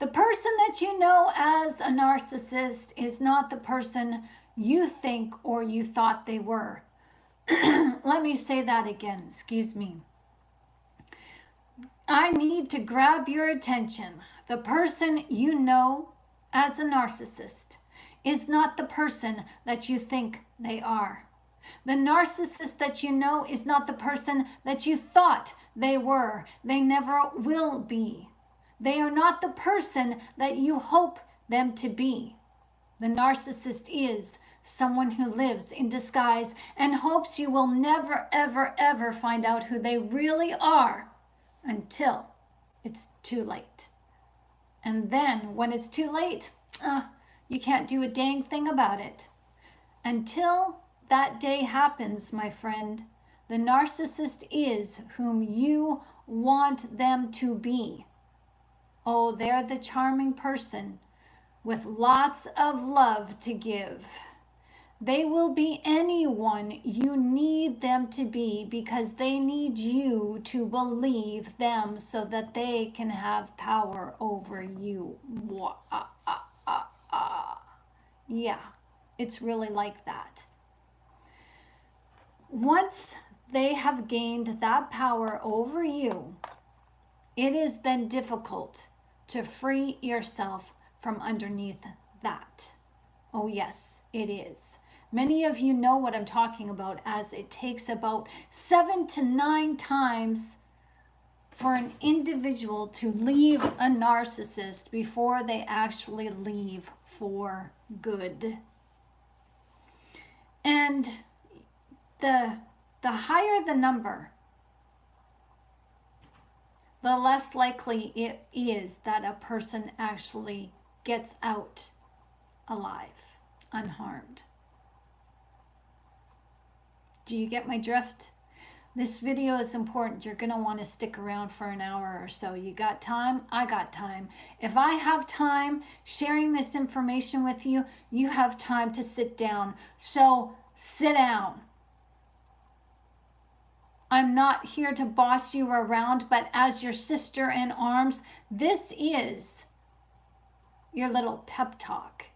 The person that you know as a narcissist is not the person you think or you thought they were. Let me say that again. Excuse me. I need to grab your attention. The person you know as a narcissist is not the person that you think they are. The narcissist that you know is not the person that you thought they were. They never will be. They are not the person that you hope them to be. The narcissist is someone who lives in disguise and hopes you will never, ever, ever find out who they really are until it's too late. And then when it's too late, you can't do a dang thing about it. Until that day happens, my friend, the narcissist is whom you want them to be. Oh, they're the charming person with lots of love to give. They will be anyone you need them to be because they need you to believe them so that they can have power over you. Yeah, it's really like that. Once they have gained that power over you, it is then difficult to free yourself from underneath that. Oh yes, it is. Many of you know what I'm talking about, as it takes about 7 to 9 times for an individual to leave a narcissist before they actually leave for good. And the higher the number, the less likely it is that a person actually gets out alive, unharmed. Do you get my drift? This video is important. You're going to want to stick around for an hour or so. You got time? I got time. If I have time sharing this information with you, you have time to sit down. So sit down. I'm not here to boss you around, but as your sister in arms, this is your little pep talk.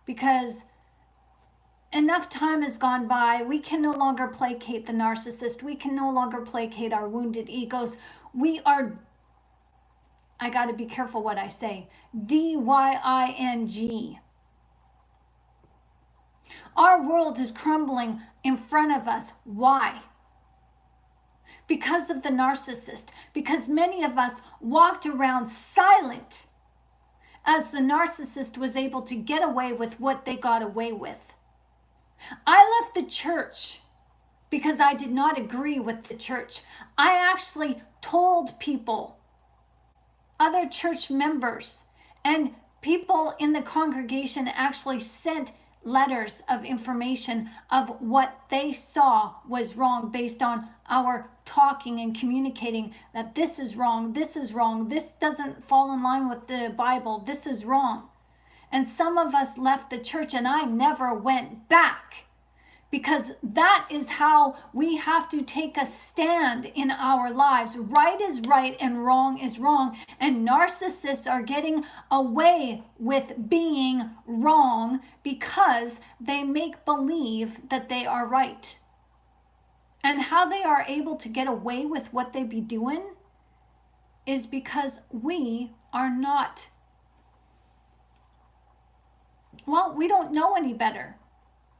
Because enough time has gone by. We can no longer placate the narcissist. We can no longer placate our wounded egos. We are, I got to be careful what I say, DYING. Our world is crumbling in front of us. Why? Because of the narcissist. Because many of us walked around silent as the narcissist was able to get away with what they got away with. I left the church because I did not agree with the church. I actually told people, other church members, and people in the congregation actually sent letters of information of what they saw was wrong based on our talking and communicating that this is wrong, this doesn't fall in line with the Bible, this is wrong. And some of us left the church, and I never went back, because that is how we have to take a stand in our lives. Right is right and wrong is wrong. And narcissists are getting away with being wrong because they make believe that they are right. And how they are able to get away with what they be doing is because we are not, well, we don't know any better.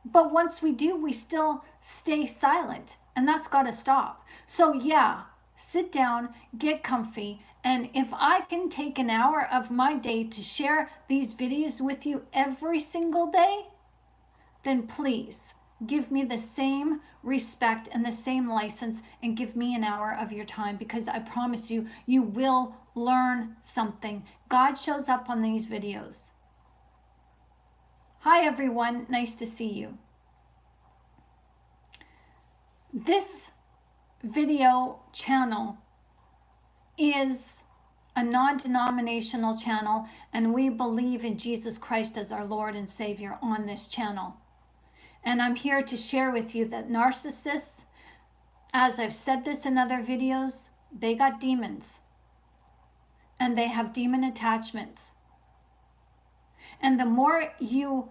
But once we do, we still stay silent, and that's got to stop. So yeah, sit down, get comfy, and if I can take an hour of my day to share these videos with you every single day, then please give me the same respect and the same license and give me an hour of your time, because I promise you, you will learn something. God shows up on these videos. Hi everyone, nice to see you. This video channel is a non-denominational channel, and we believe in Jesus Christ as our Lord and Savior on this channel. And I'm here to share with you that narcissists, as I've said this in other videos, they got demons. and they have demon attachments. And the more you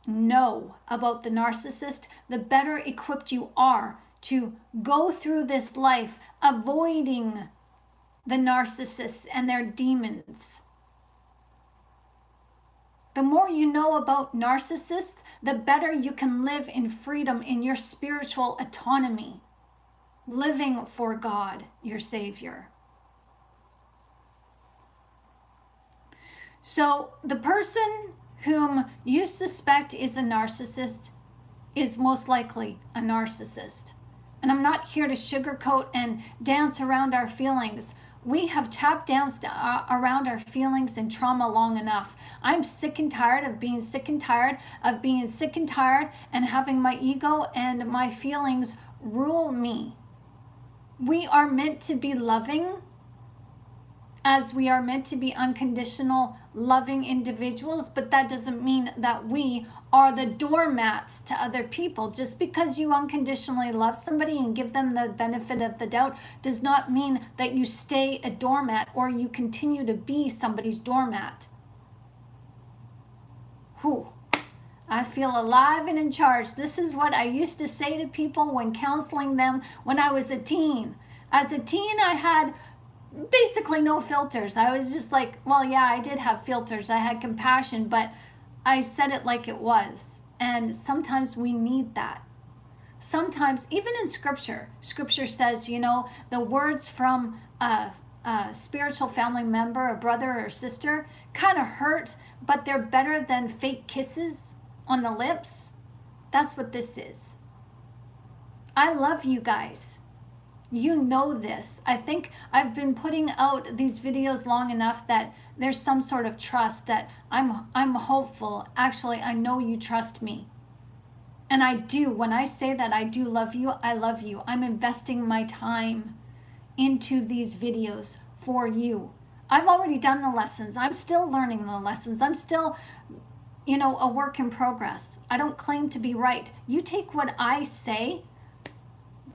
know about the narcissist, the better equipped you are to go through this life avoiding the narcissists and their demons. The more you know about narcissists, the better you can live in freedom in your spiritual autonomy, living for God, your Savior. So the person whom you suspect is a narcissist is most likely a narcissist. And I'm not here to sugarcoat and dance around our feelings. We have tapped danced around our feelings and trauma long enough. I'm sick and tired of being sick and tired of being sick and tired and having my ego and my feelings rule me. We are meant to be loving, as we are meant to be unconditional, loving individuals, but that doesn't mean that we are the doormats to other people. Just because you unconditionally love somebody and give them the benefit of the doubt does not mean that you stay a doormat or you continue to be somebody's doormat. Whew. I feel alive and in charge. This is what I used to say to people when counseling them when I was a teen. As a teen, I had basically no filters. I was just like, well, yeah, I did have filters. I had compassion, but I said it like it was. And sometimes we need that. Sometimes, even in scripture says, the words from a spiritual family member, a brother or sister, kind of hurt, but they're better than fake kisses on the lips. That's what this is. I love you guys. You know this. I think I've been putting out these videos long enough that there's some sort of trust that I'm hopeful. Actually, I know you trust me. And I do. When I say that I do love you, I love you. I'm investing my time into these videos for you. I've already done the lessons. I'm still learning the lessons. I'm still, a work in progress. I don't claim to be right. You take what I say,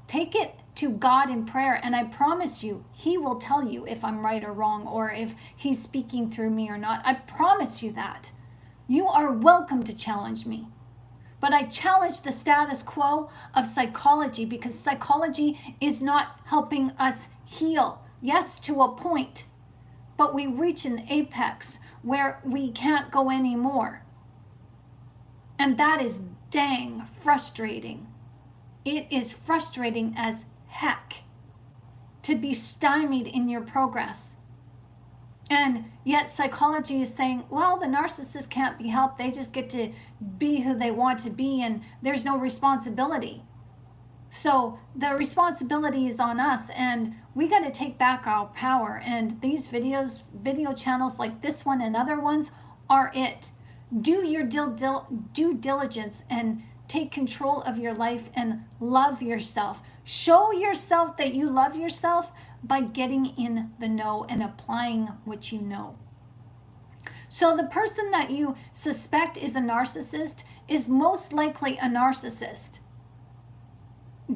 take it to God in prayer, and I promise you, He will tell you if I'm right or wrong, or if He's speaking through me or not. I promise you that. You are welcome to challenge me. But I challenge the status quo of psychology, because psychology is not helping us heal. Yes, to a point, but we reach an apex where we can't go anymore. And that is dang frustrating. It is frustrating as heck to be stymied in your progress. And yet psychology is saying, well, the narcissist can't be helped. They just get to be who they want to be, and there's no responsibility. So the responsibility is on us, and we got to take back our power. And these video channels like this one and other ones are it. Do your due diligence and take control of your life and love yourself. Show yourself that you love yourself by getting in the know and applying what you know. So the person that you suspect is a narcissist is most likely a narcissist.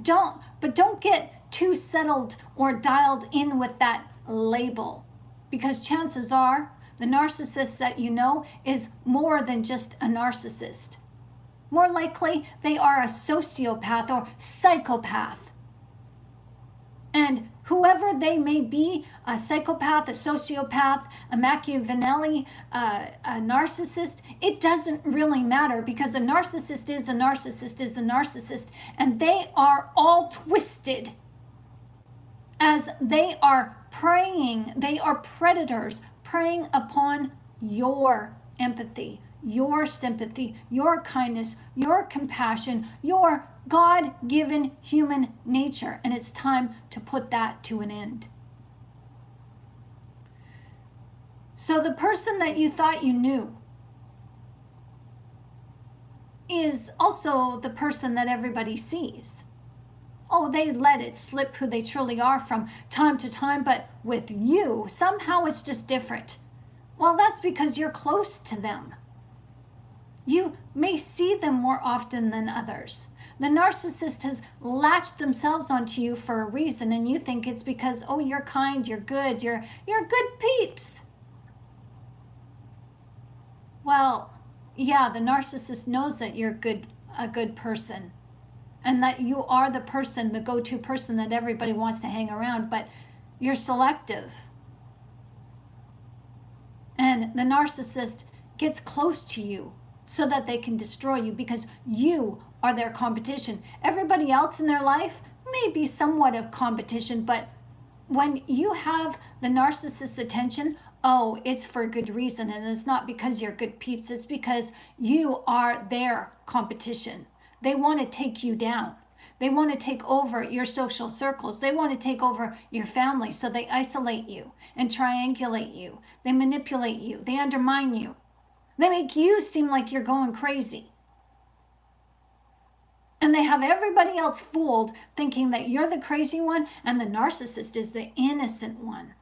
Don't get too settled or dialed in with that label, because chances are the narcissist that you know is more than just a narcissist. More likely, they are a sociopath or psychopath. And whoever they may be, a psychopath, a sociopath, a Machiavelli, a narcissist, it doesn't really matter, because a narcissist is a narcissist is a narcissist, and they are all twisted as they are preying. They are predators preying upon your empathy, your sympathy, your kindness, your compassion, your God-given human nature. And it's time to put that to an end. So the person that you thought you knew is also the person that everybody sees. Oh, they let it slip who they truly are from time to time, but with you, somehow it's just different. Well, that's because you're close to them. You may see them more often than others. The narcissist has latched themselves onto you for a reason, and you think it's because, oh, you're kind, you're good, you're good peeps. Well, yeah, the narcissist knows that you're a good person, and that you are the person, the go-to person that everybody wants to hang around, but you're selective. And the narcissist gets close to you so that they can destroy you, because you are their competition. Everybody else in their life may be somewhat of competition, but when you have the narcissist's attention, oh, it's for a good reason. And it's not because you're good peeps. It's because you are their competition. They want to take you down. They want to take over your social circles. They want to take over your family. So they isolate you and triangulate you. They manipulate you. They undermine you. They make you seem like you're going crazy. And they have everybody else fooled, thinking that you're the crazy one and the narcissist is the innocent one.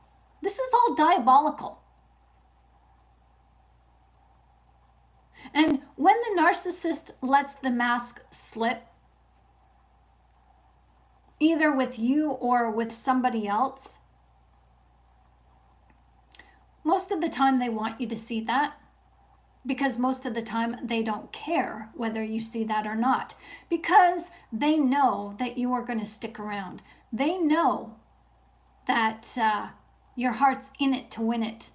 This is all diabolical. And when the narcissist lets the mask slip, either with you or with somebody else, most of the time they want you to see that, because most of the time they don't care whether you see that or not, because they know that you are going to stick around. They know that your heart's in it to win it.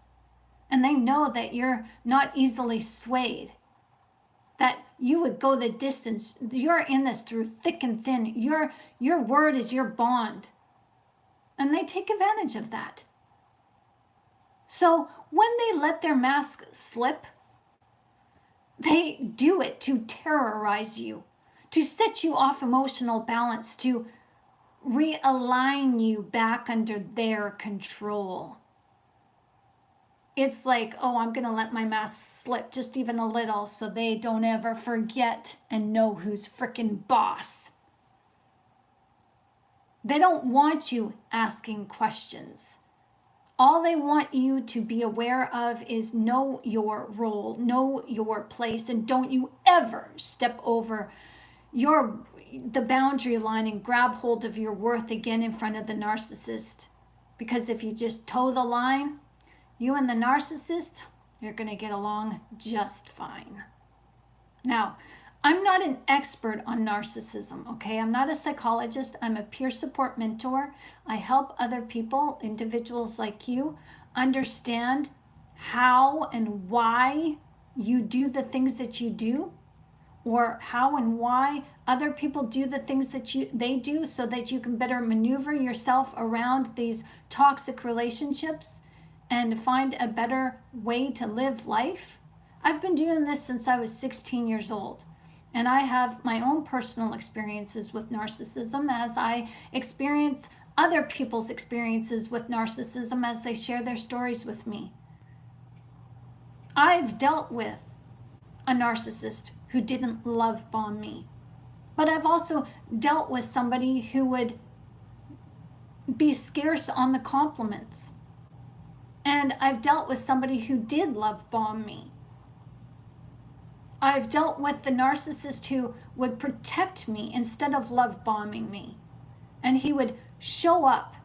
And they know that you're not easily swayed, that you would go the distance. You're in this through thick and thin. Your word is your bond. And they take advantage of that. So when they let their mask slip, they do it to terrorize you, to set you off emotional balance, to realign you back under their control. It's like, oh, I'm going to let my mask slip just even a little so they don't ever forget and know who's frickin' boss. They don't want you asking questions. All they want you to be aware of is know your role, know your place, and don't you ever step over the boundary line and grab hold of your worth again in front of the narcissist. Because if you just toe the line, you and the narcissist, you're going to get along just fine. Now, I'm not an expert on narcissism, okay? I'm not a psychologist. I'm a peer support mentor. I help other people, individuals like you, understand how and why you do the things that you do, or how and why other people do the things that they do, so that you can better maneuver yourself around these toxic relationships and find a better way to live life. I've been doing this since I was 16 years old. And I have my own personal experiences with narcissism as I experience other people's experiences with narcissism as they share their stories with me. I've dealt with a narcissist who didn't love bomb me. But I've also dealt with somebody who would be scarce on the compliments. And I've dealt with somebody who did love bomb me. I've dealt with the narcissist who would protect me instead of love bombing me. And he would show up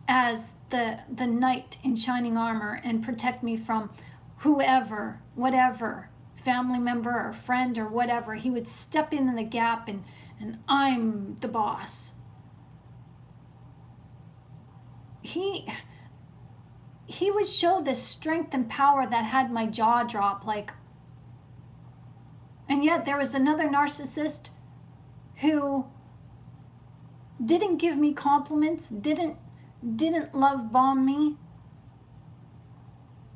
as the knight in shining armor and protect me from whoever, whatever, family member or friend or whatever. He would step in the gap and I'm the boss. He would show this strength and power that had my jaw drop like. And yet there was another narcissist who didn't give me compliments, didn't love bomb me,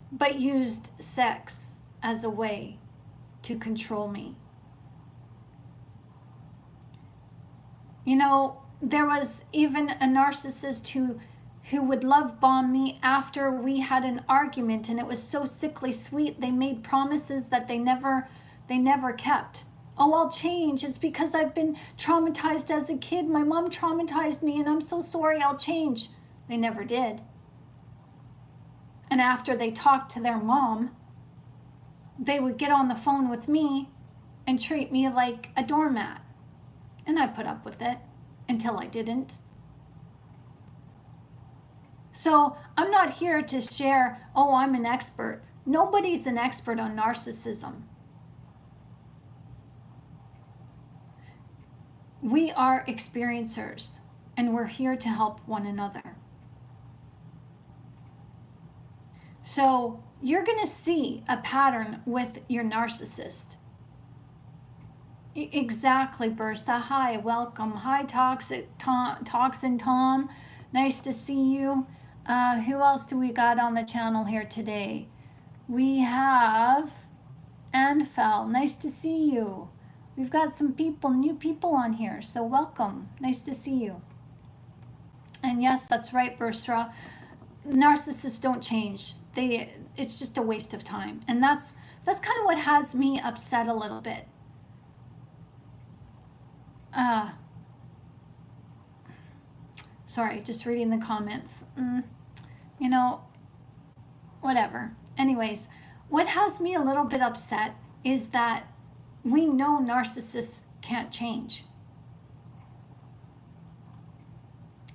but used sex as a way to control me. You know, there was even a narcissist who would love bomb me after we had an argument, and it was so sickly sweet. They made promises that they never kept. Oh, I'll change. It's because I've been traumatized as a kid. My mom traumatized me and I'm so sorry. I'll change. They never did. And after they talked to their mom, they would get on the phone with me and treat me like a doormat. And I put up with it until I didn't. So I'm not here to share, oh, I'm an expert. Nobody's an expert on narcissism. We are experiencers, and we're here to help one another. So you're going to see a pattern with your narcissist. Exactly, Bertha. Hi, welcome. Hi, Toxin Tom. Nice to see you. Who else do we got on the channel here today? We have Anfel. Nice to see you. We've got some people, new people on here, so welcome. Nice to see you. And yes, that's right, Bursra. Narcissists don't change. It's just a waste of time. And that's kind of what has me upset a little bit. Sorry, just reading the comments. You know, whatever. Anyways, what has me a little bit upset is that we know narcissists can't change.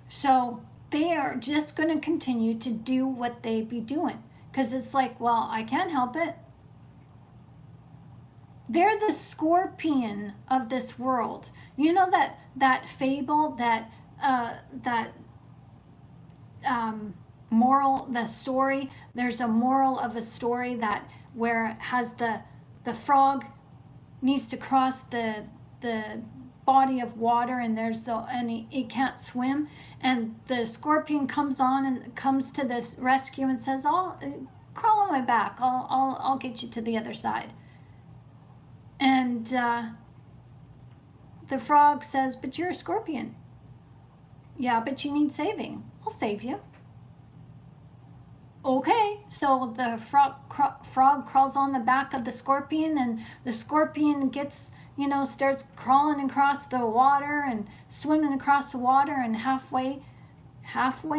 So they are just going to continue to do what they be doing. Because it's like, well, I can't help it. They're the scorpion of this world. You know that fable, that moral, the story. There's a moral of a story that where it has the frog needs to cross the body of water, and it can't swim, and the scorpion comes on and comes to this rescue and says, "I'll crawl on my back. I'll get you to the other side." And the frog says, "But you're a scorpion." "Yeah, but you need saving. I'll save you." Okay, so the frog crawls on the back of the scorpion, and the scorpion gets, starts crawling across the water and swimming across the water, and halfway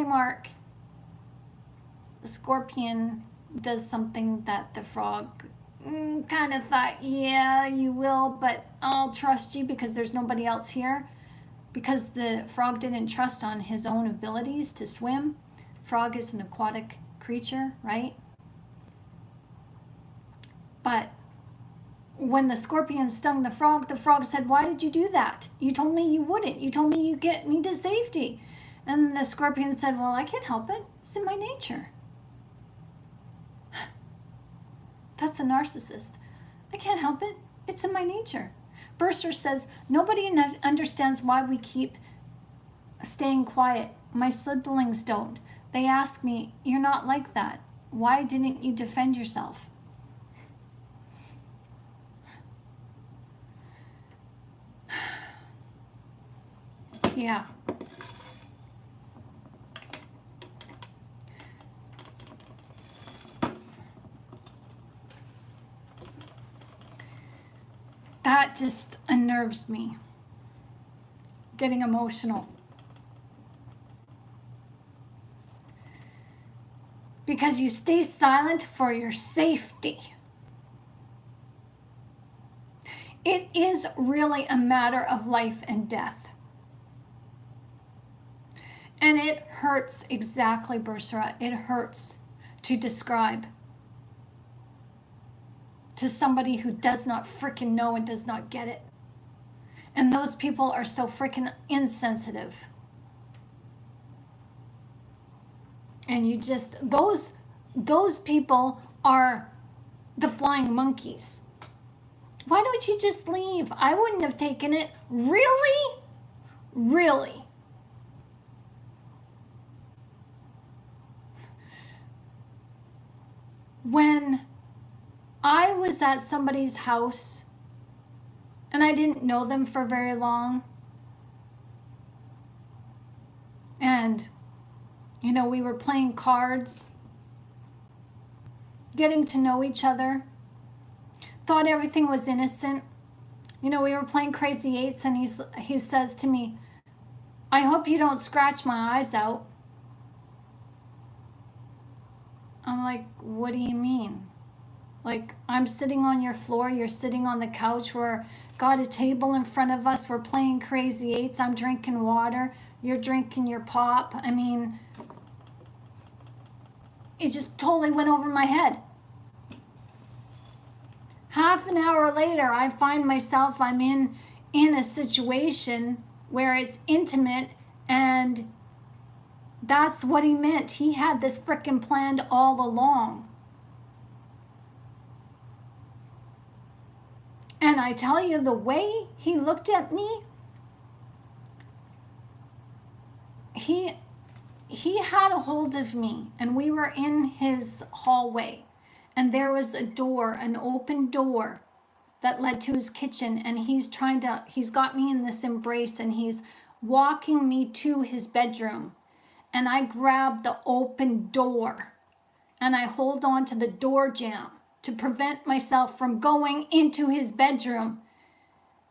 mark, the scorpion does something that the frog kind of thought, yeah, you will, but I'll trust you because there's nobody else here. Because the frog didn't trust on his own abilities to swim. Frog is an aquatic creature, right? But when the scorpion stung the frog said, "Why did you do that? You told me you wouldn't. You told me you'd get me to safety." And the scorpion said, "Well, I can't help it. It's in my nature." That's a narcissist. "I can't help it. It's in my nature." Burster says, "Nobody understands why we keep staying quiet. My siblings don't. They ask me, 'You're not like that. Why didn't you defend yourself?'" Yeah. That just unnerves me. Getting emotional. Because you stay silent for your safety. It is really a matter of life and death. And it hurts, exactly, Bursara. It hurts to describe to somebody who does not freaking know and does not get it. And those people are so freaking insensitive. And you just, those people are the flying monkeys. Why don't you just leave? I wouldn't have taken it. Really? Really? When I was at somebody's house and I didn't know them for very long, and we were playing cards, getting to know each other, thought everything was innocent. We were playing crazy eights, and he says to me, "I hope you don't scratch my eyes out." I'm like, "What do you mean?" Like, I'm sitting on your floor, you're sitting on the couch, we're got a table in front of us, we're playing crazy eights, I'm drinking water, you're drinking your pop. I mean, it just totally went over my head. Half an hour later, I find myself, I'm in a situation where it's intimate, and that's what he meant. He had this frickin' planned all along. And I tell you, the way he looked at me, he had a hold of me, and we were in his hallway, and there was a door, an open door that led to his kitchen, and he's got me in this embrace, and he's walking me to his bedroom, and I grab the open door and I hold on to the door jamb to prevent myself from going into his bedroom.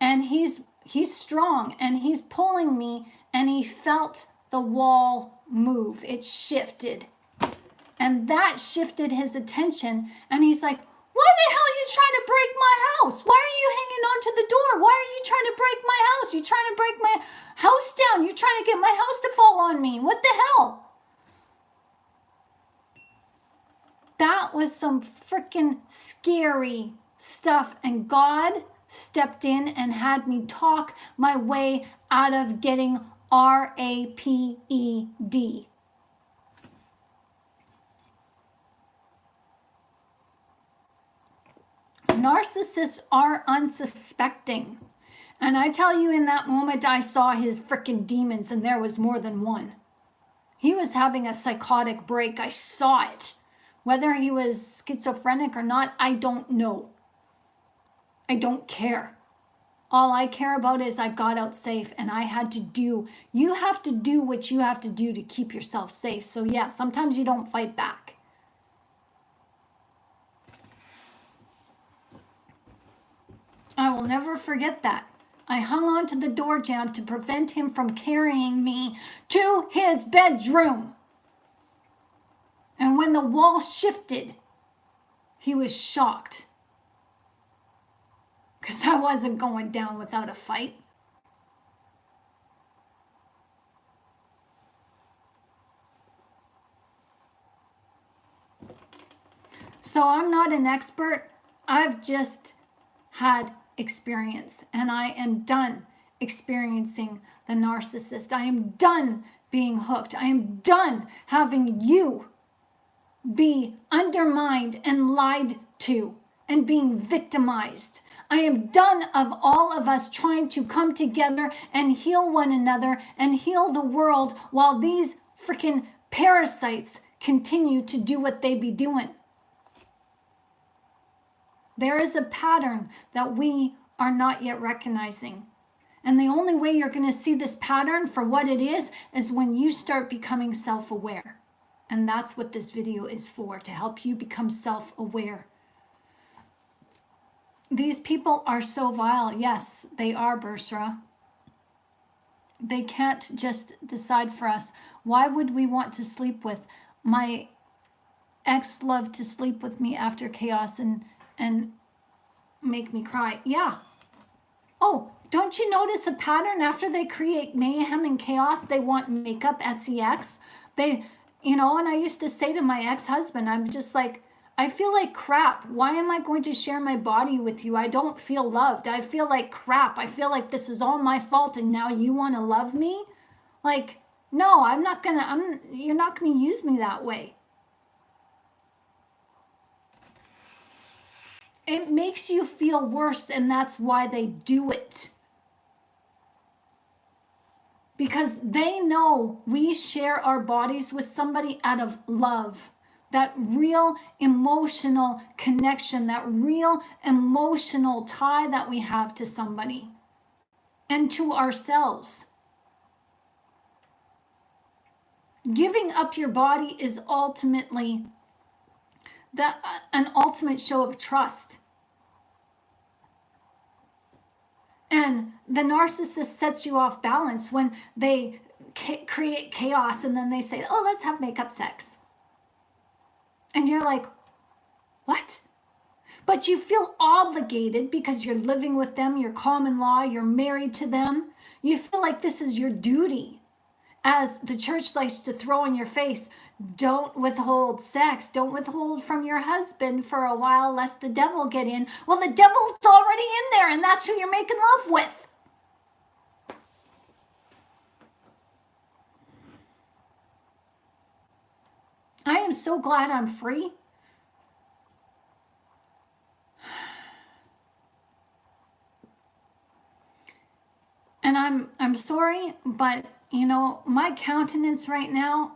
And he's strong, and he's pulling me, and he felt the wall move. It shifted. And that shifted his attention, and he's like, why the hell are you trying to break my house? Why are you hanging onto the door? Why are you trying to break my house? You're trying to break my house down. You're trying to get my house to fall on me. What the hell? That was some freaking scary stuff, and God stepped in and had me talk my way out of getting RAPED. Narcissists are unsuspecting. And I tell you, in that moment, I saw his freaking demons, and there was more than one. He was having a psychotic break. I saw it. Whether he was schizophrenic or not, I don't know. I don't care. All I care about is I got out safe, and I had to do, you have to do what you have to do to keep yourself safe. So yeah, sometimes you don't fight back. I will never forget that. I hung on to the door jamb to prevent him from carrying me to his bedroom. And when the wall shifted, he was shocked. Because I wasn't going down without a fight. So I'm not an expert. I've just had experience, and I am done experiencing the narcissist. I am done being hooked. I am done having you be undermined and lied to and being victimized. I am done of all of us trying to come together and heal one another and heal the world while these freaking parasites continue to do what they be doing. There is a pattern that we are not yet recognizing. And the only way you're going to see this pattern for what it is when you start becoming self-aware. And that's what this video is for, to help you become self-aware. These people are so vile. Yes, they are, Bursra. They can't just decide for us. Why would we want to sleep with? My ex loved to sleep with me after chaos and make me cry. Yeah. Oh, don't you notice a pattern? After they create mayhem and chaos, they want makeup, sex. And I used to say to my ex-husband, I'm just like, I feel like crap. Why am I going to share my body with you? I don't feel loved. I feel like crap. I feel like this is all my fault, and now you want to love me? Like, no, you're not gonna use me that way. It makes you feel worse, and that's why they do it. Because they know we share our bodies with somebody out of love. That real emotional connection, that real emotional tie that we have to somebody and to ourselves. Giving up your body is ultimately an ultimate show of trust. And the narcissist sets you off balance when they create chaos, and then they say, oh, let's have makeup sex. And you're like, what? but you feel obligated because you're living with them, you're common law, you're married to them. You feel like this is your duty. As the church likes to throw in your face, don't withhold sex, don't withhold from your husband for a while lest the devil get in. Well, the devil's already in there, and that's who you're making love with. I am so glad I'm free. And I'm sorry, but you know, my countenance right now,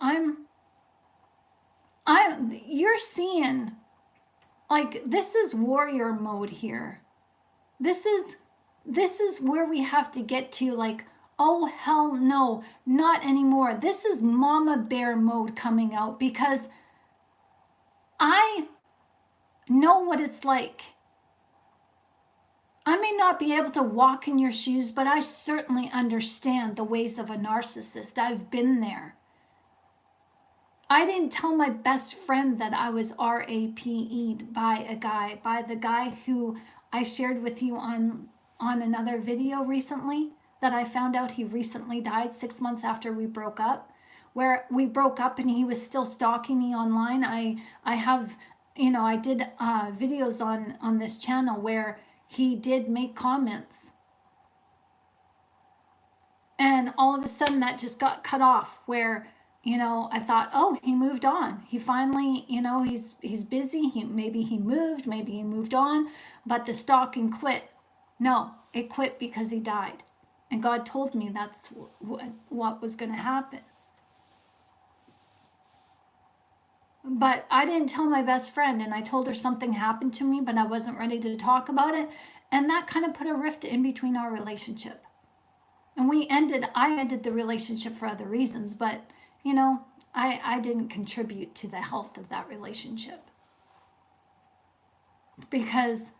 you're seeing, like, this is warrior mode here. This is where we have to get to, like, oh hell no, not anymore. This is mama bear mode coming out, because I know what it's like. I may not be able to walk in your shoes, but I certainly understand the ways of a narcissist. I've been there. I didn't tell my best friend that I was RAPE'd by the guy who I shared with you on another video recently, that I found out he recently died 6 months after we broke up, where we broke up and he was still stalking me online. I have, you know, I did videos on this channel where he did make comments. And all of a sudden that just got cut off, where, you know, I thought, oh, he moved on. He finally, you know, he's busy. Maybe he moved on, but the stalking quit. No, it quit because he died. And God told me that's what was going to happen. But I didn't tell my best friend, and I told her something happened to me, but I wasn't ready to talk about it. And that kind of put a rift in between our relationship. And I ended the relationship for other reasons, but, you know, I didn't contribute to the health of that relationship. Because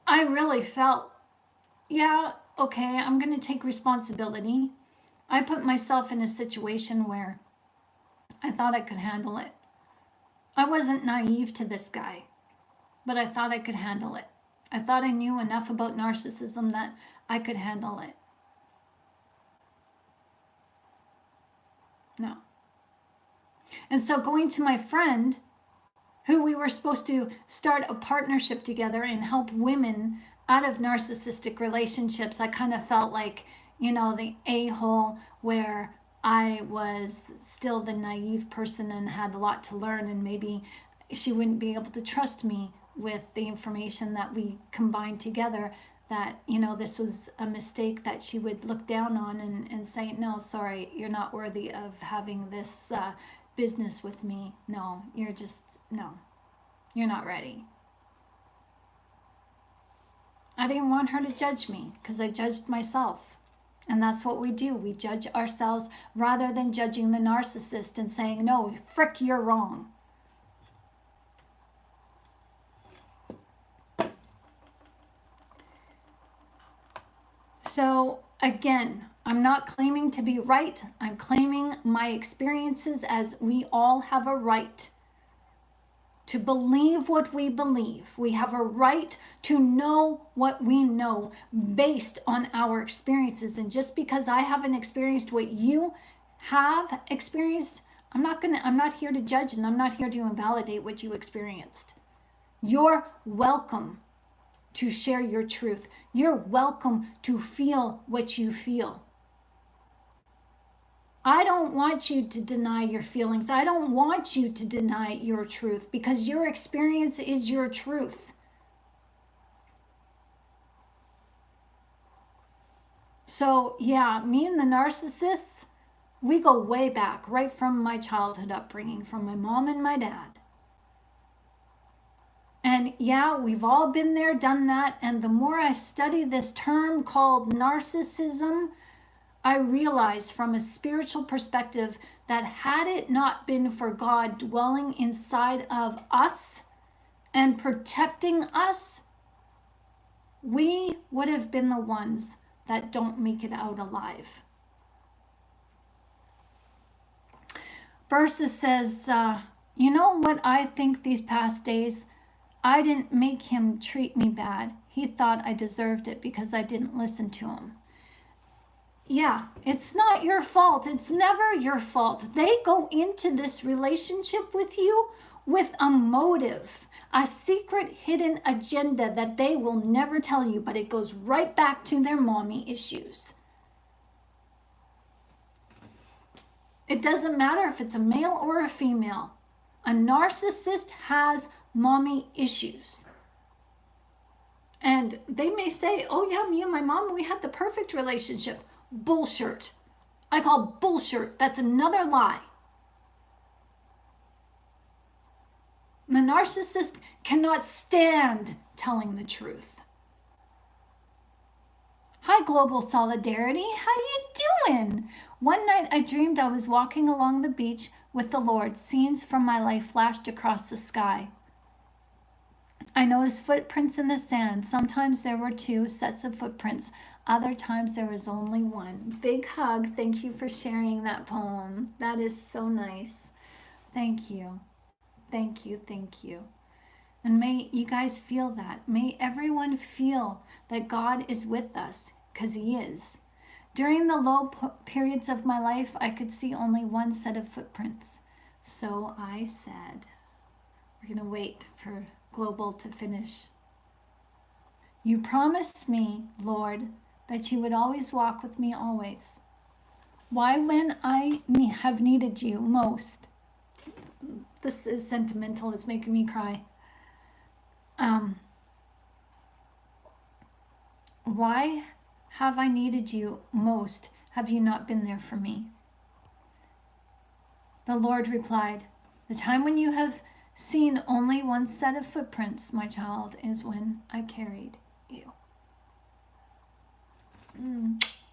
I really felt, yeah, okay, I'm going to take responsibility. I put myself in a situation where I thought I could handle it. I wasn't naive to this guy, but I thought I could handle it. I thought I knew enough about narcissism that I could handle it. No. And so going to my friend, who we were supposed to start a partnership together and help women out of narcissistic relationships, I kind of felt like, you know, the a-hole, where I was still the naive person and had a lot to learn, and maybe she wouldn't be able to trust me with the information that we combined together, that, you know, this was a mistake that she would look down on and say, no, sorry, you're not worthy of having this business with me. No, you're not ready. I didn't want her to judge me because I judged myself. And that's what we do. We judge ourselves rather than judging the narcissist and saying, no, frick, you're wrong. So again, I'm not claiming to be right. I'm claiming my experiences, as we all have a right to believe what we believe. We have a right to know what we know based on our experiences. And just because I haven't experienced what you have experienced, I'm not here to judge, and I'm not here to invalidate what you experienced. You're welcome to share your truth. You're welcome to feel what you feel. I don't want you to deny your feelings. I don't want you to deny your truth, because your experience is your truth. So yeah, me and the narcissists, we go way back, right from my childhood upbringing, from my mom and my dad. And yeah, we've all been there, done that. And the more I study this term called narcissism, I realize from a spiritual perspective that had it not been for God dwelling inside of us and protecting us, we would have been the ones that don't make it out alive. Versus says, you know what I think these past days? I didn't make him treat me bad. He thought I deserved it because I didn't listen to him. Yeah, it's not your fault. It's never your fault. They go into this relationship with you with a motive, a secret hidden agenda that they will never tell you, but it goes right back to their mommy issues. It doesn't matter if it's a male or a female. A narcissist has mommy issues. And they may say, oh yeah, me and my mom, we had the perfect relationship. Bullshit. I call bullshit. That's another lie. The narcissist cannot stand telling the truth. Hi, Global Solidarity. How you doing? One night I dreamed I was walking along the beach with the Lord. Scenes from my life flashed across the sky. I noticed footprints in the sand. Sometimes there were 2 sets of footprints. Other times there was only 1. Big hug. Thank you for sharing that poem. That is so nice. Thank you. Thank you. Thank you. And may you guys feel that. May everyone feel that God is with us, because He is. During the low periods of my life, I could see only 1 set of footprints. So I said, we're going to wait for Global to finish. You promised me, Lord, that you would always walk with me always. Why, when I have needed you most? This is sentimental. It's making me cry. Why have I needed you most? Have you not been there for me? The Lord replied, the time when you have seen only 1 set of footprints, my child, is when I carried you.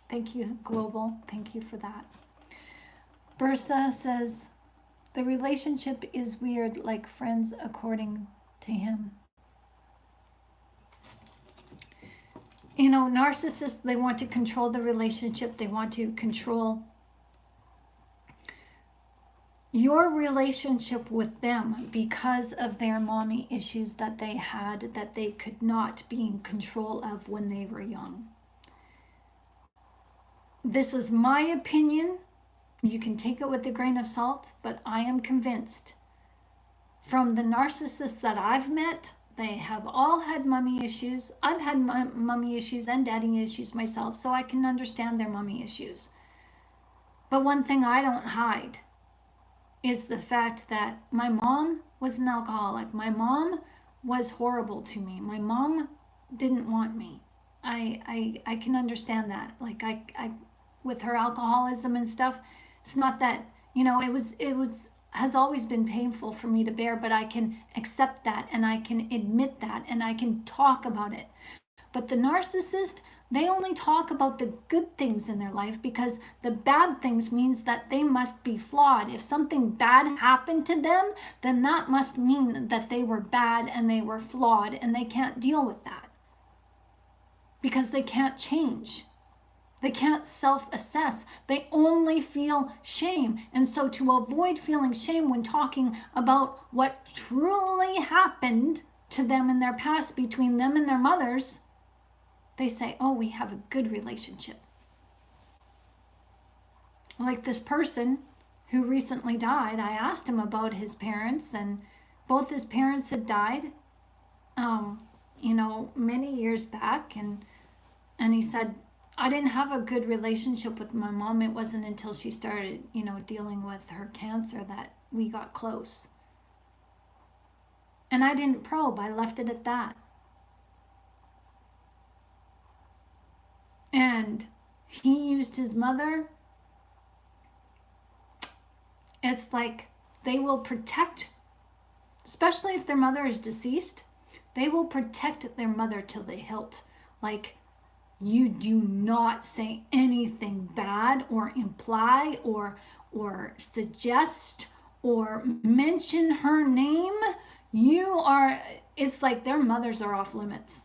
Thank you, Global. Thank you for that. Bursa says, the relationship is weird, like friends according to him. You know, narcissists, they want to control the relationship. They want to control your relationship with them because of their mommy issues that they had, that they could not be in control of when they were young. This is my opinion. You can take it with a grain of salt, but I am convinced from the narcissists that I've met, they have all had mommy issues. I've had mommy issues and daddy issues myself, so I can understand their mommy issues. But one thing I don't hide is the fact that my mom was an alcoholic. My mom was horrible to me. My mom didn't want me. I can understand that. Like I with her alcoholism and stuff, it's not that, you know, it has always been painful for me to bear, but I can accept that and I can admit that and I can talk about it. But the narcissist, they only talk about the good things in their life because the bad things means that they must be flawed. If something bad happened to them, then that must mean that they were bad and they were flawed, and they can't deal with that because they can't change. They can't self-assess. They only feel shame. And so to avoid feeling shame when talking about what truly happened to them in their past between them and their mothers, they say, oh, we have a good relationship. Like this person who recently died, I asked him about his parents, and both his parents had died, many years back. And he said, I didn't have a good relationship with my mom. It wasn't until she started, dealing with her cancer that we got close. And I didn't probe. I left it at that. And he used his mother. It's like they will protect, especially if their mother is deceased, they will protect their mother till the hilt. Like, you do not say anything bad or imply or suggest or mention her name. It's like their mothers are off limits.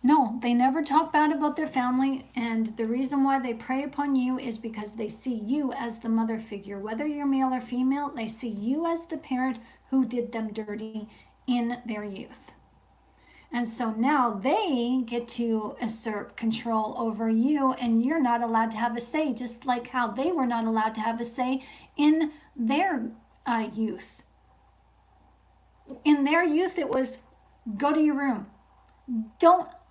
No, they never talk bad about their family, and the reason why they prey upon you is because they see you as the mother figure. Whether you're male or female, they see you as the parent who did them dirty in their youth. And so now they get to assert control over you, and you're not allowed to have a say, just like how they were not allowed to have a say in their youth. In their youth, it was go to your room.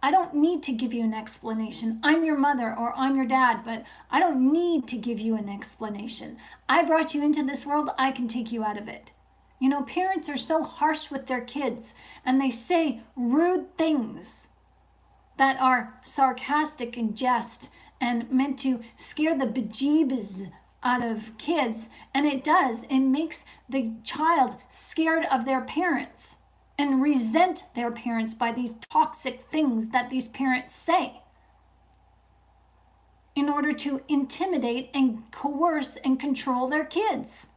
I don't need to give you an explanation. I'm your mother or I'm your dad, but I don't need to give you an explanation. I brought you into this world. I can take you out of it. You know, parents are so harsh with their kids, and they say rude things that are sarcastic in jest and meant to scare the bejeebus out of kids. And it does. It makes the child scared of their parents and resent their parents by these toxic things that these parents say in order to intimidate and coerce and control their kids.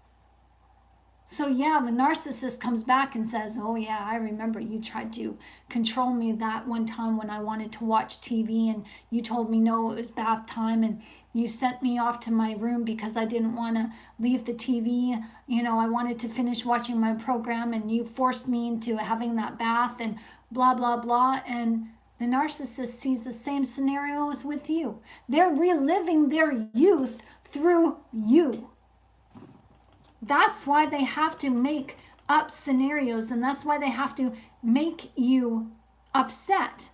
So yeah, the narcissist comes back and says, oh yeah, I remember you tried to control me that one time when I wanted to watch TV, and you told me no, it was bath time, and you sent me off to my room because I didn't want to leave the TV. You know, I wanted to finish watching my program, and you forced me into having that bath and blah, blah, blah. And the narcissist sees the same scenarios with you. They're reliving their youth through you. That's why they have to make up scenarios, and that's why they have to make you upset,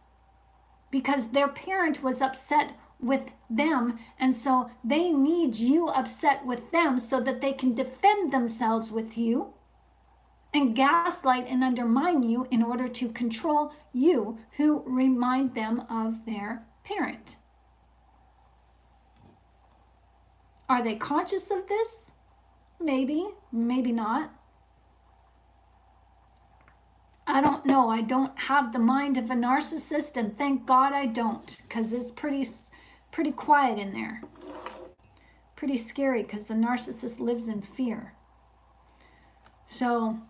because their parent was upset with them, and so they need you upset with them so that they can defend themselves with you and gaslight and undermine you in order to control you, who remind them of their parent. Are they conscious of this? Maybe, maybe not. I don't know. I don't have the mind of a narcissist, and thank God I don't, because it's pretty quiet in there. Pretty scary, because the narcissist lives in fear. So,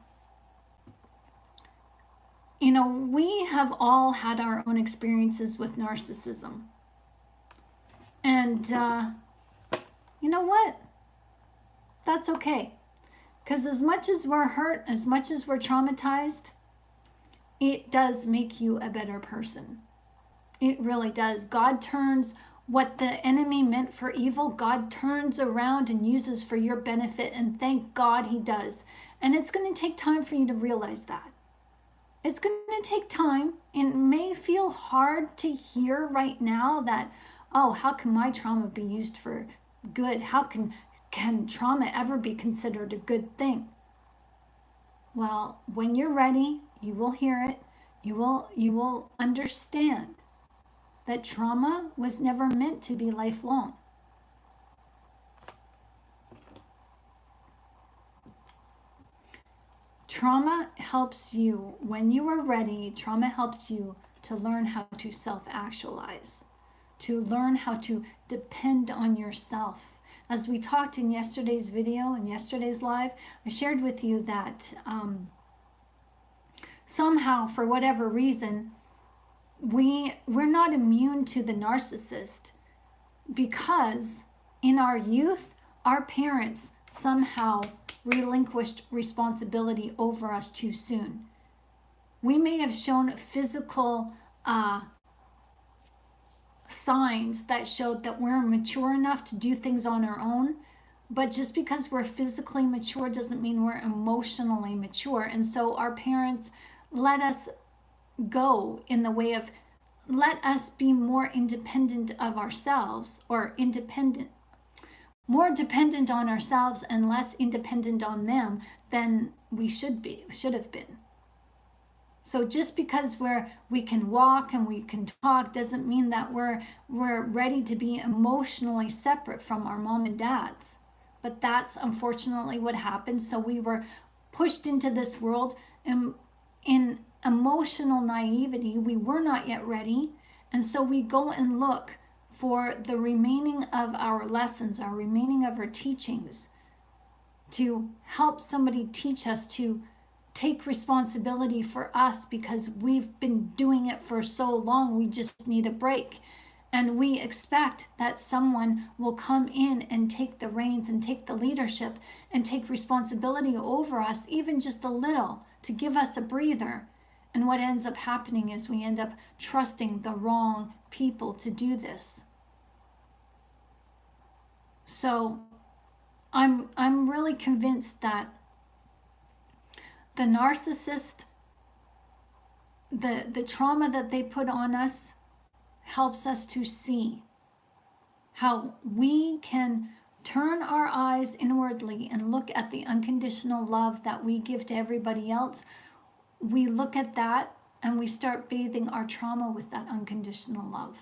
you know, we have all had our own experiences with narcissism. And you know what? That's okay. Because as much as we're hurt, as much as we're traumatized, it does make you a better person. It really does. God turns what the enemy meant for evil, God turns around and uses for your benefit, and thank God he does. And it's going to take time for you to realize that. It's going to take time. It may feel hard to hear right now that, oh, how can my trauma be used for good? How can trauma ever be considered a good thing? Well, when you're ready, you will hear it. You will understand that trauma was never meant to be lifelong. Trauma helps you, when you are ready, trauma helps you to learn how to self-actualize, to learn how to depend on yourself. As we talked in yesterday's video and yesterday's live, I shared with you that somehow, for whatever reason, we're not immune to the narcissist, because in our youth, our parents somehow relinquished responsibility over us too soon. We may have shown physical signs that showed that we're mature enough to do things on our own, but just because we're physically mature doesn't mean we're emotionally mature. And so our parents let us go in the way of, let us be more independent of ourselves, or more dependent on ourselves and less independent on them than we should have been. So just because we can walk and we can talk doesn't mean that we're ready to be emotionally separate from our mom and dads. But that's unfortunately what happened. So we were pushed into this world in emotional naivety. We were not yet ready. And so we go and look for the remaining of our lessons, our remaining of our teachings, to help somebody teach us to take responsibility for us because we've been doing it for so long. We just need a break. And we expect that someone will come in and take the reins and take the leadership and take responsibility over us, even just a little, to give us a breather. And what ends up happening is we end up trusting the wrong people to do this. So I'm really convinced that the narcissist, the trauma that they put on us helps us to see how we can turn our eyes inwardly and look at the unconditional love that we give to everybody else. We look at that and we start bathing our trauma with that unconditional love.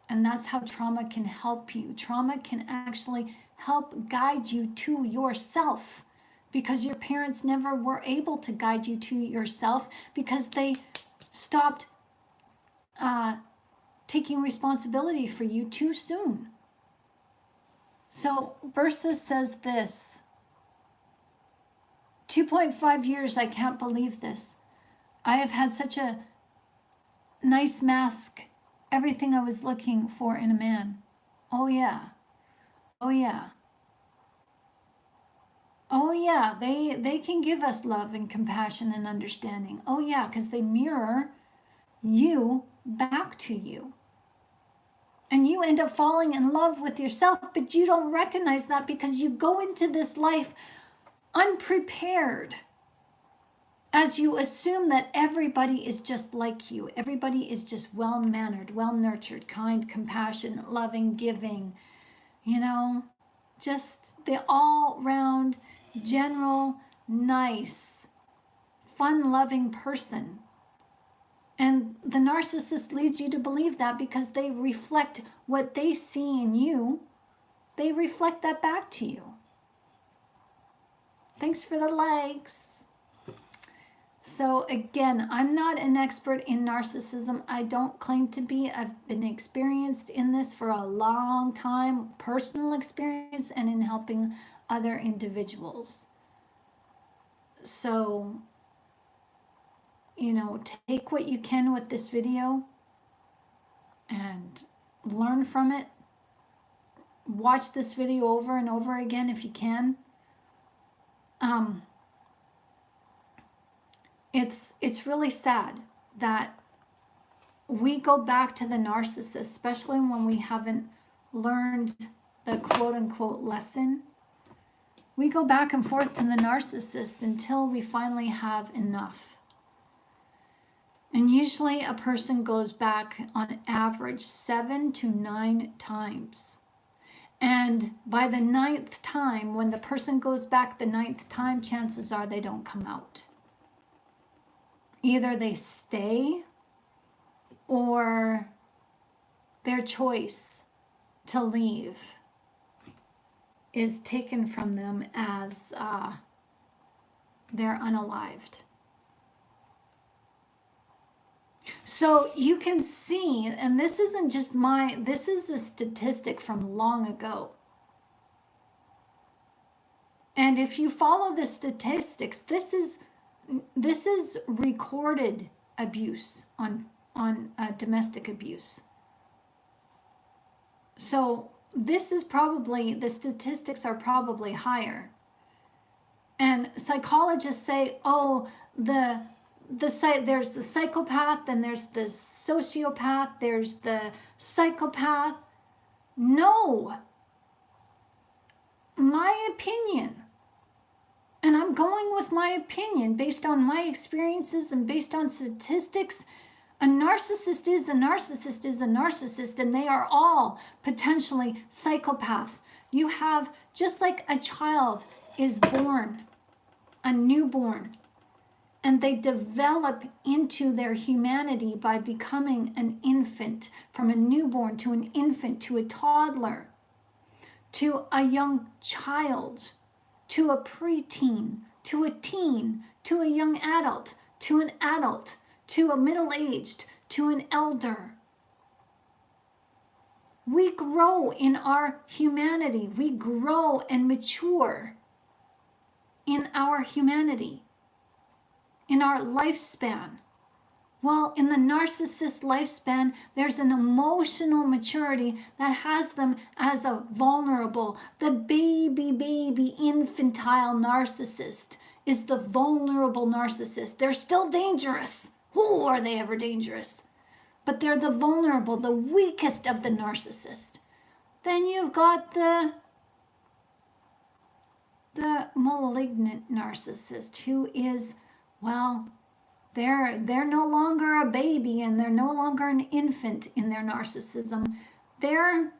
And that's how trauma can help you. Trauma can actually help guide you to yourself, because your parents never were able to guide you to yourself because they stopped taking responsibility for you too soon. So Versa says this, 2.5 years, I can't believe this. I have had such a nice mask, everything I was looking for in a man. Oh yeah. Oh yeah. Oh yeah, they can give us love and compassion and understanding. Oh yeah, because they mirror you back to you. And you end up falling in love with yourself, but you don't recognize that because you go into this life unprepared, as you assume that everybody is just like you. Everybody is just well-mannered, well-nurtured, kind, compassionate, loving, giving, just the all-round, general, nice, fun-loving person. And the narcissist leads you to believe that because they reflect what they see in you. They reflect that back to you. Thanks for the likes. So again, I'm not an expert in narcissism. I don't claim to be. I've been experienced in this for a long time, personal experience, and in helping other individuals. So, take what you can with this video and learn from it. Watch this video over and over again if you can. It's really sad that we go back to the narcissist, especially when we haven't learned the quote-unquote lesson. We go back and forth to the narcissist until we finally have enough. And usually a person goes back on average 7 to 9 times. And by the 9th time, when the person goes back the 9th time, chances are they don't come out. Either they stay or their choice to leave is taken from them as they're unalived. So you can see, and this isn't just this is a statistic from long ago. And if you follow the statistics, this is recorded abuse on domestic abuse. So this is probably, the statistics are probably higher. And psychologists say, oh, there's the psychopath, and there's the sociopath, there's the psychopath. No. My opinion, and I'm going with my opinion based on my experiences and based on statistics, a narcissist is a narcissist is a narcissist, and they are all potentially psychopaths. You have, just like a child is born, a newborn, and they develop into their humanity by becoming an infant, from a newborn to an infant to a toddler, to a young child, to a preteen, to a teen, to a young adult, to an adult, to a middle-aged, to an elder. We grow in our humanity. We grow and mature in our humanity, in our lifespan. Well, in the narcissist lifespan, there's an emotional maturity that has them as a vulnerable. The baby infantile narcissist is the vulnerable narcissist. They're still dangerous. Oh, are they ever dangerous? But they're the vulnerable, the weakest of the narcissist. Then you've got the malignant narcissist, who is, well, they're no longer a baby and they're no longer an infant in their narcissism. They're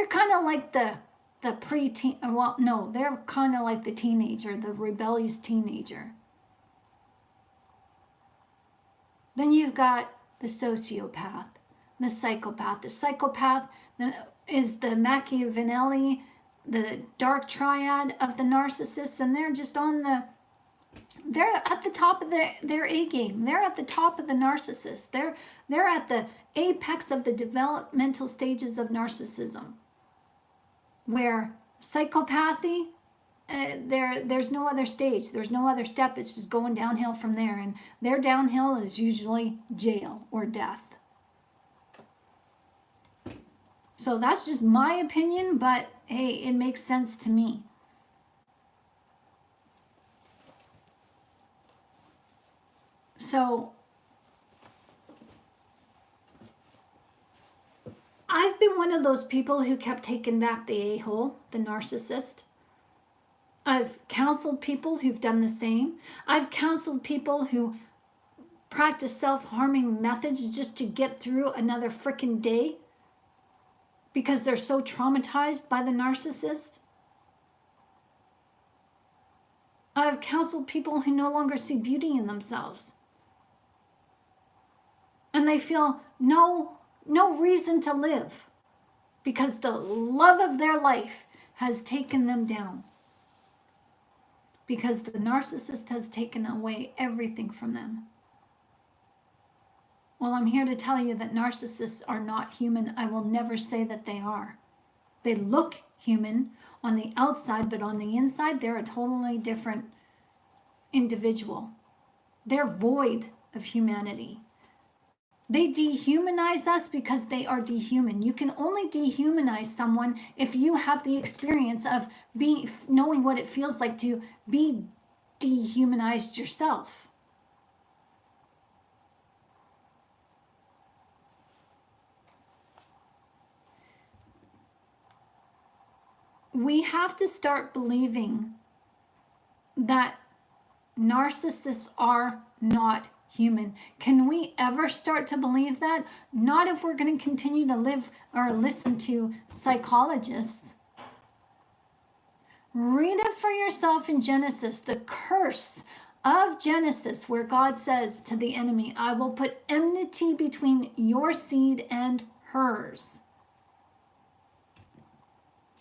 kind of like the preteen. Well, no, they're kind of like the teenager, the rebellious teenager. Then you've got the sociopath, the psychopath. The psychopath is the Machiavelli, the dark triad of the narcissists, and they're just they're at the top of their A game. They're at the top of the narcissist. They're at the apex of the developmental stages of narcissism. Where psychopathy, there's no other stage. There's no other step. It's just going downhill from there. And their downhill is usually jail or death. So that's just my opinion, but hey, it makes sense to me. So I've been one of those people who kept taking back the a-hole, the narcissist. I've counseled people who've done the same. I've counseled people who practice self-harming methods just to get through another frickin' day because they're so traumatized by the narcissist. I've counseled people who no longer see beauty in themselves. And they feel no reason to live because the love of their life has taken them down. Because the narcissist has taken away everything from them. Well, I'm here to tell you that narcissists are not human. I will never say that they are. They look human on the outside, but on the inside, they're a totally different individual. They're void of humanity. They dehumanize us because they are dehuman. You can only dehumanize someone if you have the experience of knowing what it feels like to be dehumanized yourself. We have to start believing that narcissists are not human. Can we ever start to believe that? Not if we're going to continue to live or listen to psychologists. Read it for yourself in Genesis, the curse of Genesis, where God says to the enemy, I will put enmity between your seed and hers.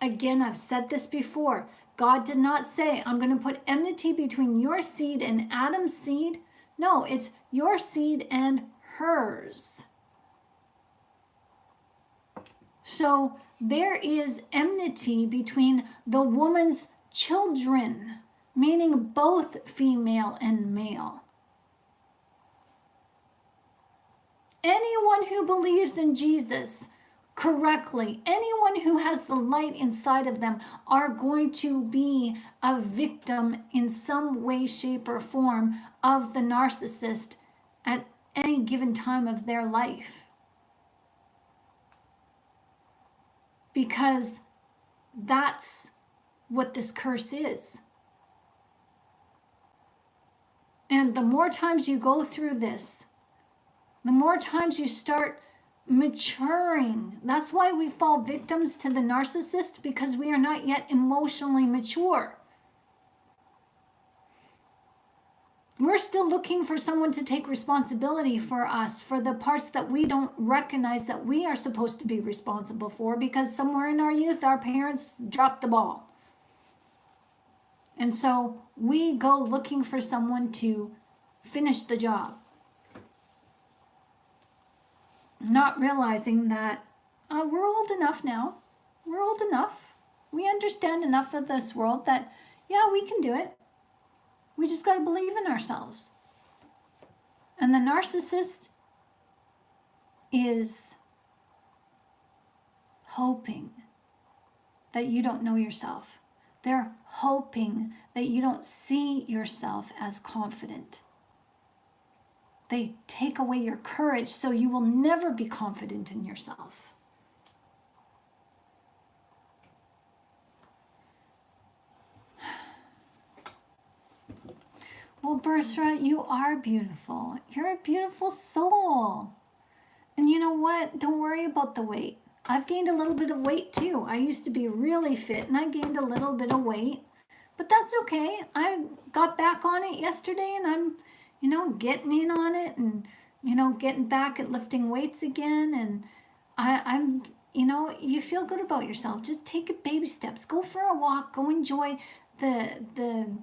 Again, I've said this before. God did not say, I'm going to put enmity between your seed and Adam's seed. No, it's your seed and hers. So there is enmity between the woman's children, meaning both female and male. Anyone who believes in Jesus correctly, anyone who has the light inside of them are going to be a victim in some way, shape, or form of the narcissist at any given time of their life. Because that's what this curse is. And the more times you go through this, the more times you start maturing. That's why we fall victims to the narcissist, because we are not yet emotionally mature. We're still looking for someone to take responsibility for us, for the parts that we don't recognize that we are supposed to be responsible for, because somewhere in our youth, our parents dropped the ball. And so we go looking for someone to finish the job, not realizing that we're old enough now. We're old enough. We understand enough of this world that, yeah, we can do it. We just got to believe in ourselves. And the narcissist is hoping that you don't know yourself. They're hoping that you don't see yourself as confident. They take away your courage so you will never be confident in yourself. Well, Bursra, you are beautiful. You're a beautiful soul. And you know what? Don't worry about the weight. I've gained a little bit of weight too. I used to be really fit and I gained a little bit of weight. But that's okay. I got back on it yesterday and I'm, getting in on it and, getting back at lifting weights again. And I'm, you feel good about yourself. Just take it baby steps. Go for a walk. Go enjoy the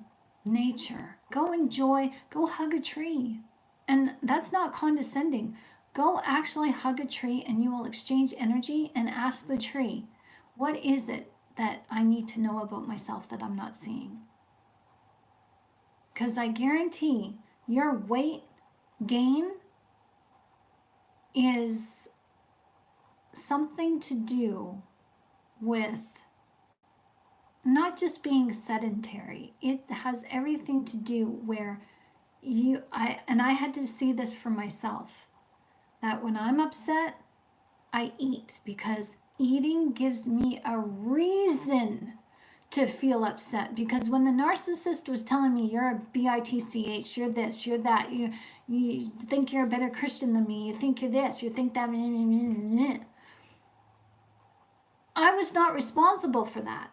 nature. Go hug a tree. And that's not condescending. Go actually hug a tree and you will exchange energy and ask the tree, what is it that I need to know about myself that I'm not seeing? Because I guarantee your weight gain is something to do with not just being sedentary. It has everything to do where I had to see this for myself, that when I'm upset, I eat because eating gives me a reason to feel upset. Because when the narcissist was telling me, you're a bitch, you're this, you're that, you think you're a better Christian than me, you think you're this, you think that, I was not responsible for that.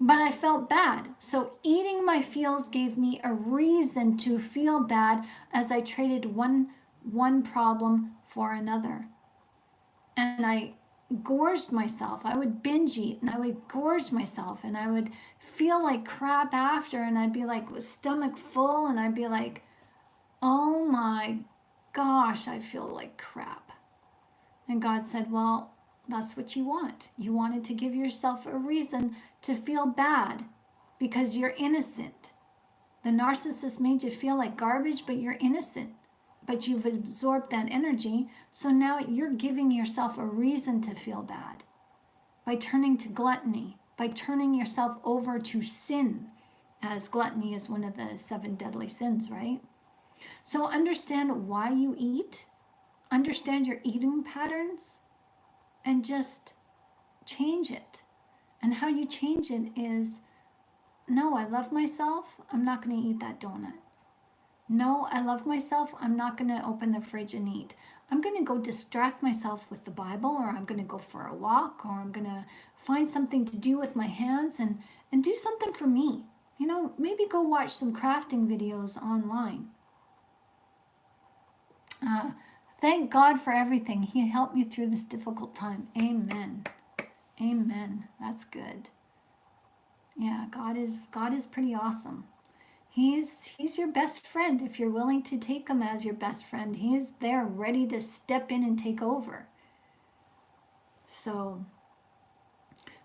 But I felt bad. So eating my feels gave me a reason to feel bad as I traded one problem for another. And I gorged myself. I would binge eat and I would gorge myself and I would feel like crap after, and I'd be like with stomach full and I'd be like, oh my gosh, I feel like crap. And God said, well, that's what you want. You wanted to give yourself a reason to feel bad because you're innocent. The narcissist made you feel like garbage, but you're innocent. But you've absorbed that energy, so now you're giving yourself a reason to feel bad by turning to gluttony, by turning yourself over to sin, as gluttony is one of the 7 deadly sins, right? So understand why you eat, understand your eating patterns, and just change it. And how you change it is, no, I love myself, I'm not going to eat that donut. No, I love myself, I'm not going to open the fridge and eat. I'm going to go distract myself with the Bible, or I'm going to go for a walk, or I'm going to find something to do with my hands and do something for me. Maybe go watch some crafting videos online. Thank God for everything. He helped me through this difficult time. Amen. Amen. That's good. Yeah, God is pretty awesome. He's your best friend if you're willing to take him as your best friend. He is there ready to step in and take over. So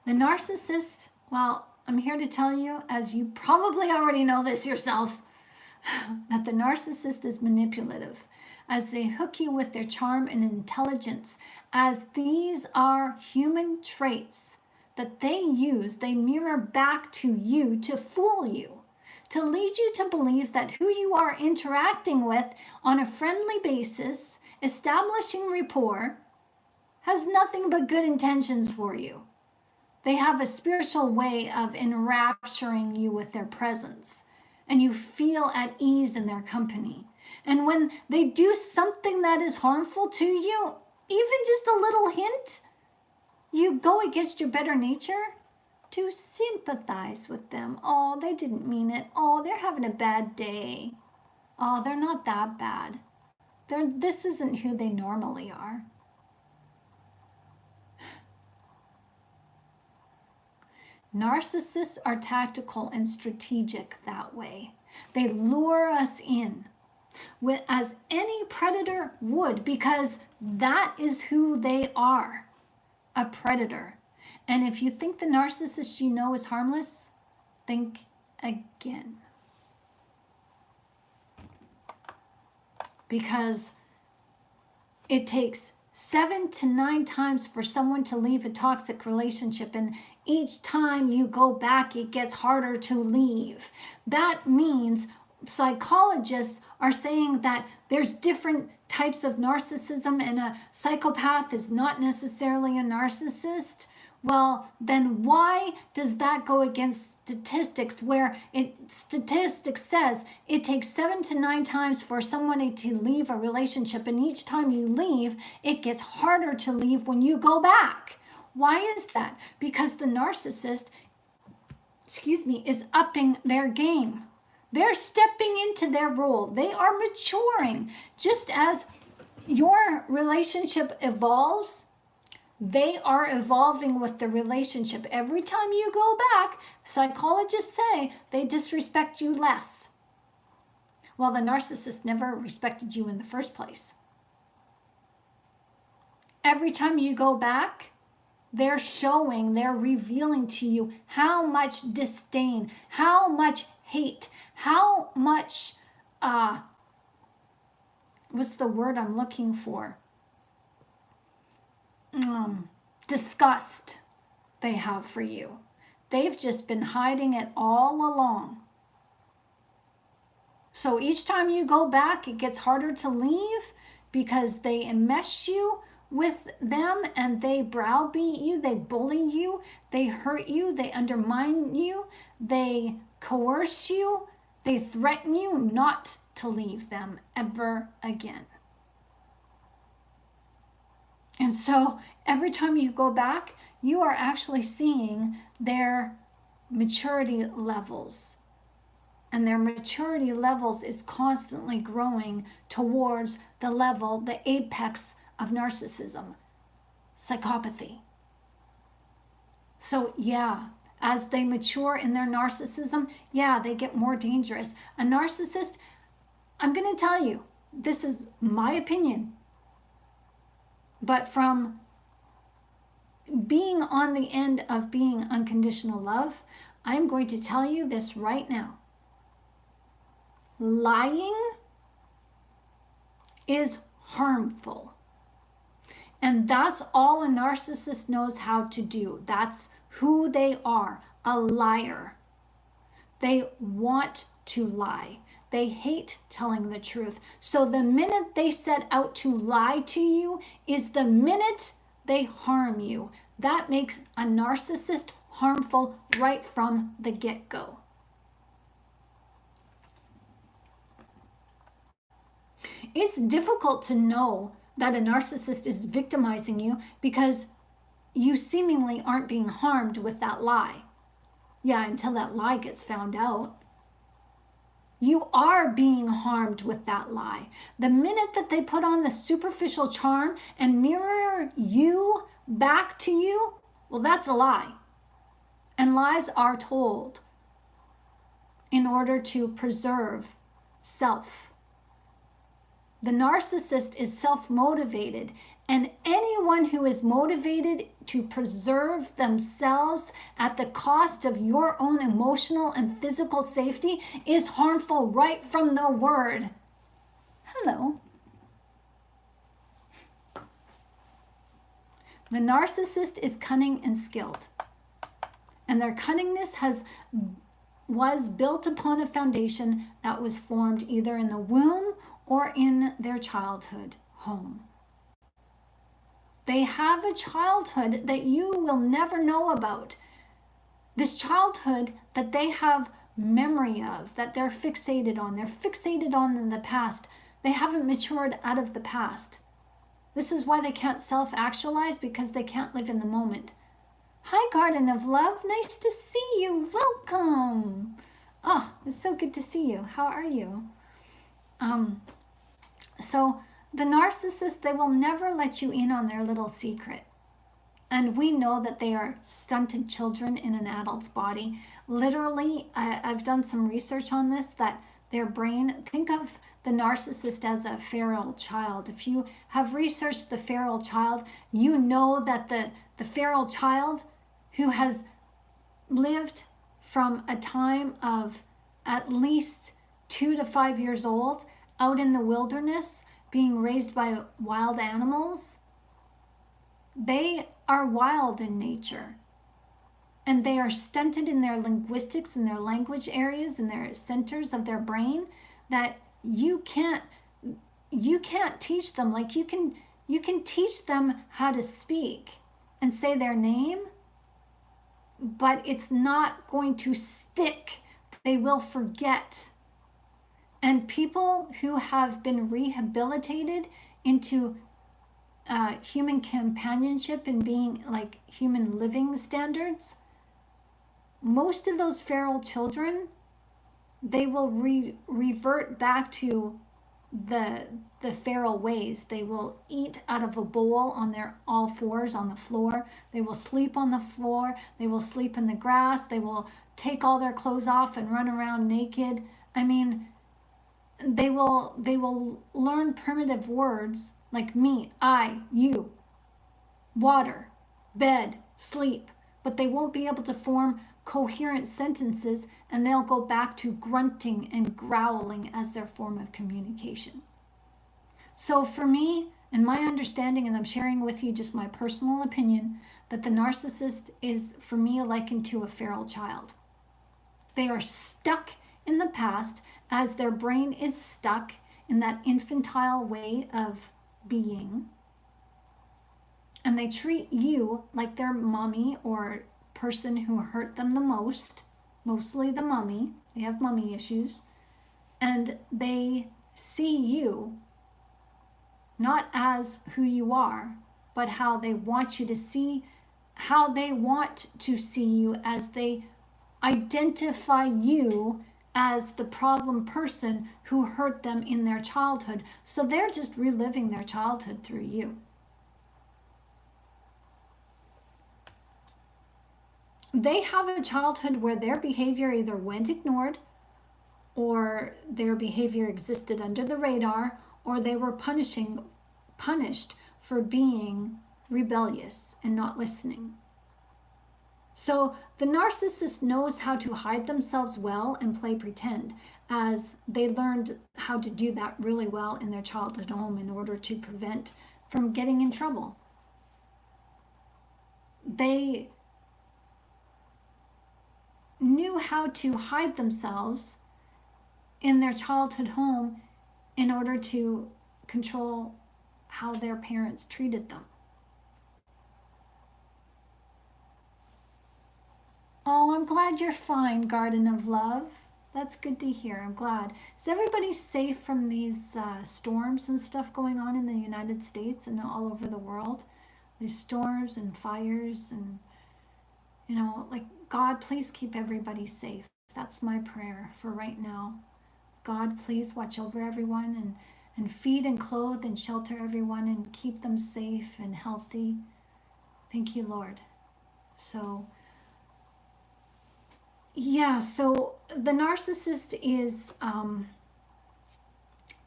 the narcissist, well, I'm here to tell you, as you probably already know this yourself, that the narcissist is manipulative, as they hook you with their charm and intelligence, as these are human traits that they use, they mirror back to you to fool you, to lead you to believe that who you are interacting with on a friendly basis, establishing rapport, has nothing but good intentions for you. They have a spiritual way of enrapturing you with their presence, and you feel at ease in their company. And when they do something that is harmful to you, even just a little hint, you go against your better nature to sympathize with them. Oh, they didn't mean it. Oh, they're having a bad day. Oh, they're not that bad. This isn't who they normally are. Narcissists are tactical and strategic that way. They lure us in, as any predator would, because that is who they are, a predator. And if you think the narcissist you know is harmless, think again. because it takes 7 to 9 times for someone to leave a toxic relationship, and each time you go back, it gets harder to leave. That means psychologists are saying that there's different types of narcissism, and a psychopath is not necessarily a narcissist. Well, then why does that go against statistics, where statistics says it takes 7 to 9 times for someone to leave a relationship, and each time you leave, it gets harder to leave when you go back? Why is that? Because the narcissist, is upping their game. They're stepping into their role. They are maturing. Just as your relationship evolves, they are evolving with the relationship. Every time you go back, psychologists say they disrespect you less. Well, the narcissist never respected you in the first place. Every time you go back, they're revealing to you how much disdain, how much hate, how much, what's the word I'm looking for? Disgust they have for you. They've just been hiding it all along. So each time you go back, it gets harder to leave because they enmesh you with them, and they browbeat you, they bully you, they hurt you, they undermine you, they coerce you, they threaten you not to leave them ever again. And so every time you go back, you are actually seeing their maturity levels. And their maturity levels is constantly growing towards the level, the apex of narcissism, psychopathy. So yeah, as they mature in their narcissism, yeah, they get more dangerous. A narcissist, I'm going to tell you, this is my opinion, but from being on the end of being unconditional love, I'm going to tell you this right now. Lying is harmful. And that's all a narcissist knows how to do. That's who they are, a liar. They want to lie. They hate telling the truth. So the minute they set out to lie to you is the minute they harm you. That makes a narcissist harmful right from the get-go. It's difficult to know that a narcissist is victimizing you because you seemingly aren't being harmed with that lie. Yeah, until that lie gets found out. You are being harmed with that lie. The minute that they put on the superficial charm and mirror you back to you, well, that's a lie. And lies are told in order to preserve self. The narcissist is self-motivated, and anyone who is motivated to preserve themselves at the cost of your own emotional and physical safety is harmful right from the word. Hello. The narcissist is cunning and skilled, and their cunningness was built upon a foundation that was formed either in the womb or in their childhood home. They have a childhood that you will never know about. This childhood that they have memory of, that they're fixated on. They're fixated on in the past. They haven't matured out of the past. This is why they can't self-actualize, because they can't live in the moment. Hi, Garden of Love. Nice to see you. Welcome. Oh, it's so good to see you. How are you? So the narcissist, they will never let you in on their little secret. And we know that they are stunted children in an adult's body. Literally, I've done some research on this, that their brain, think of the narcissist as a feral child. If you have researched the feral child, you know that the feral child who has lived from a time of at least 2 to 5 years old out in the wilderness being raised by wild animals, they are wild in nature. And they are stunted in their linguistics and their language areas and their centers of their brain that you can't teach them. Like you can teach them how to speak and say their name, but it's not going to stick. They will forget. And people who have been rehabilitated into human companionship and being like human living standards, most of those feral children, they will revert back to the feral ways. They will eat out of a bowl on their all fours on the floor. They will sleep on the floor. They will sleep in the grass. They will take all their clothes off and run around naked. I mean, they will learn primitive words like me, I, you, water, bed, sleep, but they won't be able to form coherent sentences, and they'll go back to grunting and growling as their form of communication. So for me, and my understanding, and I'm sharing with you just my personal opinion, that the narcissist is, for me, likened to a feral child. They are stuck in the past as their brain is stuck in that infantile way of being. And they treat you like their mommy or person who hurt them the most, mostly the mommy. They have mommy issues. And they see you not as who you are, but how they want you to see, how they want to see you, as they identify you as the problem person who hurt them in their childhood. So they're just reliving their childhood through you. They have a childhood where their behavior either went ignored, or their behavior existed under the radar, or they were punished for being rebellious and not listening. So the narcissist knows how to hide themselves well and play pretend, as they learned how to do that really well in their childhood home in order to prevent from getting in trouble. They knew how to hide themselves in their childhood home in order to control how their parents treated them. Oh, I'm glad you're fine, Garden of Love. That's good to hear. I'm glad. Is everybody safe from these storms and stuff going on in the United States and all over the world? These storms and fires and, you know, like, God, please keep everybody safe. That's my prayer for right now. God, please watch over everyone and feed and clothe and shelter everyone and keep them safe and healthy. Thank you, Lord. So, yeah, so the narcissist is,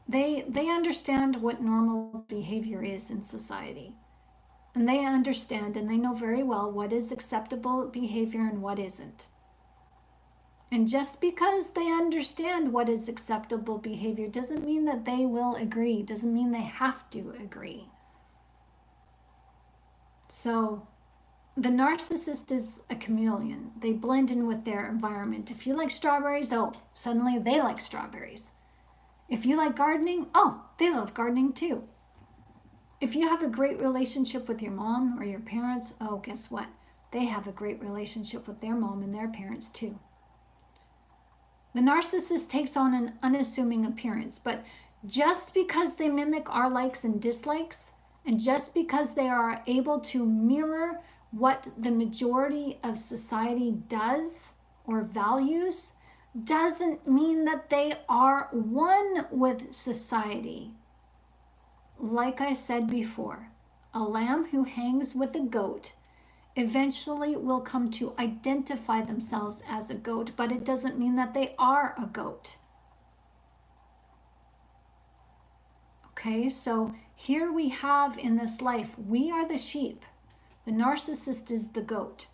they understand what normal behavior is in society. And they understand and they know very well what is acceptable behavior and what isn't. And just because they understand what is acceptable behavior doesn't mean that they will agree, doesn't mean they have to agree. So the narcissist is a chameleon. They blend in with their environment. If you like strawberries, oh, suddenly they like strawberries. If you like gardening, oh, they love gardening too. If you have a great relationship with your mom or your parents, oh, guess what? They have a great relationship with their mom and their parents too. The narcissist takes on an unassuming appearance, but just because they mimic our likes and dislikes, and just because they are able to mirror what the majority of society does or values, doesn't mean that they are one with society. Like I said before, a lamb who hangs with a goat eventually will come to identify themselves as a goat, but it doesn't mean that they are a goat. Okay, so here we have in this life, we are the sheep. The narcissist is the goat.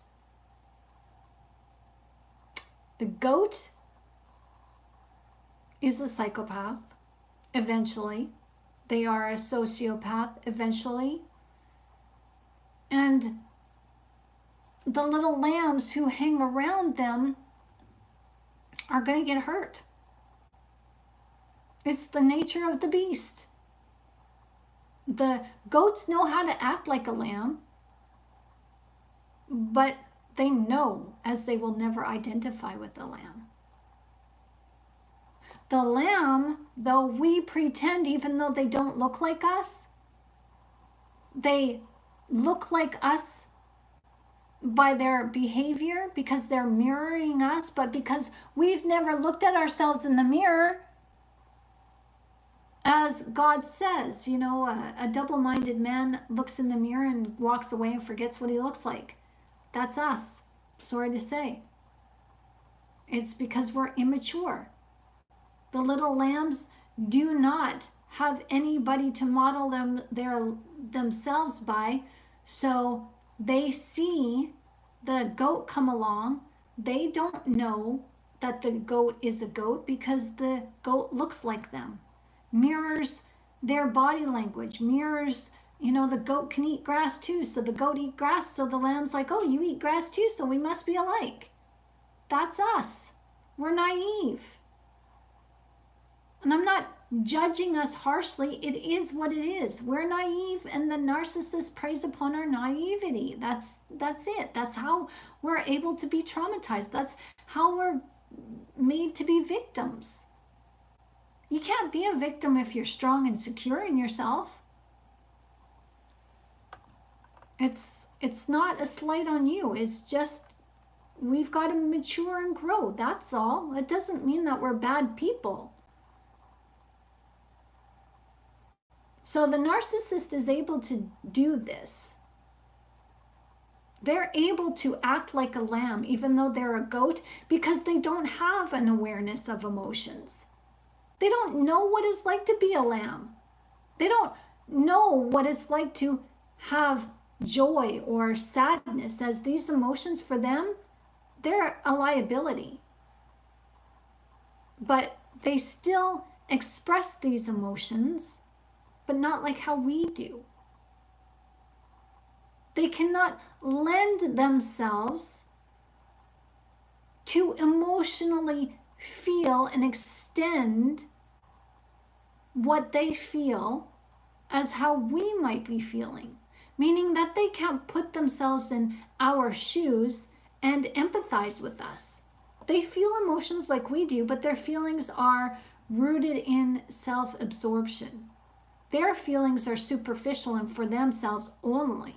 The goat is a psychopath. eventually. They are a sociopath eventually. And the little lambs who hang around them are going to get hurt. It's the nature of the beast. The goats know how to act like a lamb, but they know, as they will never identify with the lamb. The lamb, though we pretend, even though they don't look like us, they look like us by their behavior because they're mirroring us, but because we've never looked at ourselves in the mirror, as God says, you know, a double-minded man looks in the mirror and walks away and forgets what he looks like. That's us, sorry to say. It's because we're immature. The little lambs do not have anybody to model themselves by, so they see the goat come along. They don't know that the goat is a goat because the goat looks like them, mirrors their body language, mirrors, you know, the goat can eat grass too, so the goat eat grass, so the lamb's like, oh, you eat grass too, so we must be alike. That's us. We're naive. And I'm not judging us harshly. It is what it is. We're naive, and the narcissist preys upon our naivety. That's it. That's how we're able to be traumatized. That's how we're made to be victims. You can't be a victim if you're strong and secure in yourself. It's not a slight on you. It's just we've got to mature and grow. That's all. It doesn't mean that we're bad people. So the narcissist is able to do this. They're able to act like a lamb, even though they're a goat, because they don't have an awareness of emotions. They don't know what it's like to be a lamb. They don't know what it's like to have joy or sadness, as these emotions for them, they're a liability. But they still express these emotions, but not like how we do. They cannot lend themselves to emotionally feel and extend what they feel as how we might be feeling, meaning that they can't put themselves in our shoes and empathize with us. They feel emotions like we do, but their feelings are rooted in self-absorption. Their feelings are superficial and for themselves only.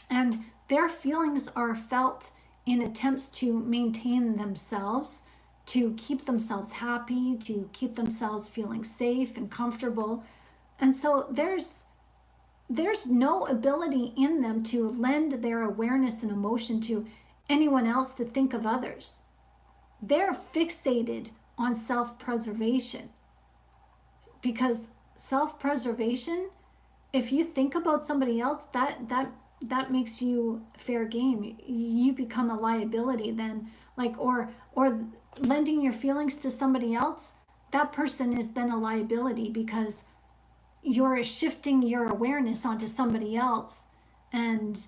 And their feelings are felt in attempts to maintain themselves, to keep themselves happy, to keep themselves feeling safe and comfortable. And so there's no ability in them to lend their awareness and emotion to anyone else to think of others. They're fixated on self-preservation, because self-preservation, if you think about somebody else, that makes you fair game. You become a liability then, like, or lending your feelings to somebody else, that person is then a liability because you're shifting your awareness onto somebody else and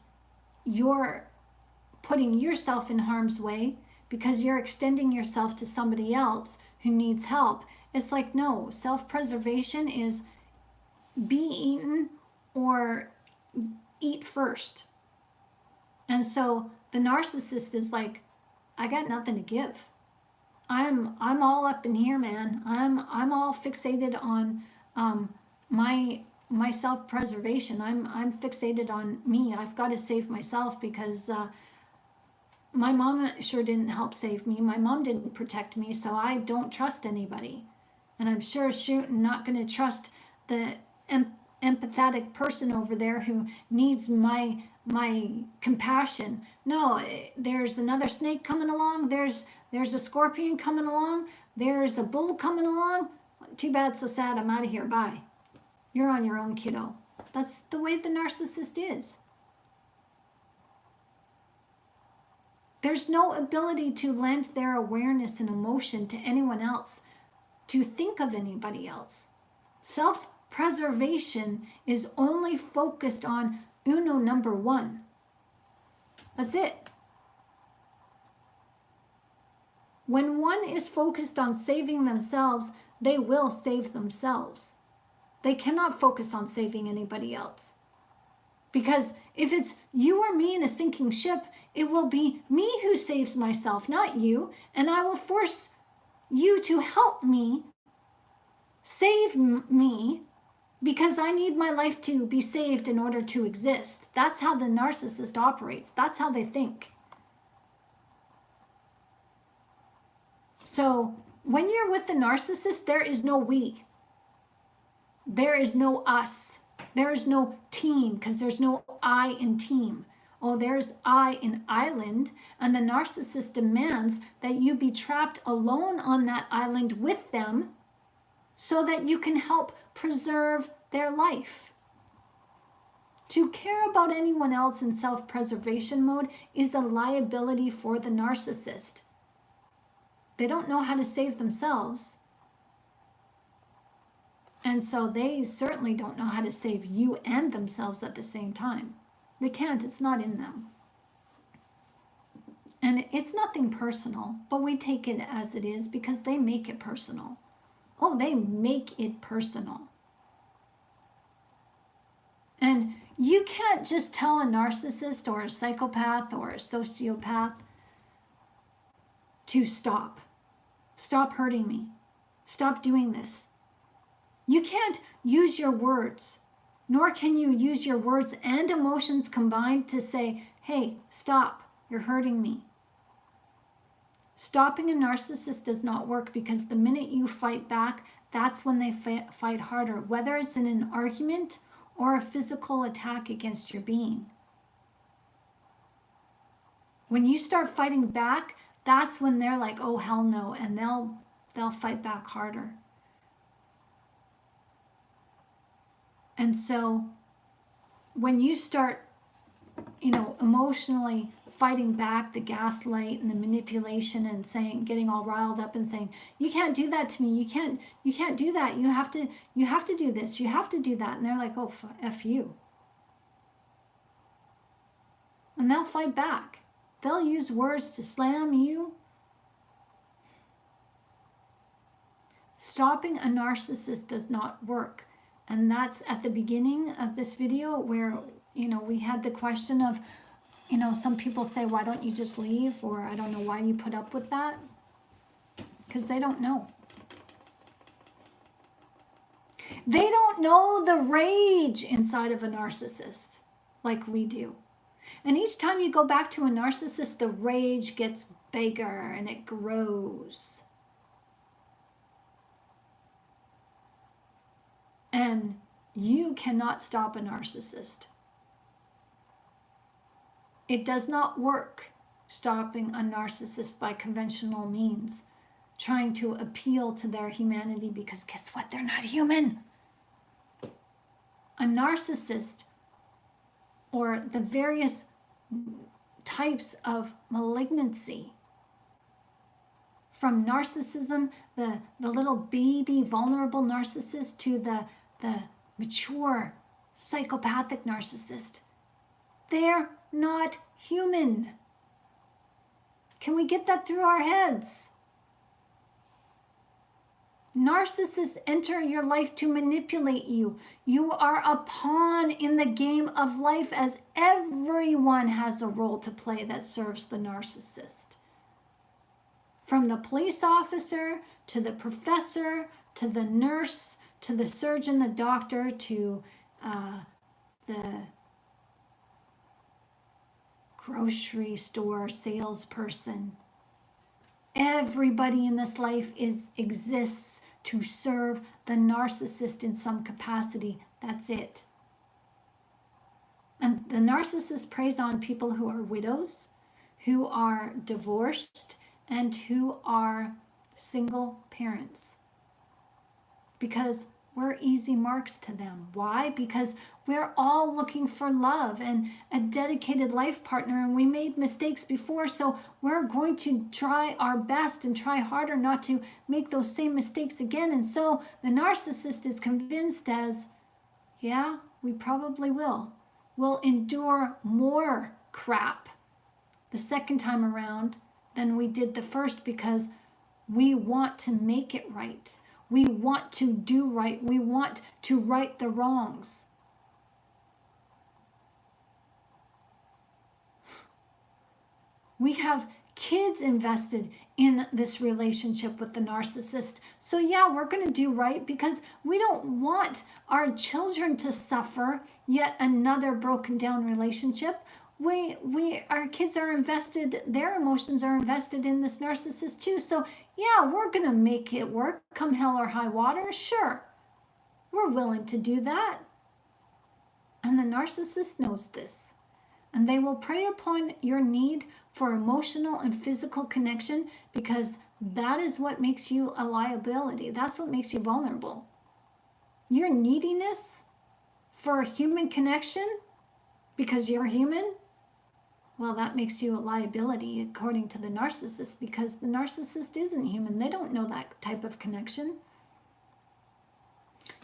you're putting yourself in harm's way because you're extending yourself to somebody else who needs help. It's like, no, self-preservation is be eaten or eat first. And so the narcissist is like, I got nothing to give. I'm all up in here, man. I'm all fixated on my self-preservation. I'm fixated on me. I've got to save myself because my mom sure didn't help save me. My mom didn't protect me, so I don't trust anybody. And I'm sure not going to trust the empathetic person over there who needs my compassion. No, there's another snake coming along. There's a scorpion coming along. There's a bull coming along. Too bad, so sad. I'm out of here. Bye. You're on your own, kiddo. That's the way the narcissist is. There's no ability to lend their awareness and emotion to anyone else to think of anybody else. Self-preservation is only focused on number one. That's it. When one is focused on saving themselves, they will save themselves. They cannot focus on saving anybody else. Because if it's you or me in a sinking ship, it will be me who saves myself, not you. And I will force you to help me, save me, because I need my life to be saved in order to exist. That's how the narcissist operates. That's how they think. So when you're with the narcissist, there is no we. There is no us. There is no team, because there's no I in team. Oh, there's I in island, and the narcissist demands that you be trapped alone on that island with them so that you can help preserve their life. To care about anyone else in self-preservation mode is a liability for the narcissist. They don't know how to save themselves. And so they certainly don't know how to save you and themselves at the same time. They can't, it's not in them. And it's nothing personal, but we take it as it is because they make it personal. Oh, they make it personal. And you can't just tell a narcissist or a psychopath or a sociopath to stop. Stop hurting me. Stop doing this. You can't use your words, nor can you use your words and emotions combined to say, hey, stop, you're hurting me. Stopping a narcissist does not work because the minute you fight back, that's when they fight harder, whether it's in an argument or a physical attack against your being. When you start fighting back, that's when they're like, oh, hell no, and they'll fight back harder. And so when you start, emotionally fighting back the gaslight and the manipulation and saying, getting all riled up and saying, you can't do that to me. You can't do that. You have to do this. You have to do that. And they're like, oh, F you. And they'll fight back. They'll use words to slam you. Stopping a narcissist does not work. And that's at the beginning of this video where, we had the question of, some people say, why don't you just leave? Or I don't know why you put up with that. Because they don't know. They don't know the rage inside of a narcissist like we do. And each time you go back to a narcissist, the rage gets bigger and it grows. And you cannot stop a narcissist. It does not work stopping a narcissist by conventional means, trying to appeal to their humanity, because guess what? They're not human. A narcissist, or the various types of malignancy, from narcissism, the little baby vulnerable narcissist, to the mature psychopathic narcissist. They're not human. Can we get that through our heads? Narcissists enter your life to manipulate you. You are a pawn in the game of life, as everyone has a role to play that serves the narcissist. From the police officer, to the professor, to the nurse, to the surgeon, the doctor, to the grocery store salesperson. Everybody in this life exists to serve the narcissist in some capacity. That's it. And the narcissist preys on people who are widows, who are divorced, and who are single parents. Because we're easy marks to them. Why? Because we're all looking for love and a dedicated life partner, and we made mistakes before, so we're going to try our best and try harder not to make those same mistakes again. And so the narcissist is convinced as, yeah, we probably will. We'll endure more crap the second time around than we did the first, because we want to make it right. We want to do right. We want to right the wrongs. We have kids invested in this relationship with the narcissist. So yeah, we're going to do right because we don't want our children to suffer yet another broken down relationship. Our kids are invested, their emotions are invested in this narcissist too. So yeah, we're going to make it work, come hell or high water. Sure, we're willing to do that. And the narcissist knows this. And they will prey upon your need for emotional and physical connection, because that is what makes you a liability. That's what makes you vulnerable. Your neediness for human connection, because you're human, well, that makes you a liability according to the narcissist, because the narcissist isn't human. They don't know that type of connection.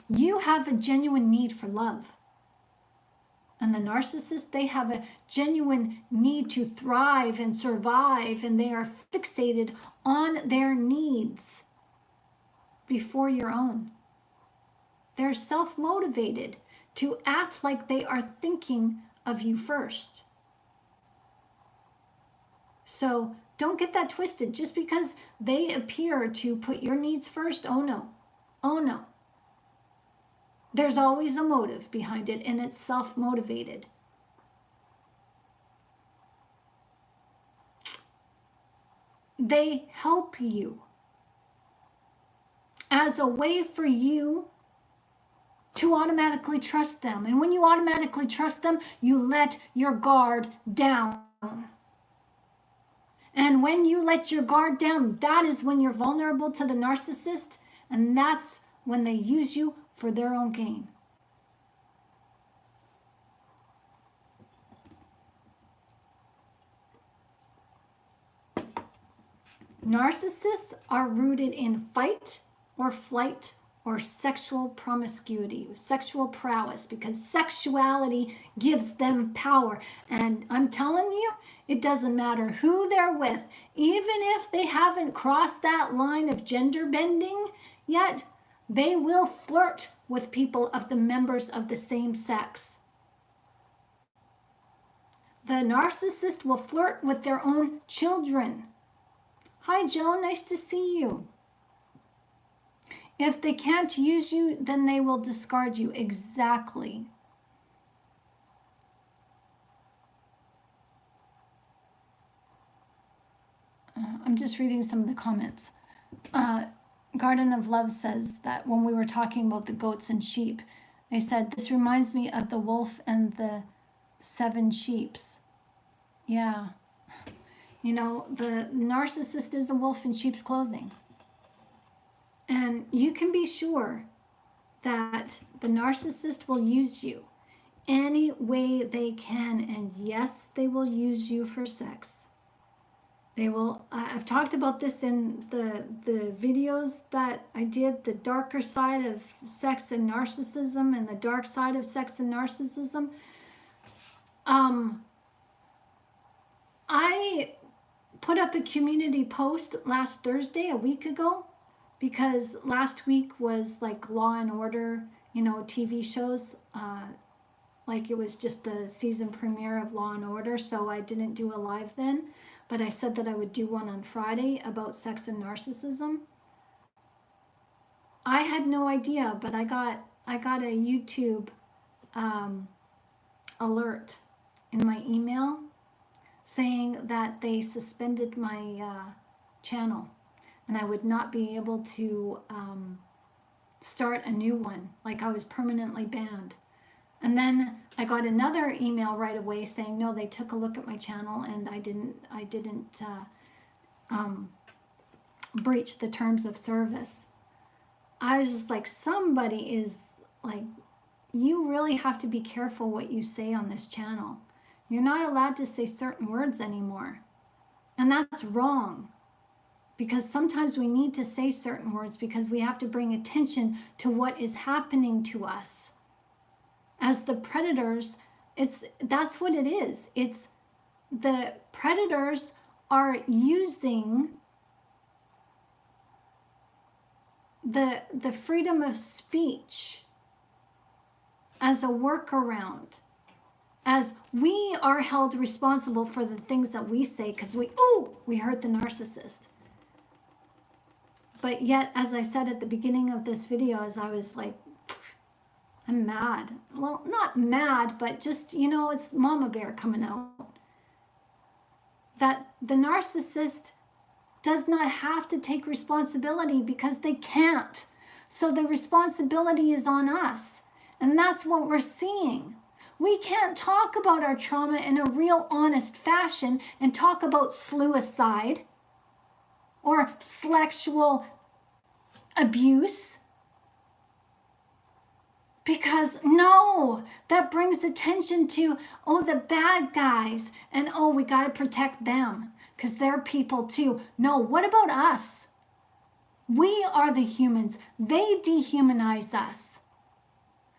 You have a genuine need for love. And the narcissist, they have a genuine need to thrive and survive, and they are fixated on their needs before your own. They're self-motivated to act like they are thinking of you first. So don't get that twisted. Just because they appear to put your needs first, oh no, oh no. There's always a motive behind it, and it's self-motivated. They help you as a way for you to automatically trust them. And when you automatically trust them, you let your guard down. And when you let your guard down, that is when you're vulnerable to the narcissist, and that's when they use you for their own gain. Narcissists are rooted in fight or flight or sexual promiscuity, sexual prowess, because sexuality gives them power. And I'm telling you, it doesn't matter who they're with, even if they haven't crossed that line of gender bending yet, they will flirt with people of the members of the same sex. The narcissist will flirt with their own children. Hi, Joan, nice to see you. If they can't use you, then they will discard you. Exactly. I'm just reading some of the comments. Garden of Love says that when we were talking about the goats and sheep, they said, this reminds me of the wolf and the 7 sheeps. Yeah. You know, the narcissist is a wolf in sheep's clothing. And you can be sure that the narcissist will use you any way they can. And yes, they will use you for sex. They will, I've talked about this in the videos that I did, the darker side of sex and narcissism and the dark side of sex and narcissism. I put up a community post last Thursday, a week ago, because last week was like Law and Order, you know, TV shows, like it was just the season premiere of Law and Order, so I didn't do a live then. But I said that I would do one on Friday about sex and narcissism. I had no idea, but I got a YouTube alert in my email saying that they suspended my channel and I would not be able to start a new one. Like I was permanently banned. And then I got another email right away saying, no, they took a look at my channel and I didn't breach the terms of service. I was just like, somebody is like, you really have to be careful what you say on this channel. You're not allowed to say certain words anymore. And that's wrong. Because sometimes we need to say certain words because we have to bring attention to what is happening to us. As the predators, that's what it is. It's the predators are using the freedom of speech as a workaround, as we are held responsible for the things that we say because we hurt the narcissist. But yet, as I said at the beginning of this video, as I was like, I'm mad. Well, not mad, but just, it's mama bear coming out. That the narcissist does not have to take responsibility because they can't. So the responsibility is on us. And that's what we're seeing. We can't talk about our trauma in a real honest fashion and talk about suicide or sexual abuse. Because no, that brings attention to, the bad guys, and we got to protect them because they're people too. No, what about us? We are the humans. They dehumanize us.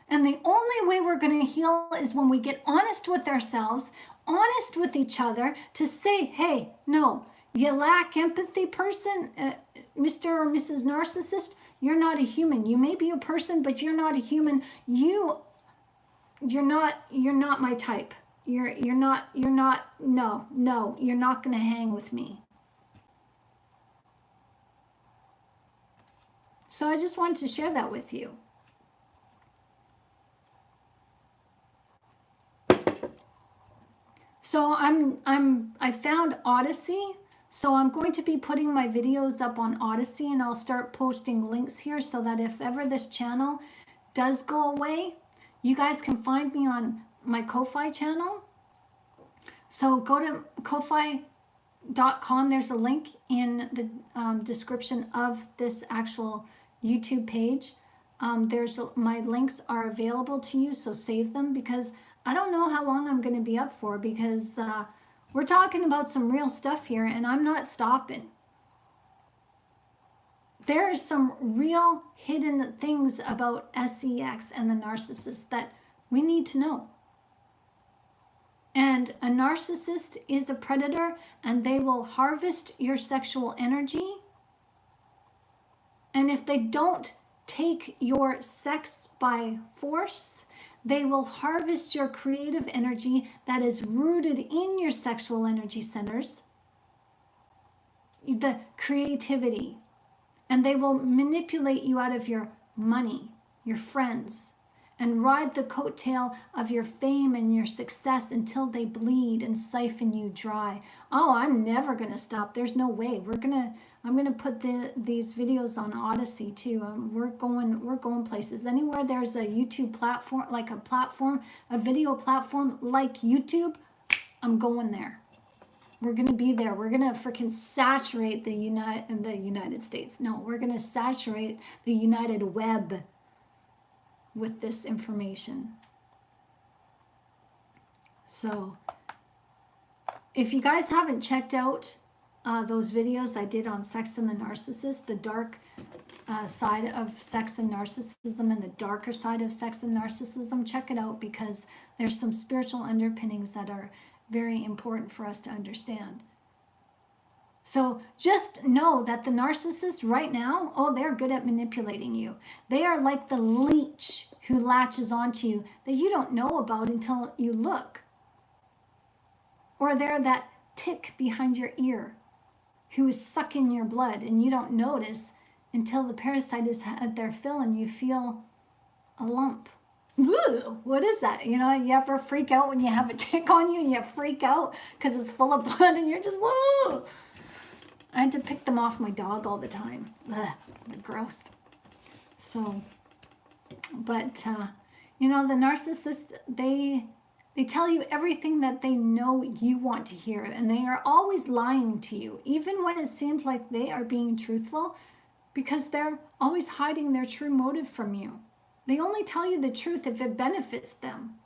And the only way we're going to heal is when we get honest with ourselves, honest with each other, to say, hey, no, you lack empathy, person, Mr. or Mrs. Narcissist. You're not a human. You may be a person, but you're not a human. You're not my type. You're not, no, you're not going to hang with me. So I just wanted to share that with you. So I found Odyssey. So I'm going to be putting my videos up on Odyssey, and I'll start posting links here so that if ever this channel does go away, you guys can find me on my Ko-Fi channel. So go to ko-fi.com. There's a link in the description of this actual YouTube page. My links are available to you, so save them, because I don't know how long I'm going to be up for, because we're talking about some real stuff here, and I'm not stopping. There are some real hidden things about sex and the narcissist that we need to know. And a narcissist is a predator, and they will harvest your sexual energy. And if they don't take your sex by force, they will harvest your creative energy that is rooted in your sexual energy centers, the creativity. And they will manipulate you out of your money, your friends, and ride the coattail of your fame and your success until they bleed and siphon you dry. I'm never going to stop. There's no way. I'm going to put these videos on Odyssey too. We're going places. Anywhere there's a YouTube platform, a video platform like YouTube, I'm going there. We're going to be there. We're going to freaking saturate the United States. No, we're going to saturate the United Web with this information. So if you guys haven't checked out those videos I did on Sex and the Narcissist, the dark side of sex and narcissism and the darker side of sex and narcissism, check it out, because there's some spiritual underpinnings that are very important for us to understand. So just know that the narcissist right now, they're good at manipulating you. They are like the leech who latches onto you that you don't know about until you look. Or they're that tick behind your ear who is sucking your blood, and you don't notice until the parasite is at their fill and you feel a lump. Woo, what is that? You ever freak out when you have a tick on you and you freak out because it's full of blood and you're just, whoa. I had to pick them off my dog all the time. Ugh, they're gross. So, but, the narcissist, they tell you everything that they know you want to hear, and they are always lying to you. Even when it seems like they are being truthful, because they're always hiding their true motive from you. They only tell you the truth if it benefits them.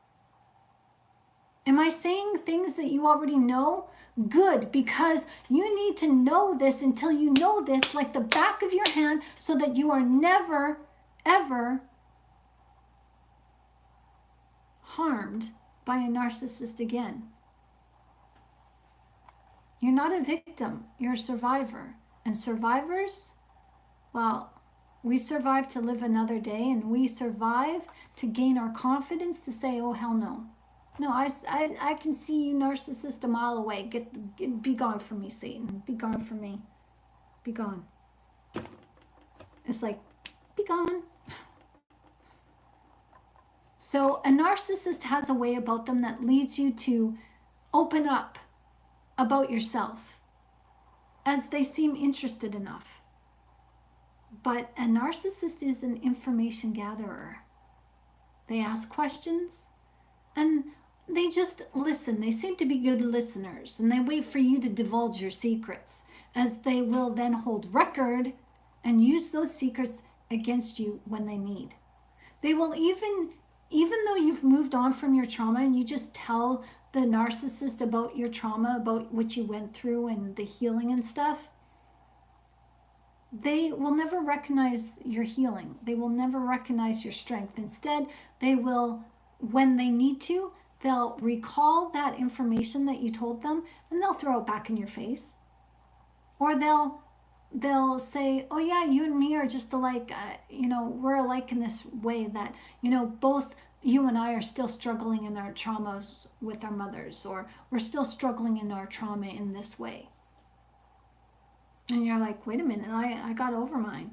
Am I saying things that you already know? Good, because you need to know this until you know this like the back of your hand, so that you are never, ever harmed by a narcissist again. You're not a victim, you're a survivor. And survivors, well, we survive to live another day, and we survive to gain our confidence to say, oh, hell no. No, I can see you, narcissist, a mile away. Be gone from me, Satan. Be gone from me. Be gone. It's like, be gone. So a narcissist has a way about them that leads you to open up about yourself as they seem interested enough. But a narcissist is an information gatherer. They ask questions and they just listen. They seem to be good listeners, and they wait for you to divulge your secrets, as they will then hold record and use those secrets against you when they need. They will even though you've moved on from your trauma and you just tell the narcissist about your trauma, about what you went through and the healing and stuff, they will never recognize your healing. They will never recognize your strength. Instead, they will, when they need to, they'll recall that information that you told them and they'll throw it back in your face. Or they'll say, oh yeah, you and me are just alike, we're alike in this way that, both you and I are still struggling in our traumas with our mothers, or we're still struggling in our trauma in this way. And you're like, wait a minute, I got over mine.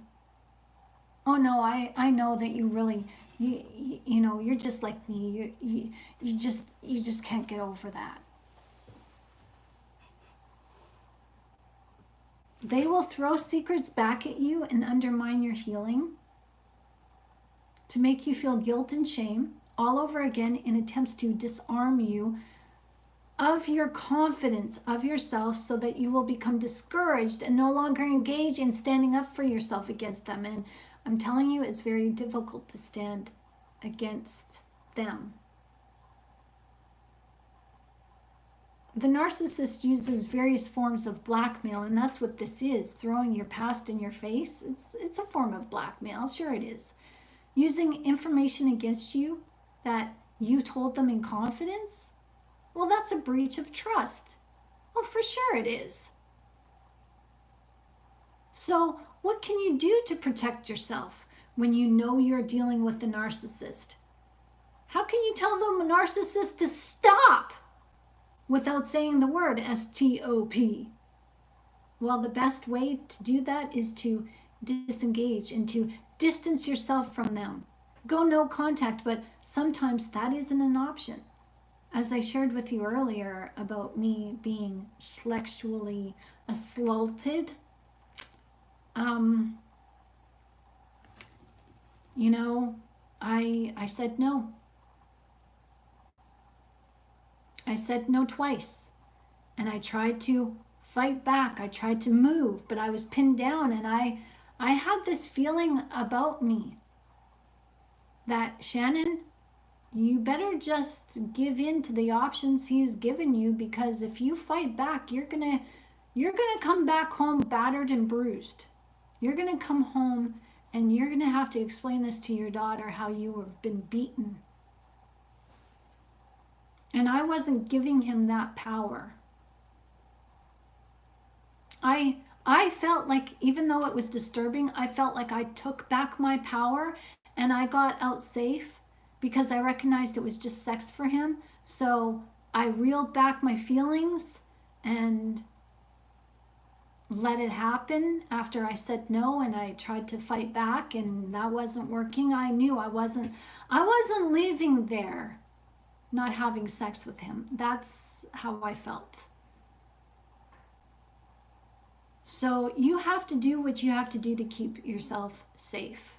Oh no, I know that you really, you're just like me. You just can't get over that. They will throw secrets back at you and undermine your healing to make you feel guilt and shame all over again in attempts to disarm you of your confidence of yourself, so that you will become discouraged and no longer engage in standing up for yourself against them. And I'm telling you, it's very difficult to stand against them. The narcissist uses various forms of blackmail, and that's what this is, throwing your past in your face. It's a form of blackmail, sure it is. Using information against you that you told them in confidence, well, that's a breach of trust. Oh, for sure it is. So what can you do to protect yourself when you know you're dealing with a narcissist? How can you tell the narcissist to stop without saying the word S-T-O-P? Well, the best way to do that is to disengage and to distance yourself from them. Go no contact, but sometimes that isn't an option. As I shared with you earlier about me being sexually assaulted, I said no. I said no twice, and I tried to fight back. I tried to move, but I was pinned down, and I had this feeling about me that, Shannon, you better just give in to the options he's given you, because if you fight back, you're gonna come back home battered and bruised. You're gonna come home and you're gonna have to explain this to your daughter, how you have been beaten. And I wasn't giving him that power. I felt like, even though it was disturbing, I felt like I took back my power and I got out safe because I recognized it was just sex for him. So I reeled back my feelings and let it happen after I said no, and I tried to fight back, and that wasn't working. I knew I wasn't leaving there not having sex with him. That's how I felt. So you have to do what you have to do to keep yourself safe.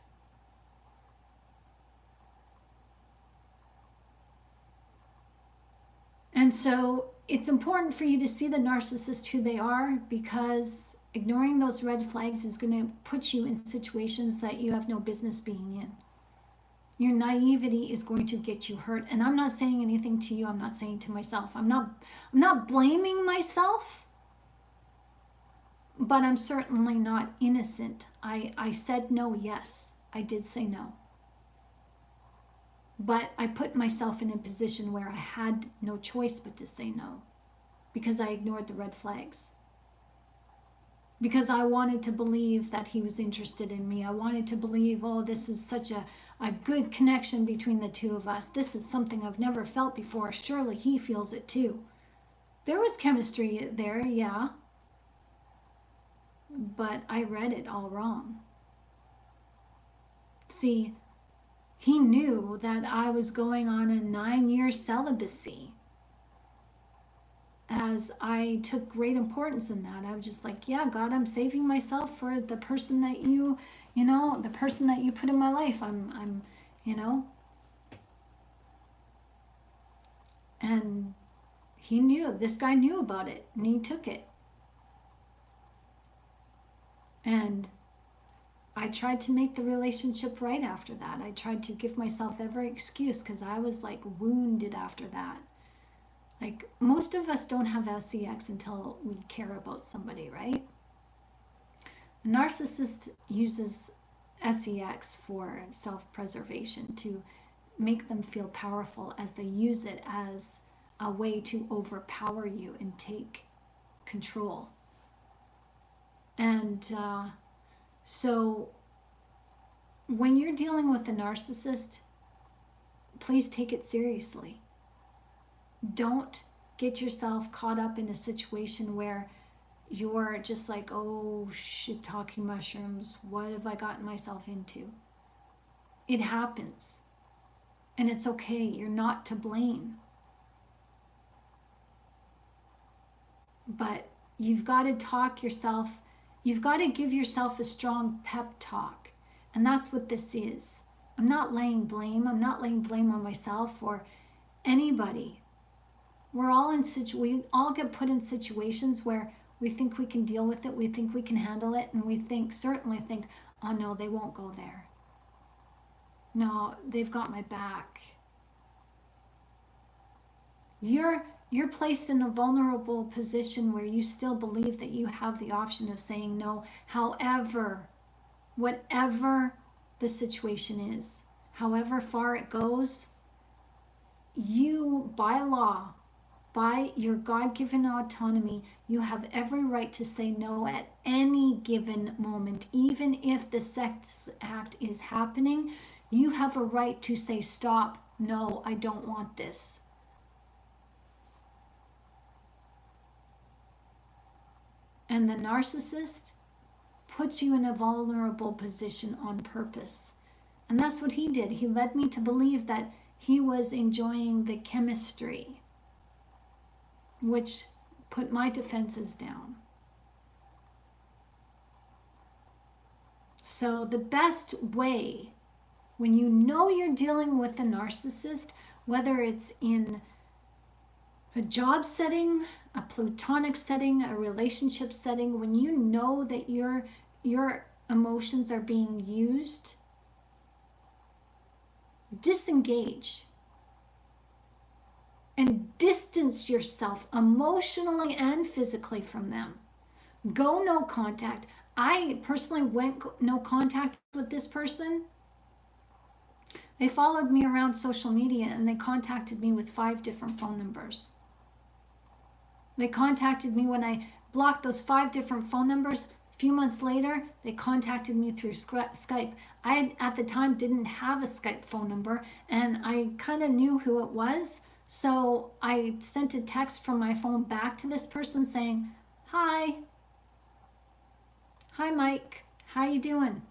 And so it's important for you to see the narcissist who they are, because ignoring those red flags is going to put you in situations that you have no business being in. Your naivety is going to get you hurt. And I'm not saying anything to you. I'm not saying to myself. I'm not blaming myself, but I'm certainly not innocent. I said no, yes. I did say no. But I put myself in a position where I had no choice but to say no, because I ignored the red flags. Because I wanted to believe that he was interested in me. I wanted to believe, oh, this is such a good connection between the two of us. This is something I've never felt before. Surely he feels it too. There was chemistry there, yeah. But I read it all wrong. See, he knew that I was going on a 9-year celibacy. As I took great importance in that. I was just like, yeah, God, I'm saving myself for the person that the person that you put in my life. I'm and he knew, this guy knew about it, and he took it. And I tried to make the relationship right after that. I tried to give myself every excuse because I was like wounded after that. Like, most of us don't have SEX until we care about somebody, right? A narcissist uses SEX for self-preservation, to make them feel powerful, as they use it as a way to overpower you and take control. And so when you're dealing with a narcissist, please take it seriously. Don't get yourself caught up in a situation where you're just like, oh shit, talking mushrooms, what have I gotten myself into? It happens. And it's okay, you're not to blame. But you've got to you've got to give yourself a strong pep talk. And that's what this is. I'm not laying blame. I'm not laying blame on myself or anybody. We all get put in situations where we think we can deal with it, we think we can handle it, and we certainly think, oh no, they won't go there. No, they've got my back. You're placed in a vulnerable position where you still believe that you have the option of saying no. However, whatever the situation is, however far it goes, you, by law, by your God-given autonomy, you have every right to say no at any given moment. Even if the sex act is happening, you have a right to say, stop, no, I don't want this. And the narcissist puts you in a vulnerable position on purpose. And that's what he did. He led me to believe that he was enjoying the chemistry, which put my defenses down. So the best way, when you know you're dealing with a narcissist, whether it's in a job setting, a platonic setting, a relationship setting, when you know that your emotions are being used, disengage and distance yourself emotionally and physically from them. Go no contact. I personally went no contact with this person. They followed me around social media and they contacted me with 5 different phone numbers. They contacted me when I blocked those 5 different phone numbers. A few months later, they contacted me through Skype. I, at the time, didn't have a Skype phone number, and I kind of knew who it was. So I sent a text from my phone back to this person saying, hi Mike, how you doing?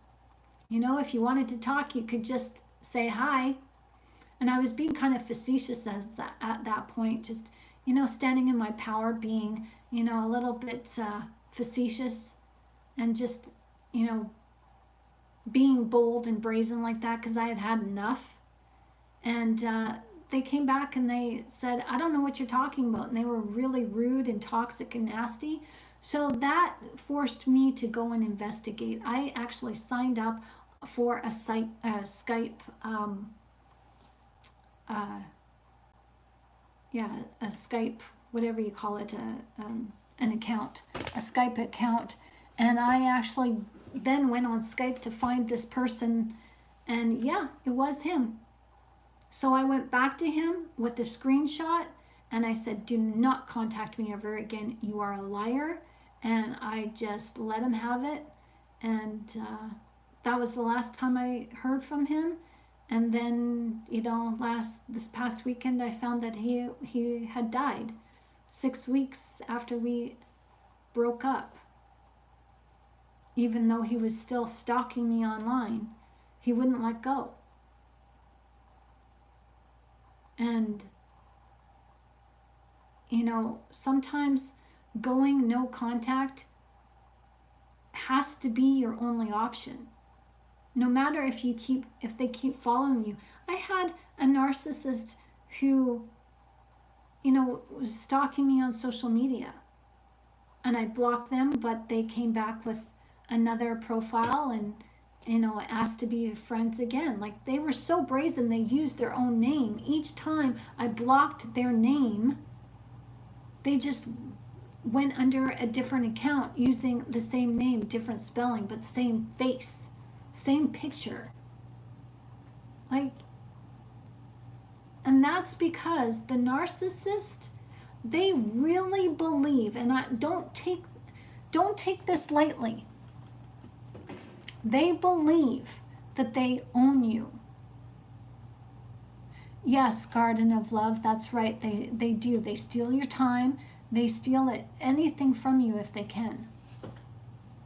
You know, if you wanted to talk, you could just say hi. And I was being kind of facetious at that point, just, you know, standing in my power, being, you know, a little bit facetious and just, you know, being bold and brazen like that, because I had had enough. And they came back and they said, I don't know what you're talking about. And they were really rude and toxic and nasty. So that forced me to go and investigate. I actually signed up for a Skype, uh, a Skype, whatever you call it, an account, a Skype account. And I actually then went on Skype to find this person, and yeah, it was him. So I went back to him with a screenshot, and I said, do not contact me ever again. You are a liar. And I just let him have it. And that was the last time I heard from him. And then, this past weekend, I found that he had died 6 weeks after we broke up. Even though he was still stalking me online, he wouldn't let go. And, sometimes going no contact has to be your only option. No matter if they keep following you. I had a narcissist who, was stalking me on social media. And I blocked them, but they came back with another profile and, asked to be friends again. Like, they were so brazen, they used their own name. Each time I blocked their name, they just went under a different account using the same name, different spelling, but same face, same picture. And that's because the narcissist, they really believe, and don't take this lightly. They believe that they own you. Yes, Garden of Love, that's right. They do. They steal your time. They steal anything from you if they can.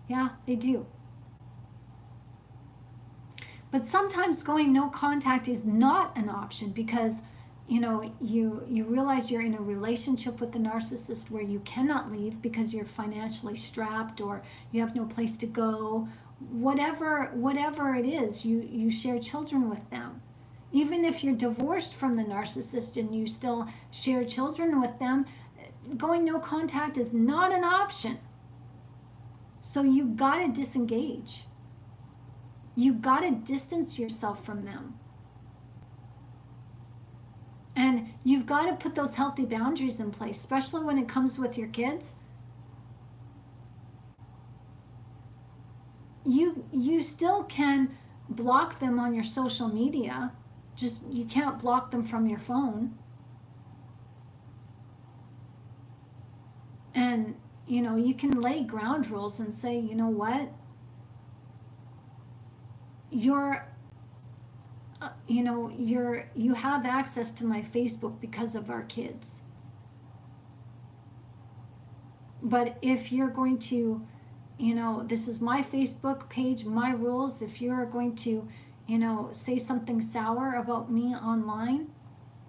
Yeah, they do. But sometimes going no contact is not an option because, you realize you're in a relationship with the narcissist where you cannot leave because you're financially strapped or you have no place to go. Whatever it is, you share children with them. Even if you're divorced from the narcissist and you still share children with them, going no contact is not an option. So you gotta disengage. You gotta distance yourself from them. And you've got to put those healthy boundaries in place, especially when it comes with your kids. You still can block them on your social media, just you can't block them from your phone. And you can lay ground rules and say, you know what, you have access to my Facebook because of our kids. But if you're going to, this is my Facebook page, my rules. If you're going to, say something sour about me online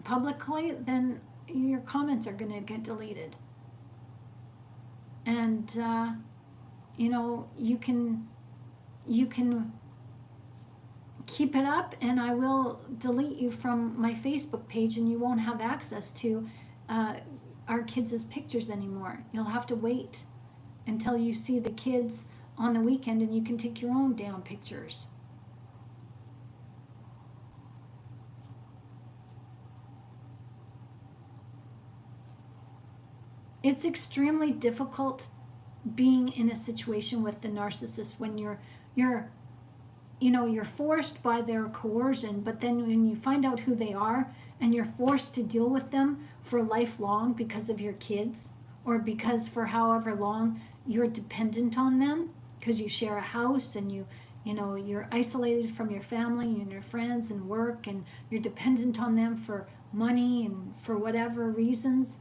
publicly, then your comments are going to get deleted. And, you can keep it up and I will delete you from my Facebook page and you won't have access to our kids' pictures anymore. You'll have to wait until you see the kids on the weekend and you can take your own damn pictures. It's extremely difficult being in a situation with the narcissist when you're forced by their coercion, but then when you find out who they are and you're forced to deal with them for lifelong because of your kids or because for however long you're dependent on them because you share a house and you're isolated from your family and your friends and work and you're dependent on them for money and for whatever reasons.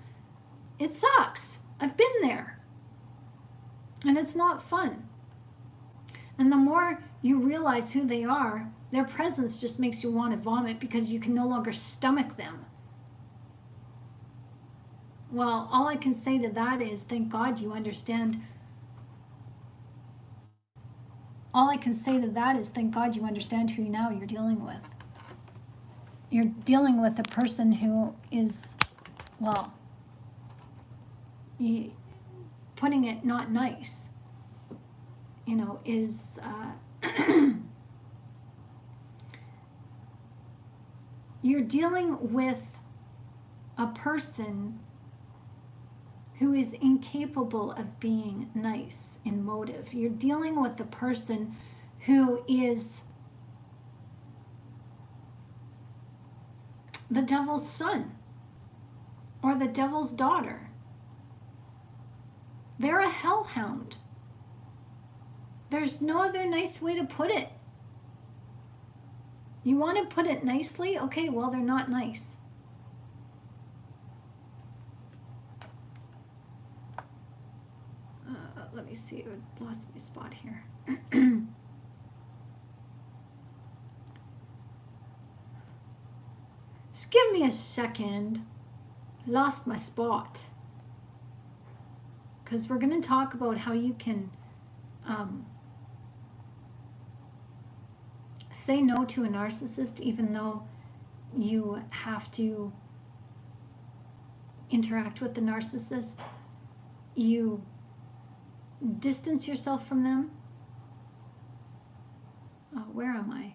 It sucks. I've been there. And it's not fun. And the more you realize who they are, their presence just makes you want to vomit because you can no longer stomach them. Well, all I can say to that is thank God you understand. All I can say to that is thank God you understand who now you're dealing with. You're dealing with a person who is, well, putting it not nice, is you're dealing with a person who is incapable of being nice in motive. You're dealing with a person who is the devil's son or the devil's daughter. They're a hellhound. There's no other nice way to put it. You want to put it nicely? Okay, well, they're not nice. Let me see. I lost my spot here. Just give me a second. Lost my spot. Because we're going to talk about how you can say no to a narcissist even though you have to interact with the narcissist. You distance yourself from them. Oh, where am I?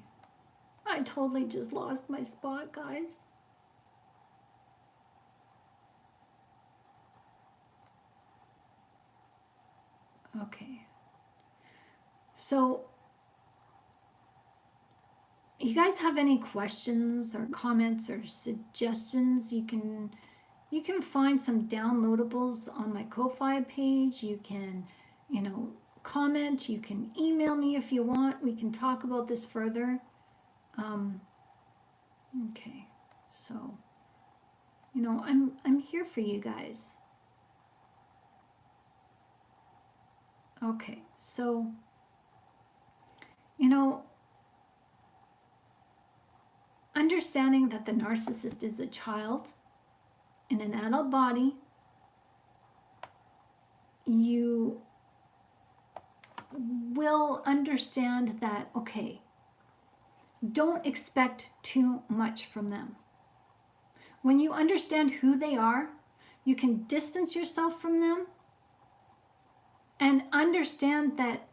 I totally just lost my spot, guys. Okay. So, you guys have any questions or comments or suggestions? You can find some downloadables on my Ko-Fi page. You can, comment. You can email me if you want. We can talk about this further. Okay. So, I'm here for you guys. Okay. So, understanding that the narcissist is a child in an adult body, you will understand that, okay, don't expect too much from them. When you understand who they are, you can distance yourself from them and understand that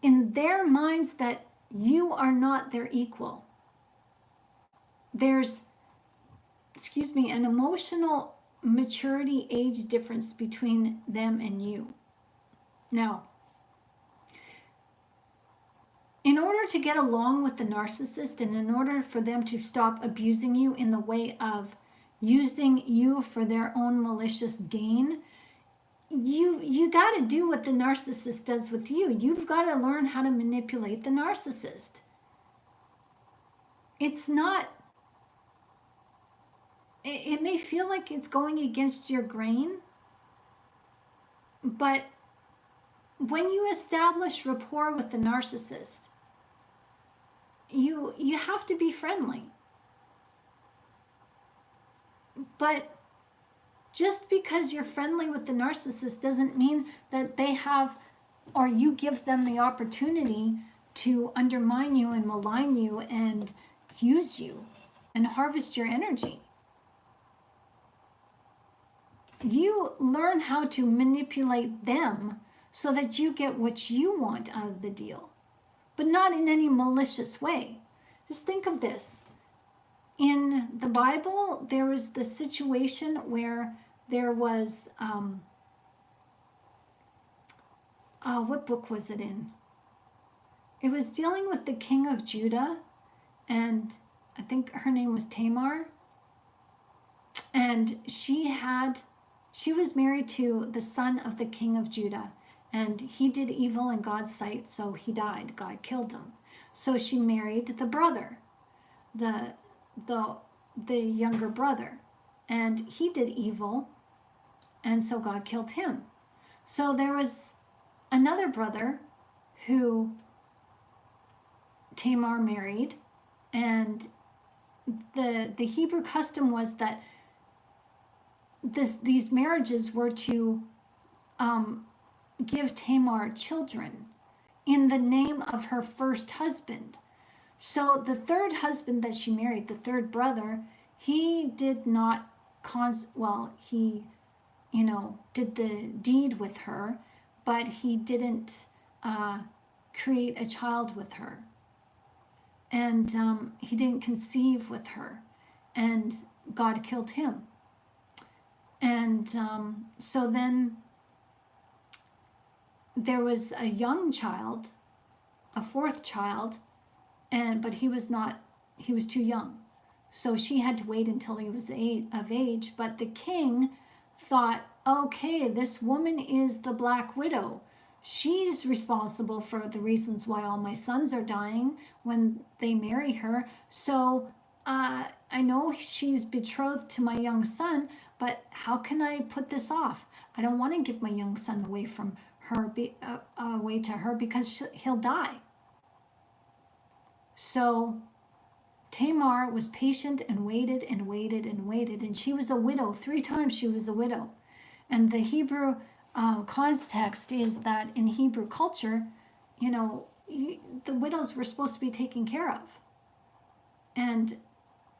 in their minds that you are not their equal. There's, an emotional maturity age difference between them and you. Now, in order to get along with the narcissist and in order for them to stop abusing you in the way of using you for their own malicious gain, you got to do what the narcissist does with you. You've got to learn how to manipulate the narcissist. It's not, it may feel like it's going against your grain, but when you establish rapport with the narcissist, you have to be friendly. But just because you're friendly with the narcissist doesn't mean that they have, or you give them the opportunity to undermine you and malign you and use you and harvest your energy. You learn how to manipulate them so that you get what you want out of the deal, but not in any malicious way. Just think of this. In the Bible, there was the situation where there was, what book was it in? It was dealing with the king of Judah, and I think her name was Tamar, and she was married to the son of the king of Judah, and he did evil in God's sight, so he died. God killed him. So she married the brother, the younger brother, and he did evil, and so God killed him. So there was another brother who Tamar married, and the Hebrew custom was that these marriages were to give Tamar children in the name of her first husband. So the third husband that she married, the third brother, he did not he did the deed with her, but he didn't create a child with her. And he didn't conceive with her. And God killed him. And so then there was a young child, a fourth child, but he was too young. So she had to wait until he was of age. But the king thought, okay, this woman is the Black Widow. She's responsible for the reasons why all my sons are dying when they marry her. So I know she's betrothed to my young son, but how can I put this off? I don't want to give my young son away from her, away to her, because he'll die. So Tamar was patient and waited and waited and waited, and she was a widow. 3 times she was a widow. And the Hebrew context is that in Hebrew culture, the widows were supposed to be taken care of. And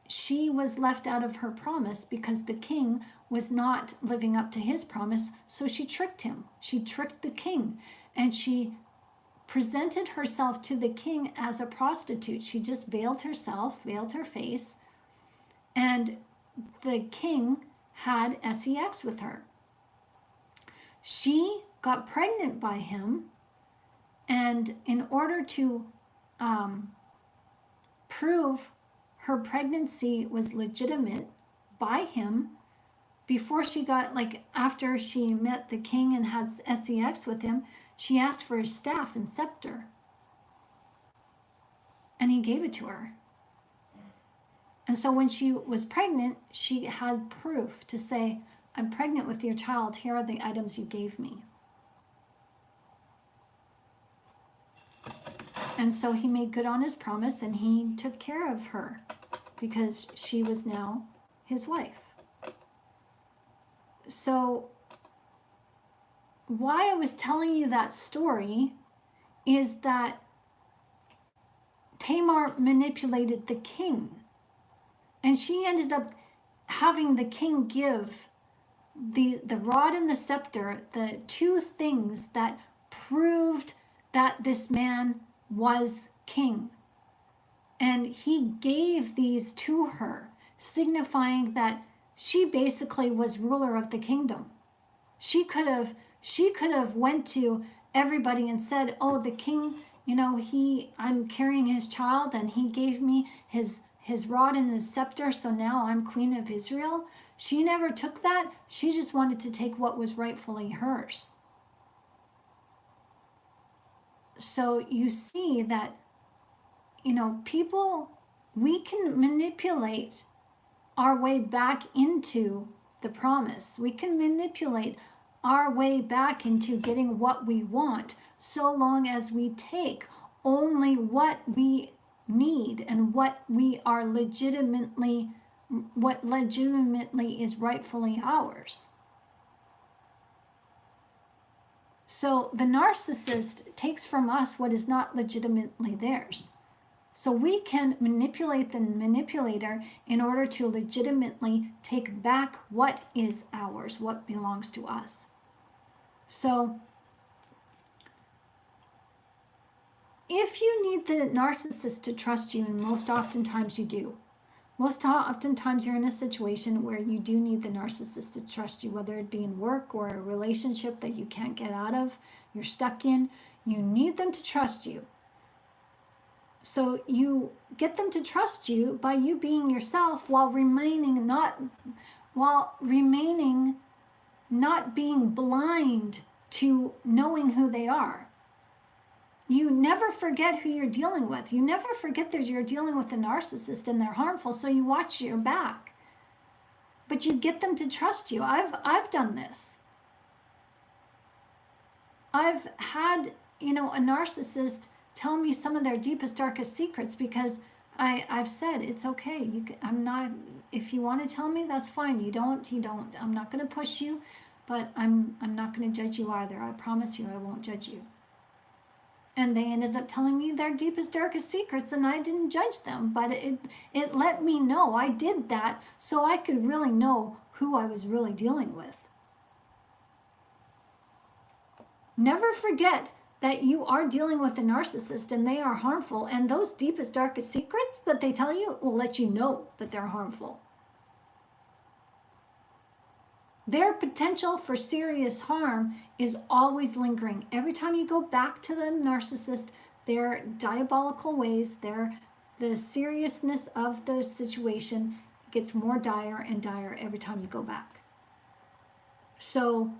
she was left out of her promise because the king was not living up to his promise, so she tricked him. She tricked the king, and she presented herself to the king as a prostitute. She just veiled herself, veiled her face, and the king had sex with her. She got pregnant by him, and in order to prove her pregnancy was legitimate by him, before she got, after she met the king and had sex with him, she asked for his staff and scepter. And he gave it to her. And so when she was pregnant, she had proof to say, I'm pregnant with your child. Here are the items you gave me. And so he made good on his promise, and he took care of her because she was now his wife. So why I was telling you that story is that Tamar manipulated the king, and she ended up having the king give the rod and the scepter, the 2 things that proved that this man was king. And he gave these to her, signifying that she basically was ruler of the kingdom. She could have went to everybody and said, oh, the king, I'm carrying his child, and he gave me his rod and his scepter, so now I'm queen of Israel. She never took that. She just wanted to take what was rightfully hers. So you see that, people, we can manipulate our way back into the promise. We can manipulate our way back into getting what we want, so long as we take only what we need and what legitimately is rightfully ours. So the narcissist takes from us what is not legitimately theirs. So we can manipulate the manipulator in order to legitimately take back what is ours, what belongs to us. So if you need the narcissist to trust you, and most oftentimes you do, most oftentimes you're in a situation where you do need the narcissist to trust you, whether it be in work or a relationship that you can't get out of, you're stuck in, you need them to trust you. So you get them to trust you by you being yourself while remaining not being blind to knowing who they are. You never forget who you're dealing with. You never forget that you're dealing with a narcissist and they're harmful, so you watch your back. But you get them to trust you. I've done this. I've had, a narcissist tell me some of their deepest, darkest secrets because I've said, it's okay. If you want to tell me, that's fine. You don't. I'm not going to push you, but I'm not going to judge you either. I promise you I won't judge you. And they ended up telling me their deepest, darkest secrets, and I didn't judge them. But it let me know I did that so I could really know who I was really dealing with. Never forget that you are dealing with a narcissist and they are harmful, and those deepest, darkest secrets that they tell you will let you know that they're harmful. Their potential for serious harm is always lingering. Every time you go back to the narcissist, their diabolical ways, the seriousness of the situation gets more dire and dire every time you go back. So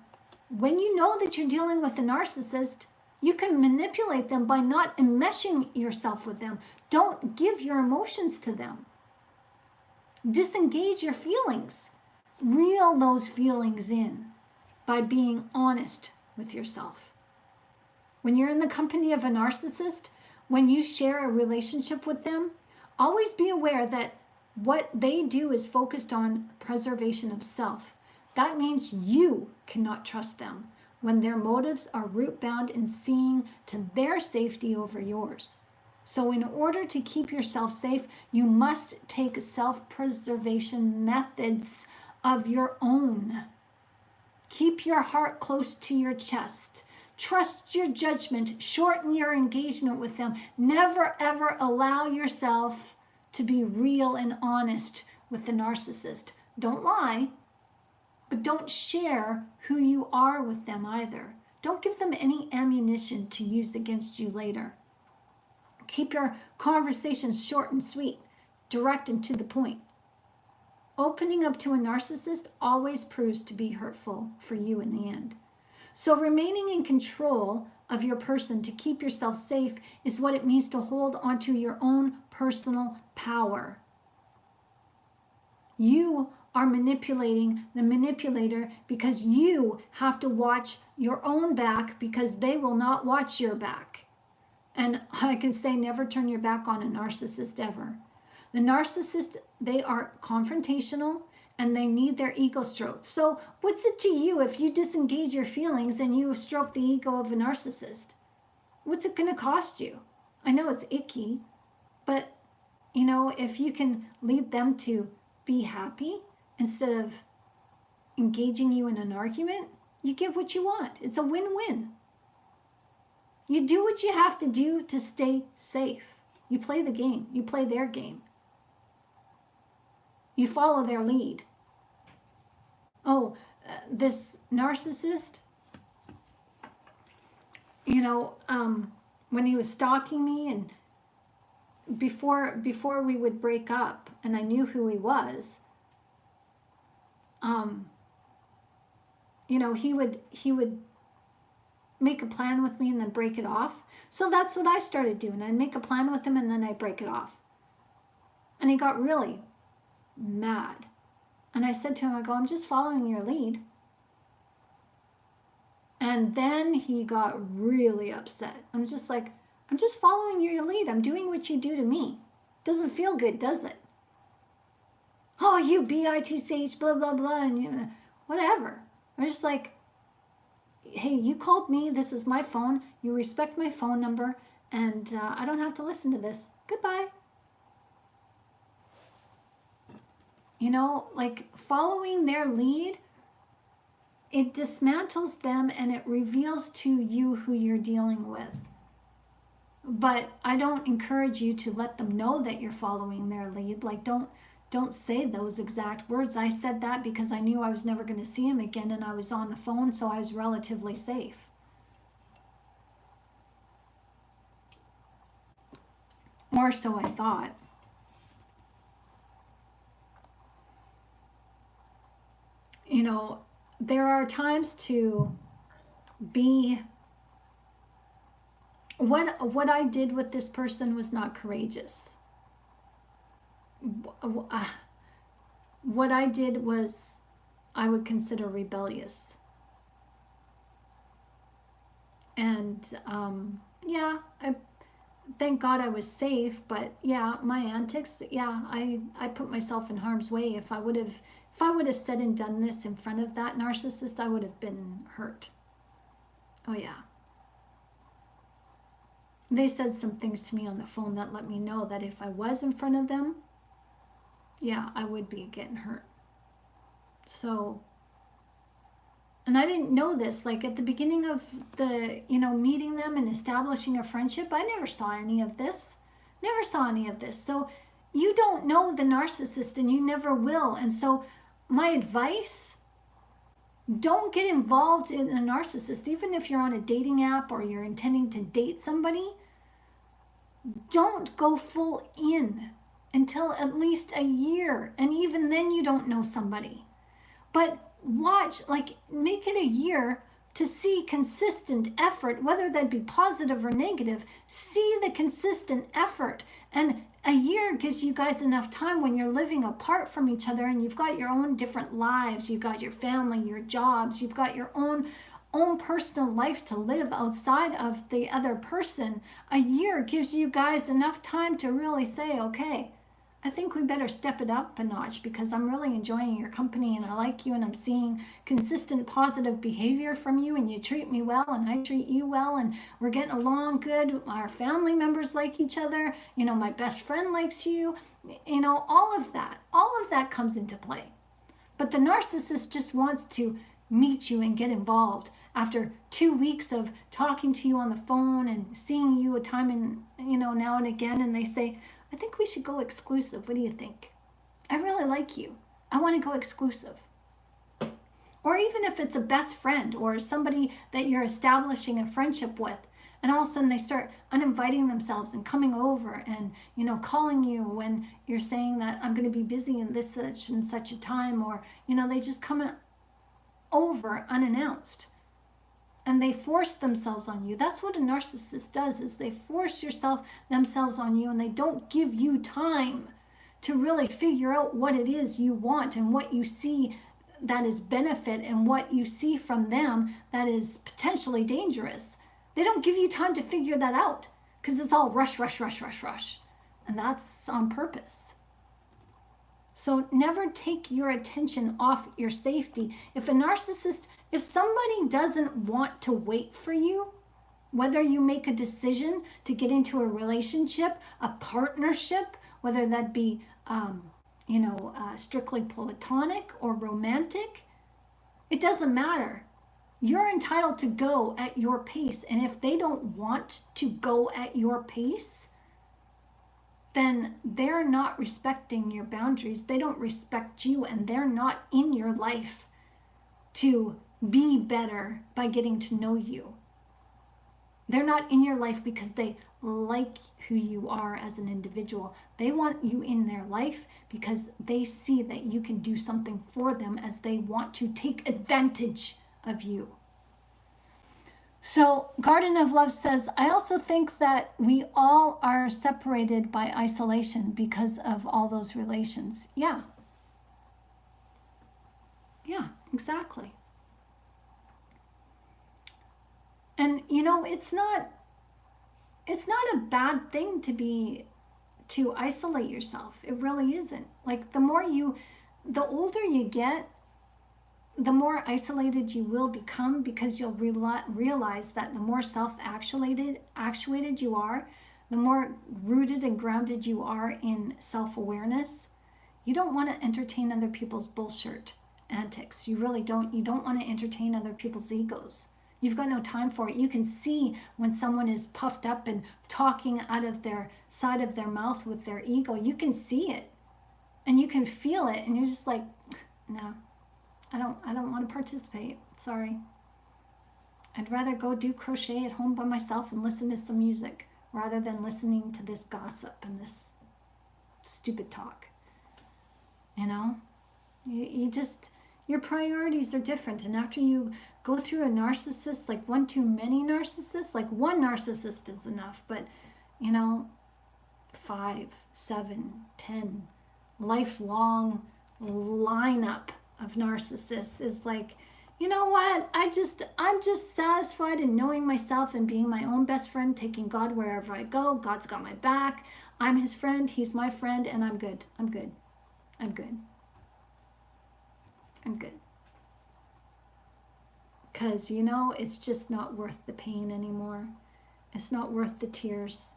when you know that you're dealing with a narcissist, you can manipulate them by not enmeshing yourself with them. Don't give your emotions to them. Disengage your feelings. Reel those feelings in by being honest with yourself. When you're in the company of a narcissist, when you share a relationship with them, always be aware that what they do is focused on preservation of self. That means you cannot trust them when their motives are root-bound in seeing to their safety over yours. So in order to keep yourself safe, you must take self-preservation methods of your own. Keep your heart close to your chest. Trust your judgment. Shorten your engagement with them. Never ever allow yourself to be real and honest with the narcissist. Don't lie, but don't share who you are with them either. Don't give them any ammunition to use against you later. Keep your conversations short and sweet, direct and to the point. Opening up to a narcissist always proves to be hurtful for you in the end. So remaining in control of your person to keep yourself safe is what it means to hold onto your own personal power. You are manipulating the manipulator because you have to watch your own back because they will not watch your back. And I can say never turn your back on a narcissist ever. The narcissist, they are confrontational and they need their ego stroked. So what's it to you if you disengage your feelings and you stroke the ego of a narcissist? What's it going to cost you? I know it's icky, but you know, if you can lead them to be happy instead of engaging you in an argument, you get what you want. It's a win-win. You do what you have to do to stay safe. You play the game. You play their game. You follow their lead. Oh, this narcissist, you know, when he was stalking me and before we would break up and I knew who he was, you know, he would make a plan with me and then break it off. So that's what I started doing. I'd make a plan with him and then I'd break it off. And he got really mad. And I said to him, I go, I'm just following your lead. And then he got really upset. I'm just like, I'm just following your lead. I'm doing what you do to me. Doesn't feel good, does it? Oh, you bitch, blah, blah, blah, and you know, whatever. I'm just like, hey, you called me. This is my phone. You respect my phone number, and I don't have to listen to this. Goodbye. You know, like following their lead, it dismantles them and it reveals to you who you're dealing with. But I don't encourage you to let them know that you're following their lead. Like, don't say those exact words. I said that because I knew I was never going to see him again and I was on the phone, so I was relatively safe. Or so I thought. You know, there are times to be... What I did with this person was not courageous. What I did was, I would consider rebellious. And yeah, I thank God I was safe, but yeah, my antics, yeah, I put myself in harm's way. If I would have said and done this in front of that narcissist, I would have been hurt. Oh yeah. They said some things to me on the phone that let me know that if I was in front of them, yeah, I would be getting hurt. So, And I didn't know this. Like at the beginning of the, meeting them and establishing a friendship, I never saw any of this. Never saw any of this. So you don't know the narcissist and you never will. And so my advice, don't get involved in a narcissist. Even if you're on a dating app or you're intending to date somebody, don't go full in until at least a year. And even then you don't know somebody. But watch, like make it a year to see consistent effort, whether that be positive or negative. See the consistent effort. And a year gives you guys enough time when you're living apart from each other and you've got your own different lives. You've got your family, your jobs, you've got your own personal life to live outside of the other person. A year gives you guys enough time to really say, okay, I think we better step it up a notch because I'm really enjoying your company and I like you and I'm seeing consistent positive behavior from you and you treat me well and I treat you well and we're getting along good. Our family members like each other. My best friend likes you. All of that comes into play. But the narcissist just wants to meet you and get involved after 2 weeks of talking to you on the phone and seeing you a time and, now and again, and they say, I think we should go exclusive. What do you think? I really like you. I want to go exclusive. Or even if it's a best friend or somebody that you're establishing a friendship with, and all of a sudden they start uninviting themselves and coming over and, calling you when you're saying that I'm going to be busy in this such and such a time, or, they just come over unannounced. And they force themselves on you. That's what a narcissist does, is they force themselves on you and they don't give you time to really figure out what it is you want and what you see that is benefit and what you see from them that is potentially dangerous. They don't give you time to figure that out because it's all rush, rush, rush, rush, rush. And that's on purpose. So never take your attention off your safety. If somebody doesn't want to wait for you, whether you make a decision to get into a relationship, a partnership, whether that be, strictly platonic or romantic, it doesn't matter. You're entitled to go at your pace. And if they don't want to go at your pace, then they're not respecting your boundaries. They don't respect you and they're not in your life to be better by getting to know you. They're not in your life because they like who you are as an individual. They want you in their life because they see that you can do something for them as they want to take advantage of you. So Garden of Love says, I also think that we all are separated by isolation because of all those relations. Yeah, exactly. And it's not a bad thing to isolate yourself. It really isn't. Like the older you get, the more isolated you will become because you'll realize that the more actuated you are, the more rooted and grounded you are in self-awareness. You don't want to entertain other people's bullshit antics. You really don't. You don't want to entertain other people's egos. You've got no time for it. You can see when someone is puffed up and talking out of their side of their mouth with their ego. You can see it and you can feel it and you're just like, no, I don't want to participate. Sorry. I'd rather go do crochet at home by myself and listen to some music rather than listening to this gossip and this stupid talk. Your priorities are different. And after you go through a narcissist, like one too many narcissists, like one narcissist is enough, but 5, 7, 10 lifelong lineup of narcissists is like, you know what? I'm just satisfied in knowing myself and being my own best friend, taking God wherever I go. God's got my back. I'm his friend. He's my friend, and I'm good. I'm good. I'm good. I'm good. Because, it's just not worth the pain anymore. It's not worth the tears.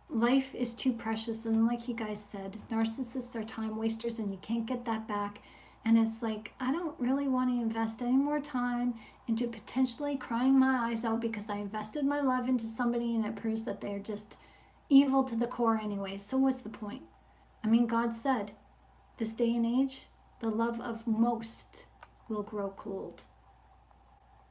Life is too precious, and like you guys said, narcissists are time wasters, and you can't get that back. And it's like, I don't really want to invest any more time into potentially crying my eyes out because I invested my love into somebody and it proves that they're just evil to the core anyway. So what's the point? I mean, God said, this day and age, the love of most will grow cold.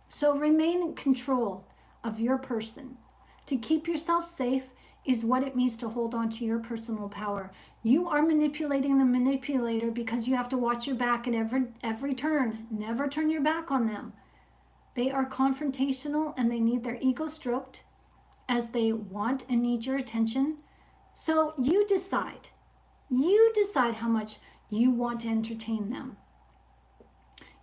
So remain in control of your person. To keep yourself safe is what it means to hold on to your personal power. You are manipulating the manipulator because you have to watch your back at every turn. Never turn your back on them. They are confrontational and they need their ego stroked as they want and need your attention. So you decide. You decide how much you want to entertain them.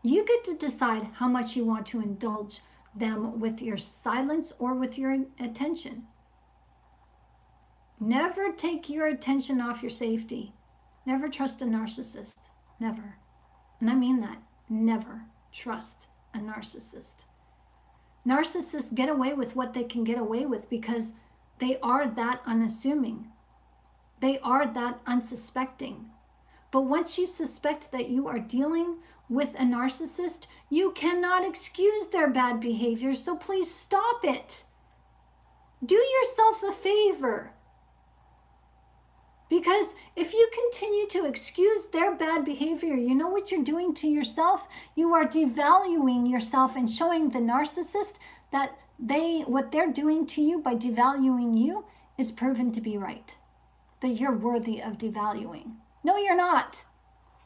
You get to decide how much you want to indulge them with your silence or with your attention. Never take your attention off your safety. Never trust a narcissist. Never. And I mean that. Never trust a narcissist. Narcissists get away with what they can get away with because they are that unassuming. They are that unsuspecting. But once you suspect that you are dealing with a narcissist, you cannot excuse their bad behavior, so please stop it. Do yourself a favor. Because if you continue to excuse their bad behavior, you know what you're doing to yourself? You are devaluing yourself and showing the narcissist that what they're doing to you by devaluing you is proven to be right. That you're worthy of devaluing. No, you're not.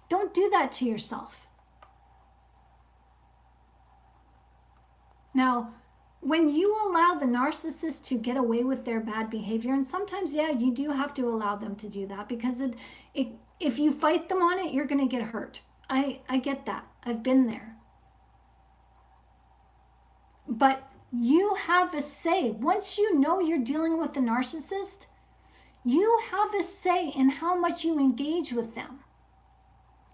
Don't do that to yourself. Now, when you allow the narcissist to get away with their bad behavior, and sometimes, yeah, you do have to allow them to do that because if you fight them on it, you're going to get hurt. I get that. I've been there. But you have a say. Once you know you're dealing with a narcissist, you have a say in how much you engage with them.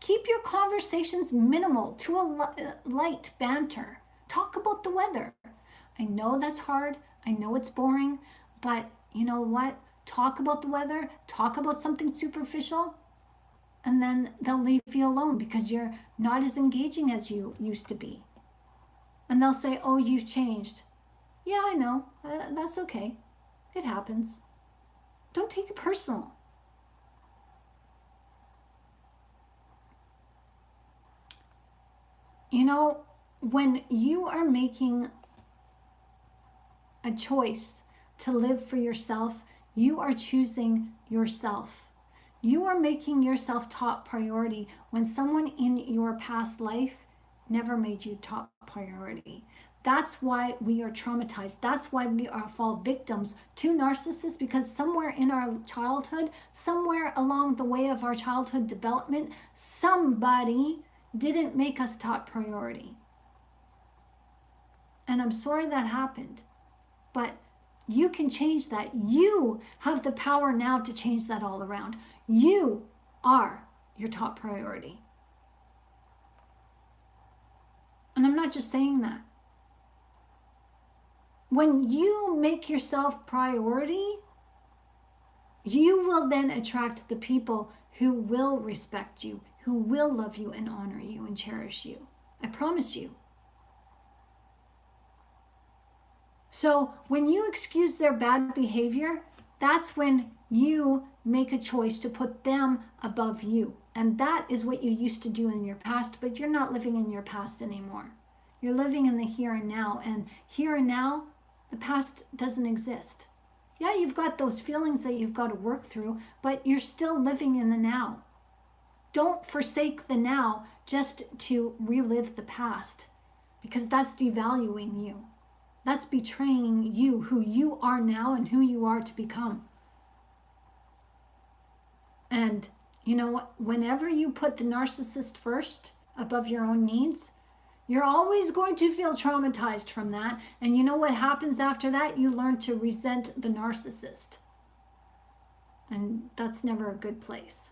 Keep your conversations minimal to a light banter. Talk about the weather. I know that's hard. I know it's boring. But you know what? Talk about the weather. Talk about something superficial. And then they'll leave you alone because you're not as engaging as you used to be. And they'll say, oh, you've changed. Yeah, I know. That's okay. It happens. Don't take it personal. You know, when you are making a choice to live for yourself, you are choosing yourself. You are making yourself top priority when someone in your past life never made you top priority. That's why we are traumatized. That's why we fall victims to narcissists, because somewhere in our childhood, somewhere along the way of our childhood development, somebody didn't make us top priority. And I'm sorry that happened, but you can change that. You have the power now to change that all around. You are your top priority. And I'm not just saying that. When you make yourself priority, you will then attract the people who will respect you, who will love you and honor you and cherish you. I promise you. So when you excuse their bad behavior, that's when you make a choice to put them above you. And that is what you used to do in your past, but you're not living in your past anymore. You're living in the here and now. And here and now, the past doesn't exist. Yeah, you've got those feelings that you've got to work through, but you're still living in the now. Don't forsake the now just to relive the past, because that's devaluing you. That's betraying you, who you are now and who you are to become. And you know what? Whenever you put the narcissist first above your own needs, you're always going to feel traumatized from that. And you know what happens after that? You learn to resent the narcissist. And that's never a good place.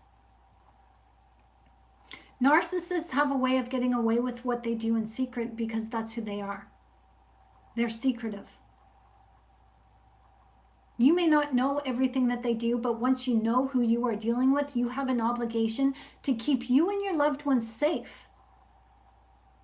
Narcissists have a way of getting away with what they do in secret because that's who they are. They're secretive. You may not know everything that they do, but once you know who you are dealing with, you have an obligation to keep you and your loved ones safe.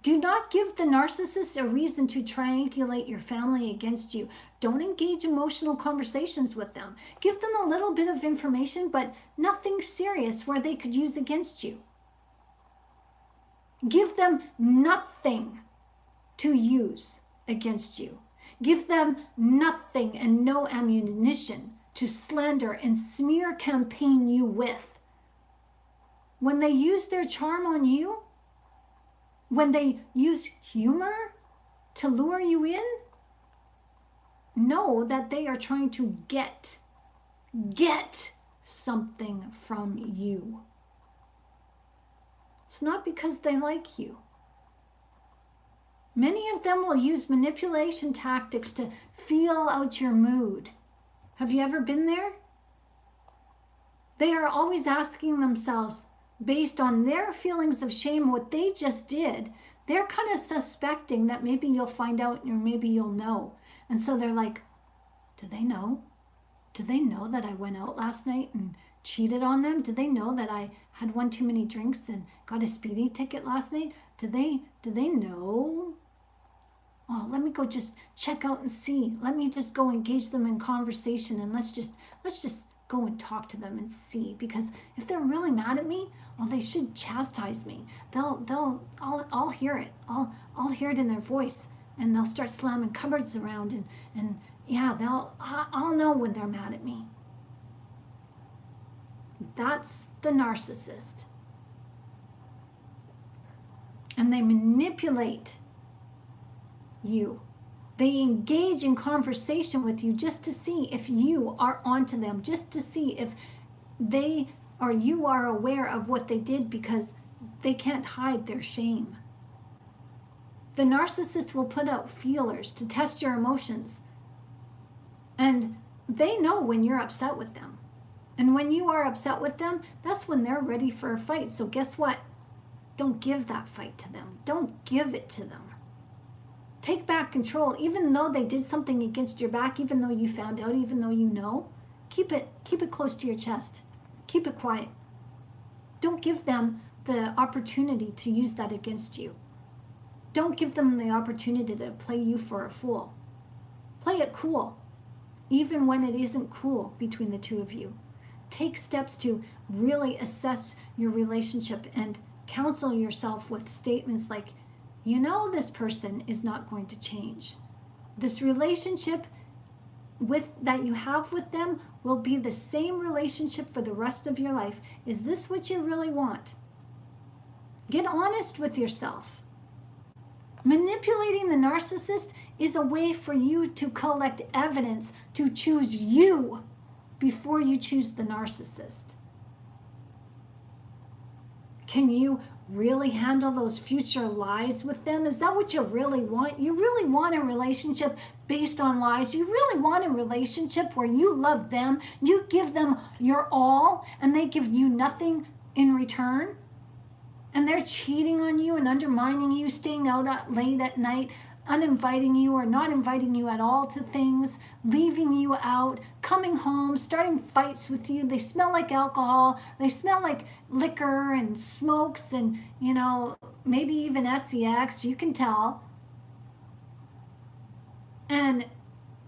Do not give the narcissist a reason to triangulate your family against you. Don't engage emotional conversations with them. Give them a little bit of information, but nothing serious where they could use against you. Give them nothing to use against you. Give them nothing and no ammunition to slander and smear campaign you with. When they use their charm on you, when they use humor to lure you in, know that they are trying to get something from you. It's not because they like you. Many of them will use manipulation tactics to feel out your mood. Have you ever been there? They are always asking themselves, based on their feelings of shame, what they just did, they're kind of suspecting that maybe you'll find out or maybe you'll know. And so they're like, do they know? Do they know that I went out last night and cheated on them? Do they know that I had one too many drinks and got a speeding ticket last night? Do they know? Oh, let me go just check out and see. Let me just go engage them in conversation, and let's just go and talk to them and see. Because if they're really mad at me, well, they should chastise me. I'll hear it. I'll hear it in their voice, and they'll start slamming cupboards around, and yeah, I'll know when they're mad at me. That's the narcissist. And they manipulate you. They engage in conversation with you just to see if you are onto them, just to see if they or you are aware of what they did, because they can't hide their shame. The narcissist will put out feelers to test your emotions, and they know when you're upset with them. And when you are upset with them, that's when they're ready for a fight. So guess what? Don't give that fight to them. Don't give it to them. Take back control. Even though they did something against your back, even though you found out, even though you know, keep it close to your chest. Keep it quiet. Don't give them the opportunity to use that against you. Don't give them the opportunity to play you for a fool. Play it cool, even when it isn't cool between the two of you. Take steps to really assess your relationship and counsel yourself with statements like, you know, this person is not going to change. This relationship that you have with them will be the same relationship for the rest of your life. Is this what you really want? Get honest with yourself. Manipulating the narcissist is a way for you to collect evidence to choose you before you choose the narcissist. Can you really handle those future lies with them? Is that what you really want? You really want a relationship based on lies? You really want a relationship where you love them, you give them your all, and they give you nothing in return? And they're cheating on you and undermining you, staying out late at night, uninviting you or not inviting you at all to things, leaving you out, coming home, starting fights with you. They smell like alcohol. They smell like liquor and smokes and, maybe even sex. You can tell. And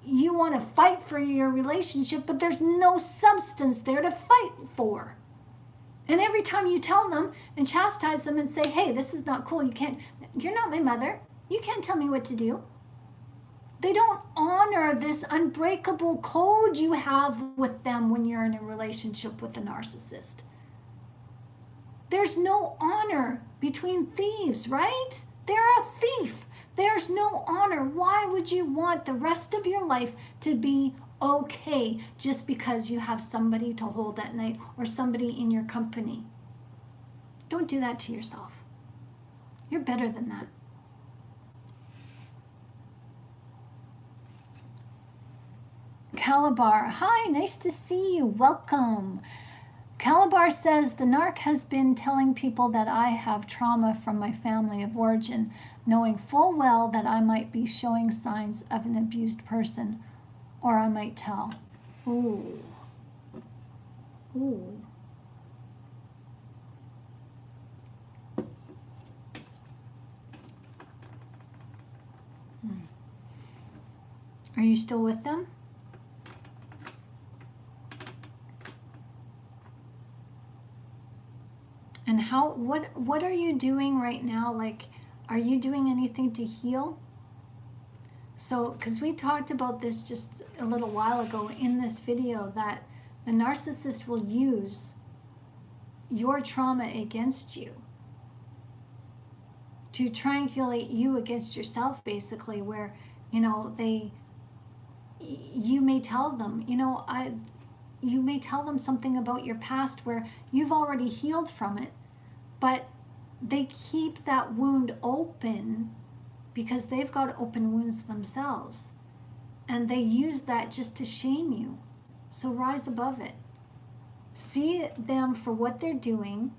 you want to fight for your relationship, but there's no substance there to fight for. And every time you tell them and chastise them and say, hey, this is not cool. You're not my mother. You can't tell me what to do. They don't honor this unbreakable code you have with them when you're in a relationship with a narcissist. There's no honor between thieves, right? They're a thief. There's no honor. Why would you want the rest of your life to be okay just because you have somebody to hold at night or somebody in your company? Don't do that to yourself. You're better than that. Calabar, hi, nice to see you. Welcome. Calabar says, the narc has been telling people that I have trauma from my family of origin, knowing full well that I might be showing signs of an abused person, or I might tell. Ooh. Ooh. Are you still with them? And what are you doing right now? Like, are you doing anything to heal? So, because we talked about this just a little while ago in this video, that the narcissist will use your trauma against you to triangulate you against yourself, basically, where, you know, you may tell them, you may tell them something about your past where you've already healed from it, but they keep that wound open because they've got open wounds themselves, and they use that just to shame you. So rise above it. See them for what they're doing.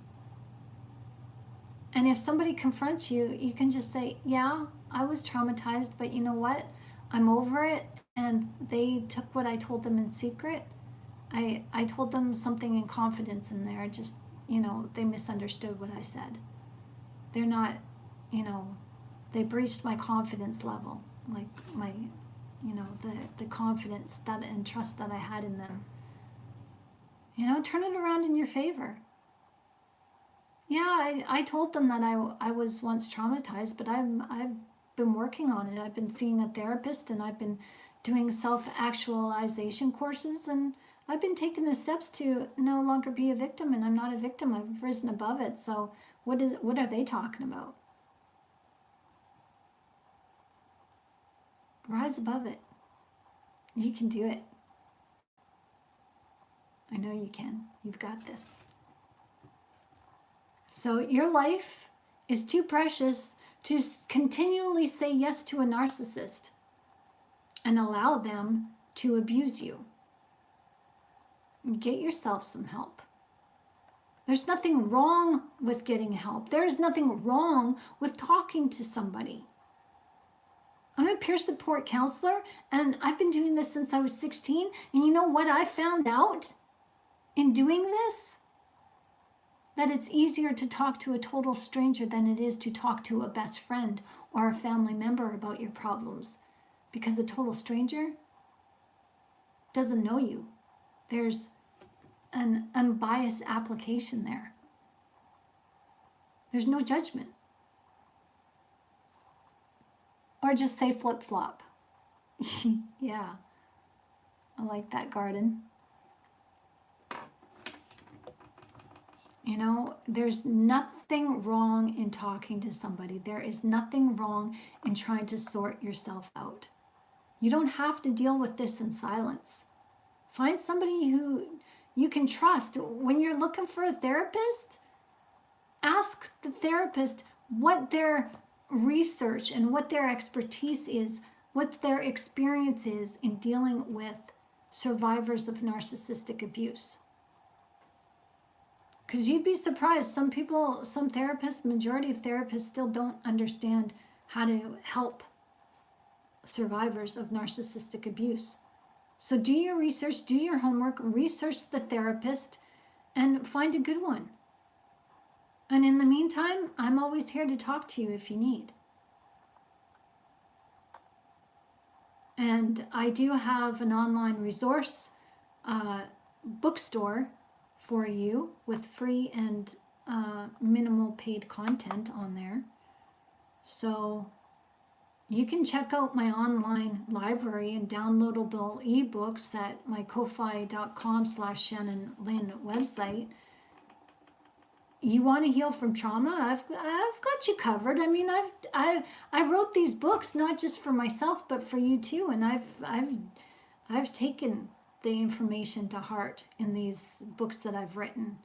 And if somebody confronts you, you can just say, yeah, I was traumatized, but you know what? I'm over it. And they took what I told them in secret. I told them something in confidence, and they're just, they misunderstood what I said. They're not, they breached my confidence level, like my, the confidence that and trust that I had in them. Turn it around in your favor. Yeah, I told them that I was once traumatized, but I've been working on it. I've been seeing a therapist, and I've been doing self-actualization courses, and I've been taking the steps to no longer be a victim, and I'm not a victim. I've risen above it. So what are they talking about? Rise above it. You can do it. I know you can. You've got this. So your life is too precious to continually say yes to a narcissist and allow them to abuse you. Get yourself some help. There's nothing wrong with getting help. There's nothing wrong with talking to somebody. I'm a peer support counselor, and I've been doing this since I was 16. And you know what I found out in doing this? That it's easier to talk to a total stranger than it is to talk to a best friend or a family member about your problems. Because a total stranger doesn't know you. There's an unbiased application there. There's no judgment. Or just say flip-flop. Yeah, I like that, garden. There's nothing wrong in talking to somebody. There is nothing wrong in trying to sort yourself out. You don't have to deal with this in silence. Find somebody who you can trust. When you're looking for a therapist, ask the therapist what their research and what their expertise is, what their experience is in dealing with survivors of narcissistic abuse. Because you'd be surprised, some therapists, majority of therapists still don't understand how to help survivors of narcissistic abuse. So do your research, do your homework, research the therapist, and find a good one. And in the meantime, I'm always here to talk to you if you need. And I do have an online resource bookstore for you with free and minimal paid content on there. So you can check out my online library and downloadable ebooks at my ko-fi.com/Shannon Lynn website. You want to heal from trauma? I've got you covered. I mean, I wrote these books not just for myself but for you too, and I've taken the information to heart in these books that I've written.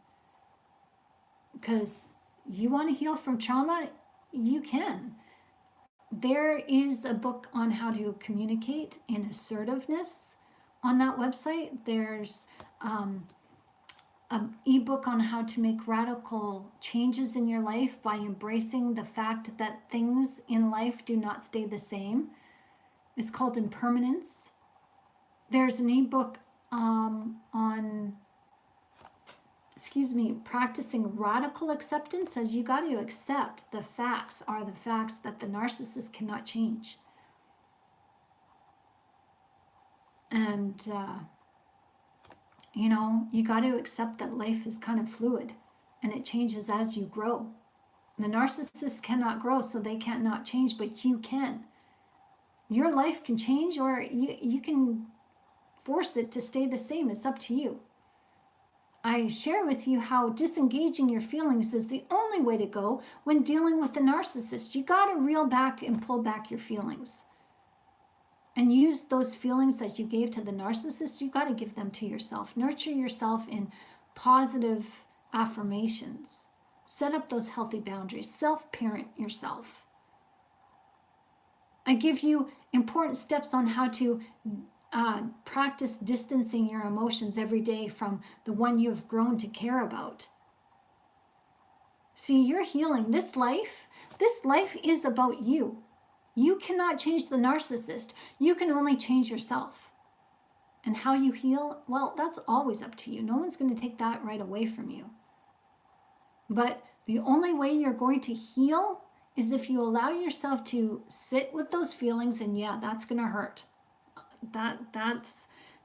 Because you want to heal from trauma, you can. There is a book on how to communicate in assertiveness on that website. There's an ebook on how to make radical changes in your life by embracing the fact that things in life do not stay the same. It's called Impermanence. There's an ebook on practicing radical acceptance, as you got to accept the facts are the facts that the narcissist cannot change. And, you know, you got to accept that life is kind of fluid and it changes as you grow. The narcissist cannot grow, so they can't not change, but you can. Your life can change, or you can force it to stay the same. It's up to you. I share with you how disengaging your feelings is the only way to go when dealing with a narcissist. You got to reel back and pull back your feelings. And use those feelings that you gave to the narcissist, you got to give them to yourself. Nurture yourself in positive affirmations. Set up those healthy boundaries. Self-parent yourself. I give you important steps on how to practice distancing your emotions every day from the one you have grown to care about. See, you're healing. This life is about you. You cannot change the narcissist. You can only change yourself. And how you heal, well, that's always up to you. No one's going to take that right away from you. But the only way you're going to heal is if you allow yourself to sit with those feelings, and yeah, that's going to hurt.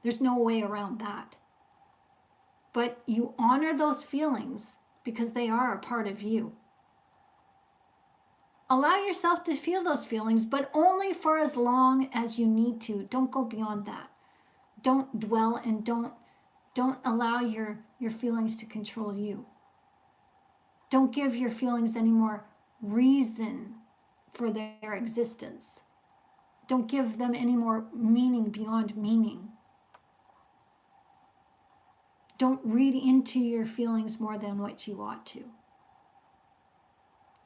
There's no way around that. But you honor those feelings because they are a part of you. Allow yourself to feel those feelings, but only for as long as you need to. Don't go beyond that. Don't dwell, and don't allow your feelings to control you. Don't give your feelings any more reason for their existence. Don't give them any more meaning beyond meaning. Don't read into your feelings more than what you ought to.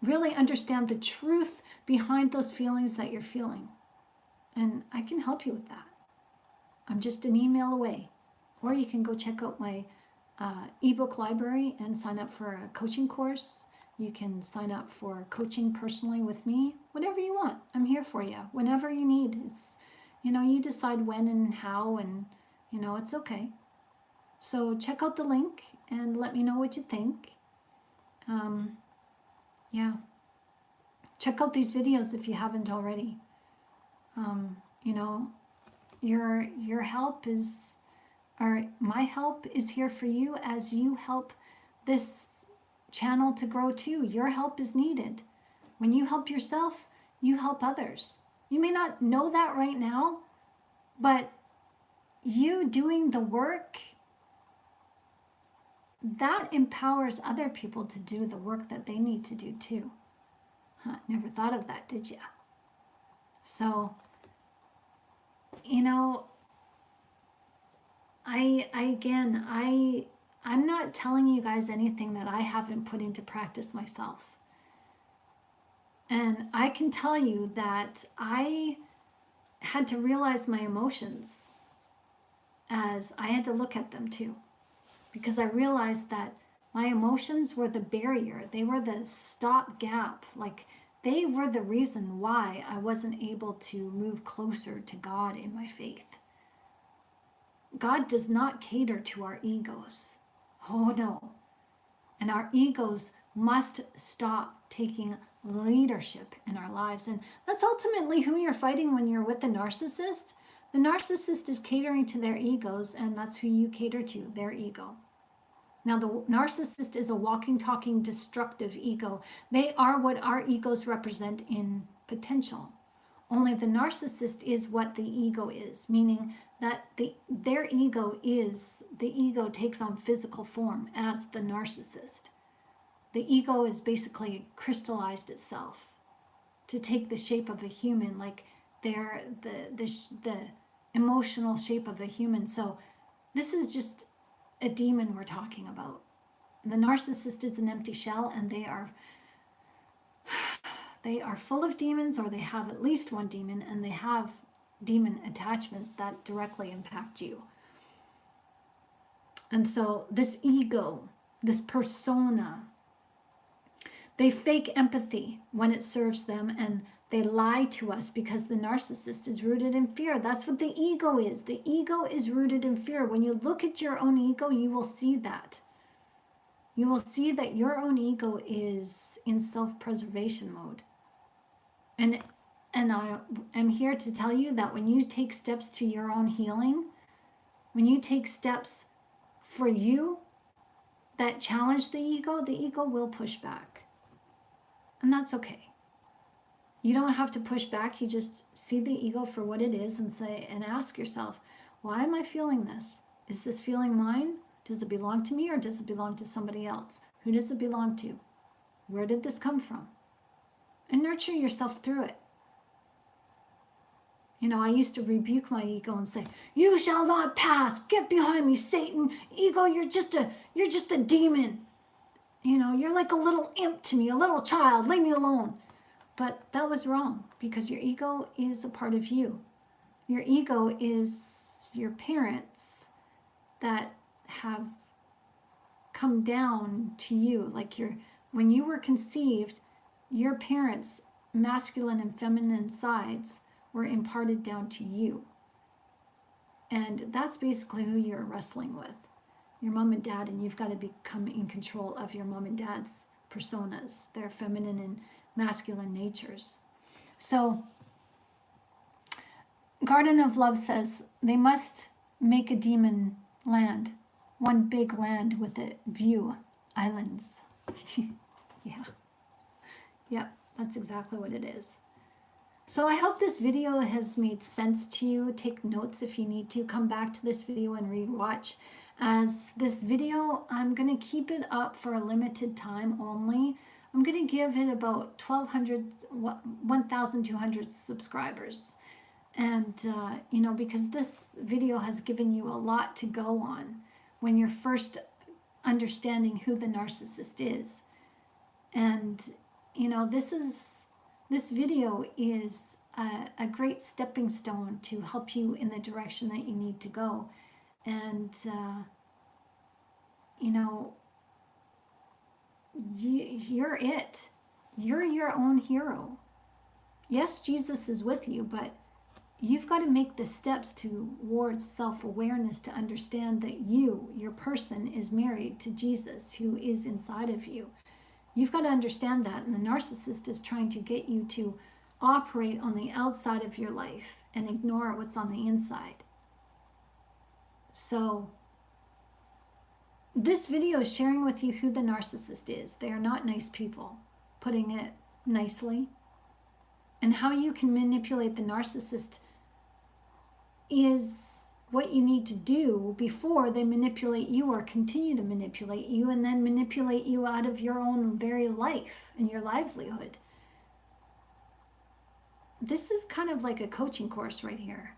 Really understand the truth behind those feelings that you're feeling. And I can help you with that. I'm just an email away. Or you can go check out my ebook library and sign up for a coaching course. You can sign up for coaching personally with me. Whatever you want. I'm here for you. Whenever you need. It's, you decide when and how, and, it's okay. So check out the link and let me know what you think. Yeah. Check out these videos if you haven't already. Your help is, or my help is here for you as you help this channel to grow too. Your help is needed. When you help yourself, you help others. You may not know that right now, but you doing the work, that empowers other people to do the work that they need to do too. Never thought of that, did you? So, I'm not telling you guys anything that I haven't put into practice myself. And I can tell you that I had to realize my emotions as I had to look at them too. Because I realized that my emotions were the barrier. They were the stopgap. Like, they were the reason why I wasn't able to move closer to God in my faith. God does not cater to our egos. Oh no. And our egos must stop taking leadership in our lives. And that's ultimately who you're fighting when you're with the narcissist. The narcissist is catering to their egos, and that's who you cater to, their ego. Now, the narcissist is a walking, talking, destructive ego. They are what our egos represent in potential. Only the narcissist is what the ego is, meaning that their ego takes on physical form as the narcissist. The ego is basically crystallized itself to take the shape of a human, like they're the emotional shape of a human. So this is just a demon we're talking about. The narcissist is an empty shell, and they are full of demons, or they have at least one demon, and they have demon attachments that directly impact you. And so this ego, this persona, they fake empathy when it serves them, and they lie to us because the narcissist is rooted in fear. That's what the ego is. The ego is rooted in fear. When you look at your own ego, you will see that. You will see that your own ego is in self-preservation mode. And And I am here to tell you that when you take steps to your own healing, when you take steps for you that challenge the ego will push back. And that's okay. You don't have to push back. You just see the ego for what it is and say, and ask yourself, why am I feeling this? Is this feeling mine? Does it belong to me or does it belong to somebody else? Who does it belong to? Where did this come from? And nurture yourself through it. You know, I used to rebuke my ego and say, "You shall not pass. Get behind me, Satan. Ego, you're just a demon. You know, you're like a little imp to me, a little child. Leave me alone." But that was wrong, because your ego is a part of you. Your ego is your parents that have come down to you. Like when you were conceived, your parents' masculine and feminine sides were imparted down to you. And that's basically who you're wrestling with, your mom and dad, and you've got to become in control of your mom and dad's personas, their feminine and masculine natures. So Garden of Love says they must make a demon land, one big land with a view, islands. Yeah. Yep, that's exactly what it is. So I hope this video has made sense to you. Take notes if you need to. Come back to this video and rewatch. As this video, I'm going to keep it up for a limited time only. I'm going to give it about 1,200 subscribers. And, you know, because this video has given you a lot to go on when you're first understanding who the narcissist is. And, you know, this video is a great stepping stone to help you in the direction that you need to go. And, you know, you're it. You're your own hero. Yes, Jesus is with you, but you've got to make the steps towards self-awareness to understand that your person, is married to Jesus, who is inside of you. You've got to understand that, and the narcissist is trying to get you to operate on the outside of your life and ignore what's on the inside. So this video is sharing with you who the narcissist is. They are not nice people, putting it nicely. And how you can manipulate the narcissist is what you need to do before they manipulate you or continue to manipulate you and then manipulate you out of your own very life and your livelihood. This is kind of like a coaching course right here.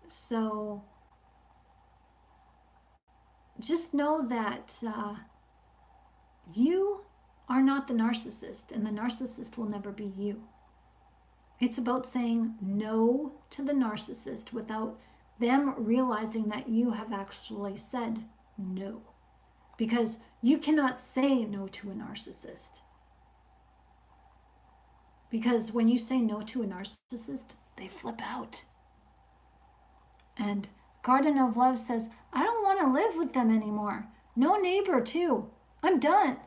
So just know that you are not the narcissist, and the narcissist will never be you. It's about saying no to the narcissist without them realizing that you have actually said no. Because you cannot say no to a narcissist. Because when you say no to a narcissist, they flip out. And Garden of Love says, I don't want to live with them anymore. No neighbor too. I'm done.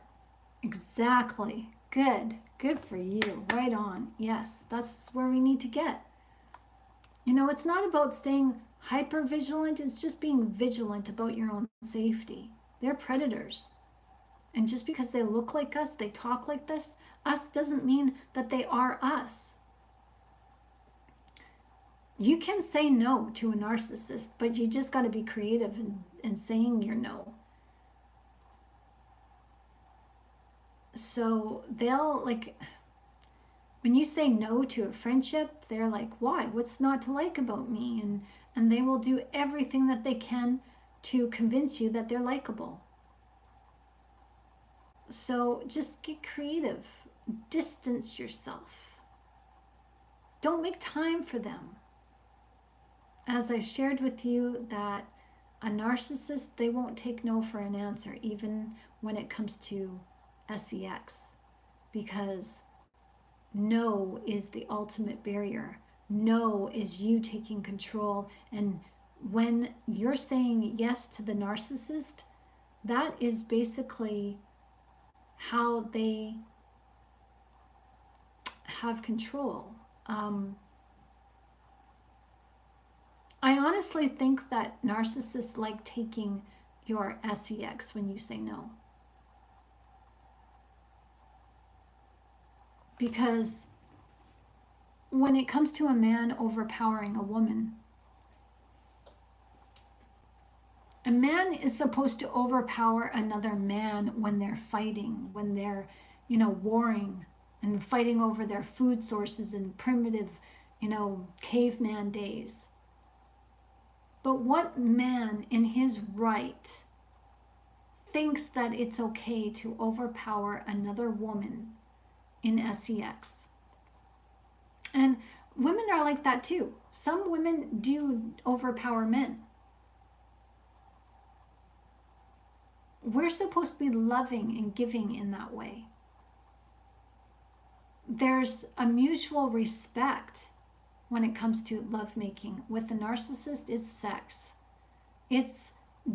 Exactly. Good. Good for you. Right on. Yes, that's where we need to get. You know, it's not about staying hyper vigilant. It's just being vigilant about your own safety. They're predators. And just because they look like us, they talk like us doesn't mean that they are us. You can say no to a narcissist, but you just got to be creative in saying your no. So they'll, like, when you say no to a friendship, they're like, why? What's not to like about me? And they will do everything that they can to convince you that they're likable. So just get creative. Distance yourself. Don't make time for them. As I've shared with you, that a narcissist, they won't take no for an answer, even when it comes to sex, because no is the ultimate barrier. No is you taking control. And when you're saying yes to the narcissist, that is basically how have control. I honestly think that narcissists like taking your sex when you say no. Because when it comes to a man overpowering a woman, a man is supposed to overpower another man when they're fighting, when they're, warring and fighting over their food sources in primitive, caveman days. But what man in his right thinks that it's okay to overpower another woman in sex? And women are like that too. Some women do overpower men. We're supposed to be loving and giving in that way. There's a mutual respect when it comes to lovemaking. With the narcissist, it's sex. It's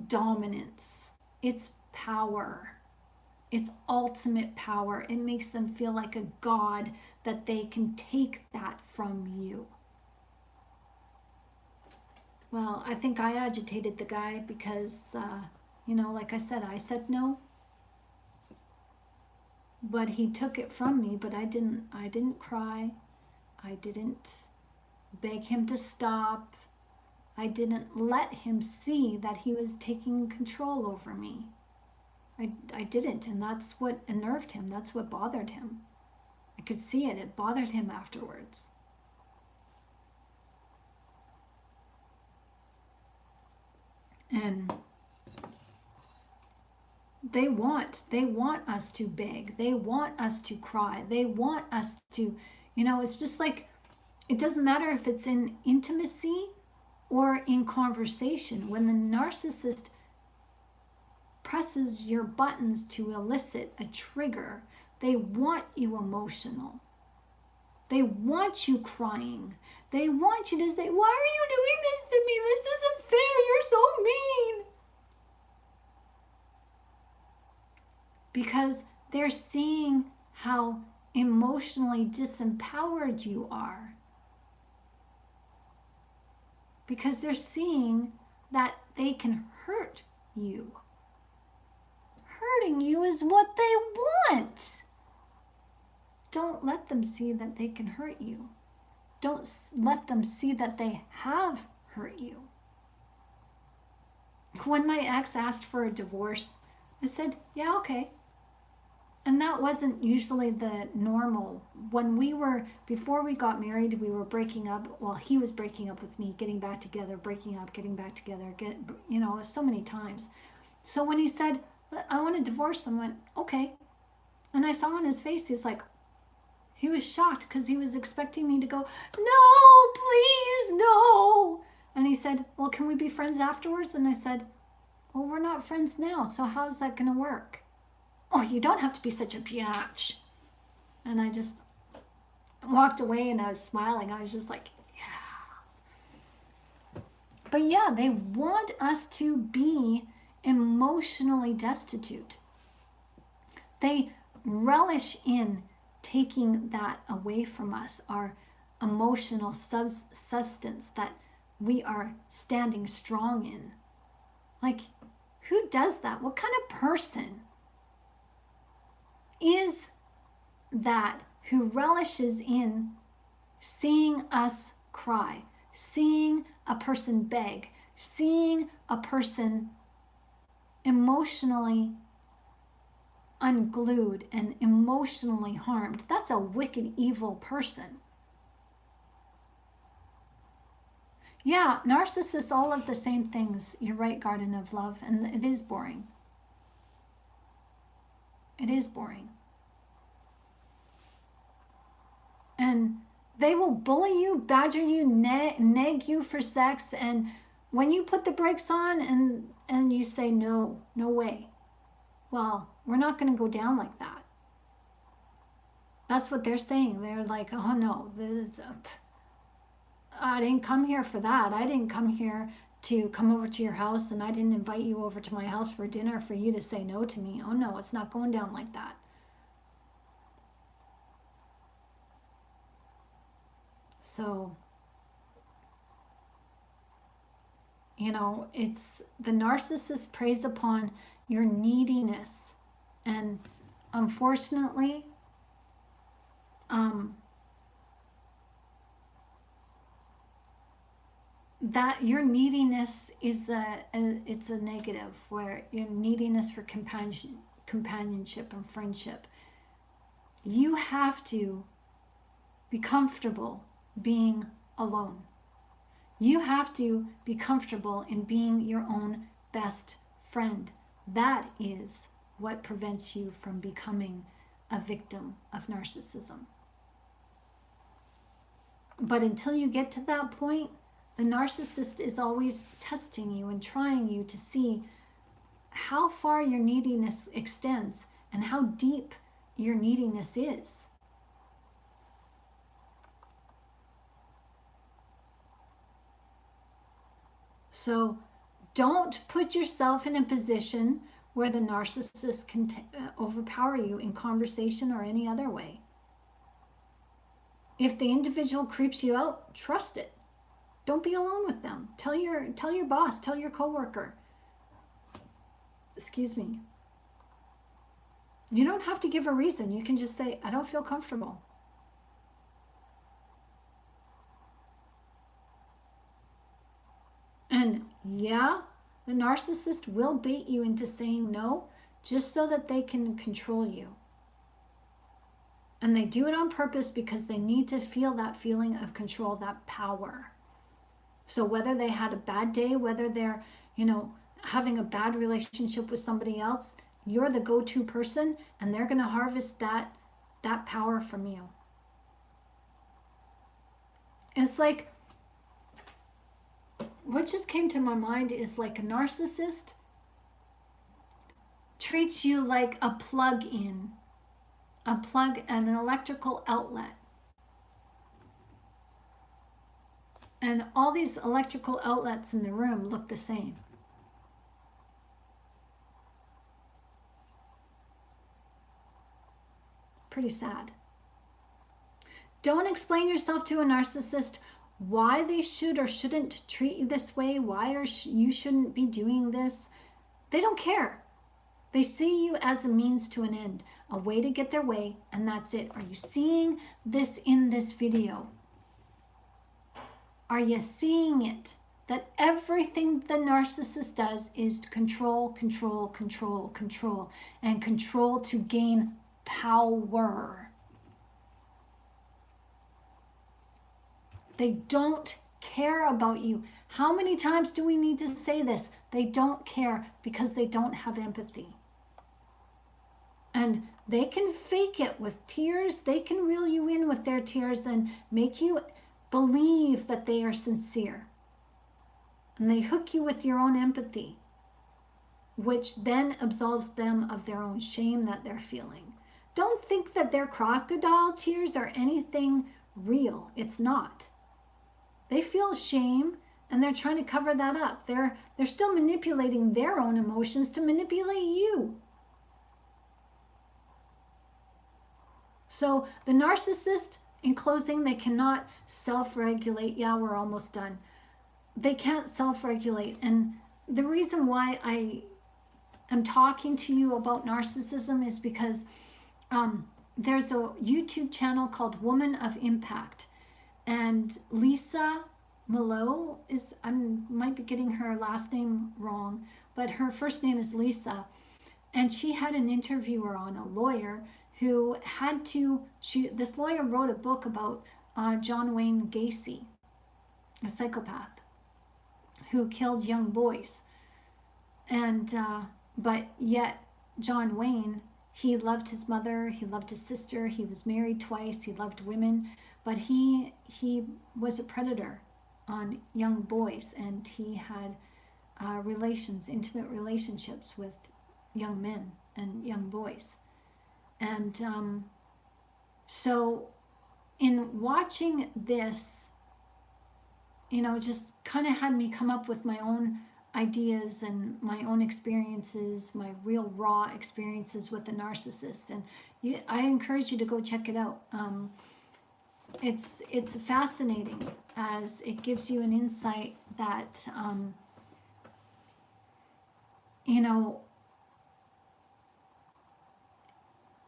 dominance. It's power. It's ultimate power. It makes them feel like a god, that they can take that from you. Well, I think I agitated the guy because, like I said no. But he took it from me, but I didn't cry. I didn't beg him to stop. I didn't let him see that he was taking control over me. I didn't, and that's what unnerved him. That's what bothered him. I could see it. It bothered him afterwards. And they want us to beg. They want us to cry. They want us to, it's just like, it doesn't matter if it's in intimacy or in conversation. When the narcissist presses your buttons to elicit a trigger, they want you emotional. They want you crying. They want you to say, why are you doing this to me? This isn't fair. You're so mean. Because they're seeing how emotionally disempowered you are. Because they're seeing that they can hurt you. Hurting you is what they want. Don't let them see that they can hurt you. Don't let them see that they have hurt you. When my ex asked for a divorce, I said, yeah, okay. And that wasn't usually the normal. Before we got married, we were breaking up. Well, he was breaking up with me, getting back together, breaking up, getting back together, so many times. So when he said, I want a divorce, I went, okay. And I saw on his face, he was shocked because he was expecting me to go, no, please, no. And he said, well, can we be friends afterwards? And I said, well, we're not friends now, so how's that going to work? Oh, you don't have to be such a biatch. And I just walked away and I was smiling. I was just like, yeah. But yeah, they want us to be emotionally destitute. They relish in taking that away from us, our emotional sustenance that we are standing strong in. Like, who does that? What kind of person is that who relishes in seeing us cry, seeing a person beg, seeing a person emotionally unglued and emotionally harmed? That's a wicked, evil person. Yeah, narcissists all of the same things. You're right, Garden of Love, and it is boring. It is boring. And they will bully you, badger you, nag you for sex, and when you put the brakes on and you say, no way, well, we're not going to go down like that. That's what they're saying. They're like, oh no, I didn't come here for that. I didn't come here to come over to your house, and I didn't invite you over to my house for dinner for you to say no to me. Oh no, it's not going down like that. So, you know, it's the narcissist preys upon your neediness. And unfortunately, that your neediness is it's a negative, where your neediness for companionship and friendship. You have to be comfortable being alone. You have to be comfortable in being your own best friend. That is what prevents you from becoming a victim of narcissism. But until you get to that point, the narcissist is always testing you and trying you to see how far your neediness extends and how deep your neediness is. So don't put yourself in a position where the narcissist can overpower you in conversation or any other way. If the individual creeps you out, trust it. Don't be alone with them. Tell your boss, tell your coworker. Excuse me. You don't have to give a reason. You can just say, I don't feel comfortable. And yeah, the narcissist will bait you into saying no just so that they can control you. And they do it on purpose because they need to feel that feeling of control, that power. So whether they had a bad day, whether they're, having a bad relationship with somebody else, you're the go-to person, and they're going to harvest that power from you. It's like, what just came to my mind is like a narcissist treats you like a plug-in, an electrical outlet. And all these electrical outlets in the room look the same. Pretty sad. Don't explain yourself to a narcissist why they should or shouldn't treat you this way, why you shouldn't be doing this. They don't care. They see you as a means to an end, a way to get their way, and that's it. Are you seeing this in this video? Are you seeing it? That everything the narcissist does is to control, control, control, control, and control to gain power. They don't care about you. How many times do we need to say this? They don't care because they don't have empathy. And they can fake it with tears. They can reel you in with their tears and make you believe that they are sincere. And they hook you with your own empathy, which then absolves them of their own shame that they're feeling. Don't think that their crocodile tears are anything real. It's not. They feel shame and they're trying to cover that up. They're still manipulating their own emotions to manipulate you. So the narcissist, in closing, they cannot self-regulate. Yeah, we're almost done. They can't self-regulate. And the reason why I am talking to you about narcissism is because there's a YouTube channel called Woman of Impact. And Lisa Malo is, I might be getting her last name wrong, but her first name is Lisa. And she had an interviewer on, a lawyer, who had to, this lawyer wrote a book about John Wayne Gacy, a psychopath who killed young boys. And, but yet John Wayne, he loved his mother, he loved his sister, he was married twice, he loved women, but he was a predator on young boys, and he had intimate relationships with young men and young boys. And so in watching this, just kind of had me come up with my own ideas and my own experiences, my real raw experiences with the narcissist. And I encourage you to go check it out. it's fascinating, as it gives you an insight that you know,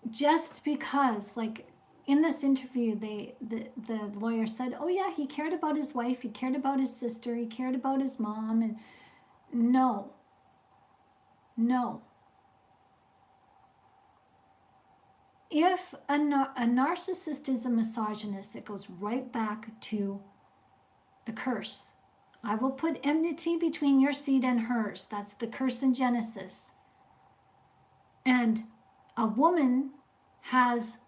just because, like, in this interview, the lawyer said, oh yeah, he cared about his wife, he cared about his sister, he cared about his mom. And no, no. If a narcissist is a misogynist, it goes right back to the curse. I will put enmity between your seed and hers. That's the curse in Genesis. And a woman has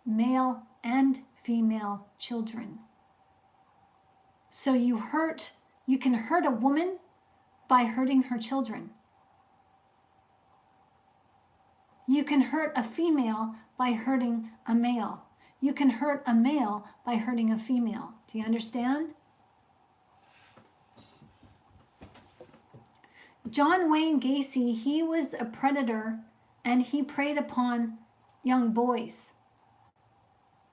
male and female children. So you can hurt a woman by hurting her children. You can hurt a female by hurting a male. You can hurt a male by hurting a female. Do you understand? John Wayne Gacy, he was a predator and he preyed upon young boys.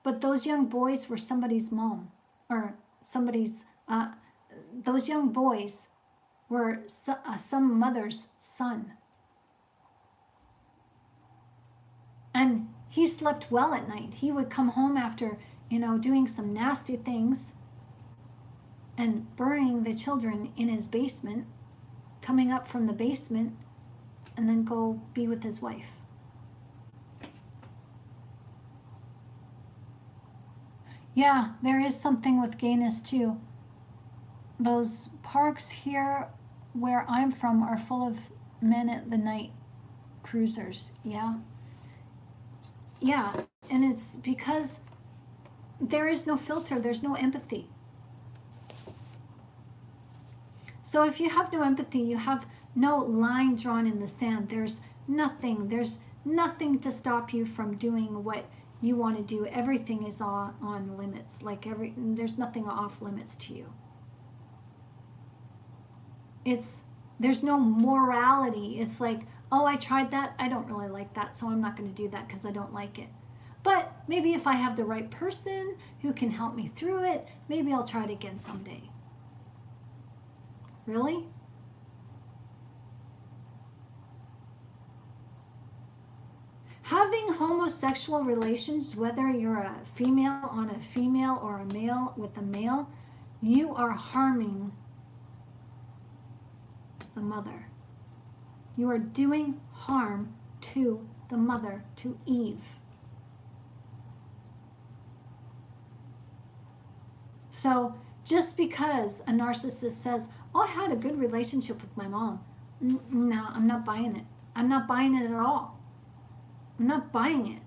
But those young boys were somebody's mom, or somebody's, those young boys were some mother's son. And he slept well at night. He would come home after, doing some nasty things and burying the children in his basement, coming up from the basement, and then go be with his wife. Yeah, there is something with gayness too. Those parks here where I'm from are full of men at the night cruisers. Yeah, and it's because there is no filter, there's no empathy. So if you have no empathy, you have no line drawn in the sand. There's nothing to stop you from doing what you want to do. Everything is on limits. There's nothing off limits to you. There's no morality. It's like, oh, I tried that, I don't really like that, so I'm not going to do that because I don't like it. But maybe if I have the right person who can help me through it, maybe I'll try it again someday. Really? Having homosexual relations, whether you're a female on a female or a male with a male, you are harming the mother. You are doing harm to the mother, to Eve. So just because a narcissist says, oh, I had a good relationship with my mom, no, I'm not buying it. I'm not buying it at all. I'm not buying it.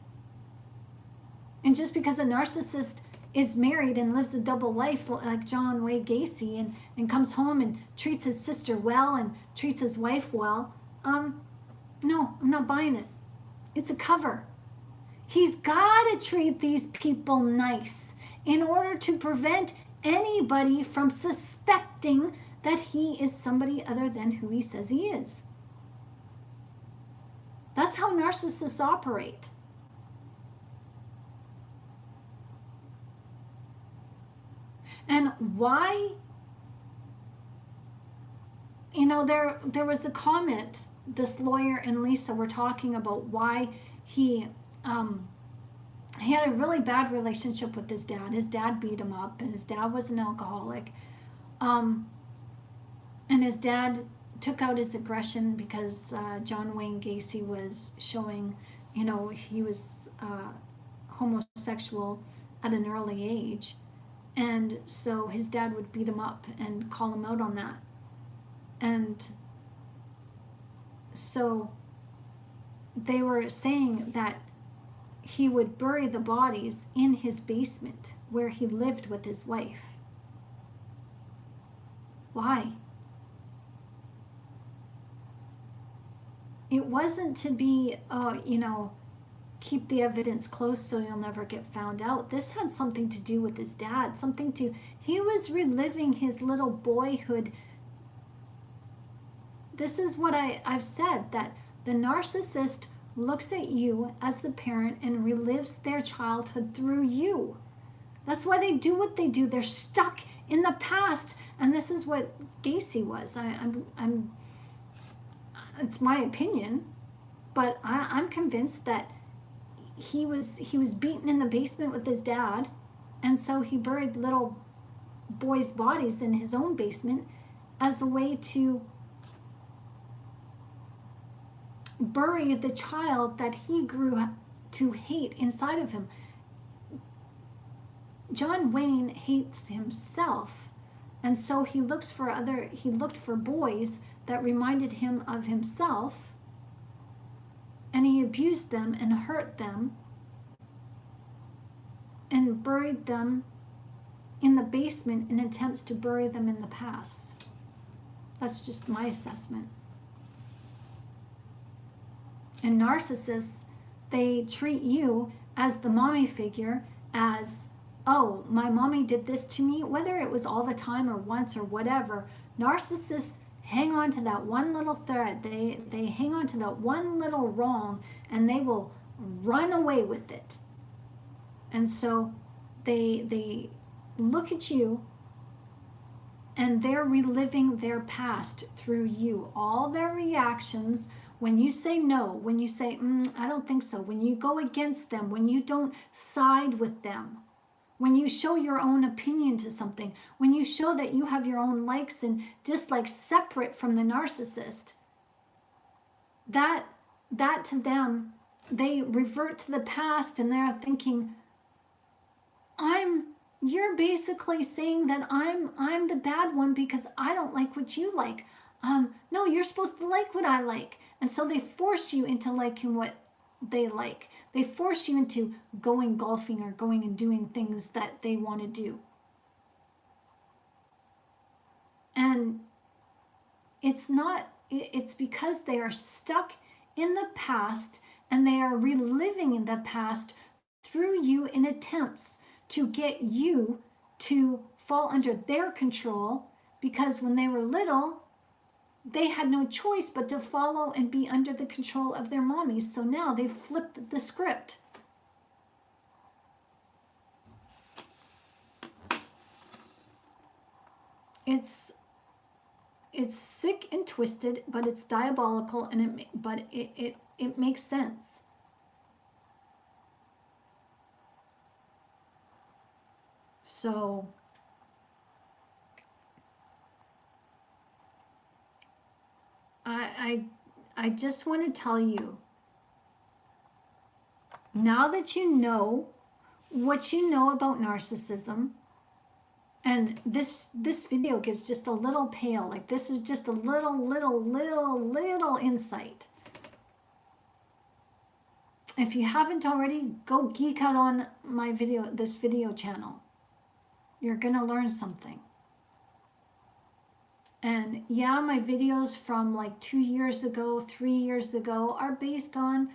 And just because a narcissist is married and lives a double life like John Wayne Gacy and comes home and treats his sister well and treats his wife well, no, I'm not buying it. It's a cover. He's got to treat these people nice in order to prevent anybody from suspecting that he is somebody other than who he says he is. That's how narcissists operate. And why, there was a comment, this lawyer and Lisa were talking about why he had a really bad relationship with his dad. His dad beat him up, and his dad was an alcoholic. And his dad took out his aggression because John Wayne Gacy was showing, he was homosexual at an early age. And so his dad would beat him up and call him out on that. And so they were saying that he would bury the bodies in his basement where he lived with his wife. Why? It wasn't to be, keep the evidence close so you'll never get found out. This had something to do with his dad, he was reliving his little boyhood. This is what I've said, that the narcissist looks at you as the parent and relives their childhood through you. That's why they do what they do. They're stuck in the past. And this is what Gacy was. It's my opinion, but I'm convinced that he was beaten in the basement with his dad, and so he buried little boys' bodies in his own basement as a way to bury the child that he grew to hate inside of him. John Wayne hates himself, and so he looked for boys that reminded him of himself, and he abused them and hurt them and buried them in the basement in attempts to bury them in the past. That's just my assessment. And narcissists, they treat you as the mommy figure, as, oh, my mommy did this to me, whether it was all the time or once or whatever. Narcissists hang on to that one little thread. They hang on to that one little wrong, and they will run away with it. And so they look at you, and they're reliving their past through you. All their reactions, when you say no, when you say, I don't think so, when you go against them, when you don't side with them, when you show your own opinion to something, when you show that you have your own likes and dislikes separate from the narcissist, that to them, they revert to the past, and they're thinking, you're basically saying that I'm the bad one because I don't like what you like. No, you're supposed to like what I like. And so they force you into liking what they like. They force you into going golfing or going and doing things that they want to do. And it's because they are stuck in the past, and they are reliving in the past through you in attempts to get you to fall under their control, because when they were little, they had no choice but to follow and be under the control of their mommies. So now they've flipped the script. It's sick and twisted, but it's diabolical, and it makes sense. So I just want to tell you, now that you know what you know about narcissism, and this video gives just a little pale, like this is just a little insight. If you haven't already, go geek out on this video channel. You're gonna learn something. And yeah, my videos from like 2 years ago, 3 years ago are based on,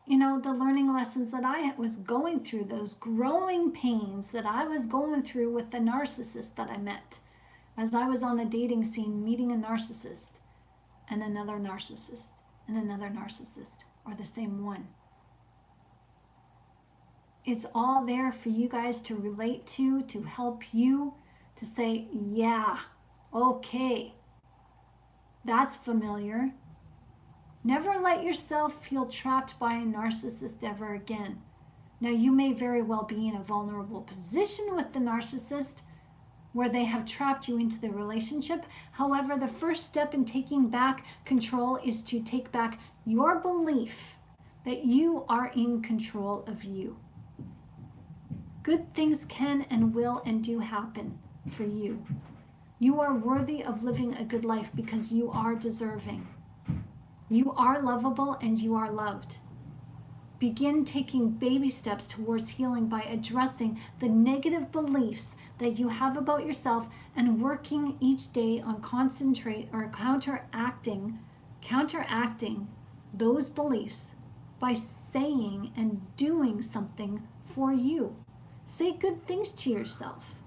the learning lessons that I was going through, those growing pains that I was going through with the narcissist that I met as I was on the dating scene, meeting a narcissist and another narcissist and another narcissist, or the same one. It's all there for you guys to relate to help you to say, yeah, okay, that's familiar. Never let yourself feel trapped by a narcissist ever again. Now, you may very well be in a vulnerable position with the narcissist where they have trapped you into the relationship. However, the first step in taking back control is to take back your belief that you are in control of you. Good things can and will and do happen for you. You are worthy of living a good life because you are deserving. You are lovable and you are loved. Begin taking baby steps towards healing by addressing the negative beliefs that you have about yourself and working each day on counteracting those beliefs by saying and doing something for you. Say good things to yourself.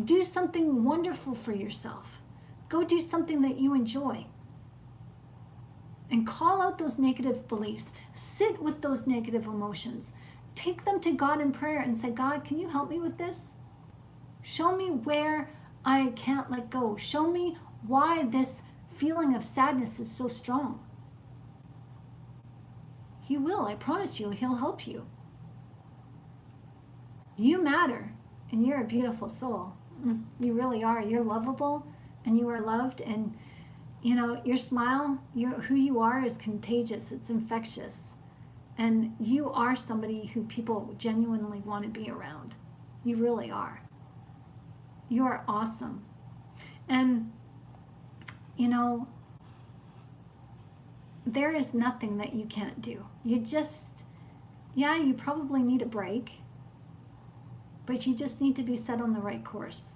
Do something wonderful for yourself. Go do something that you enjoy. And call out those negative beliefs. Sit with those negative emotions. take them to God in prayer and say, God, can you help me with this? Show me where I can't let go. Show me why this feeling of sadness is so strong. He will, I promise you, he'll help you. You matter, and you're a beautiful soul. You really are. You're lovable, and you are loved, and you know, your smile, who you are is contagious. It's infectious. And you are somebody who people genuinely want to be around. You really are. You are awesome. And, you know, there is nothing that you can't do. You just, yeah, you probably need a break, but you just need to be set on the right course.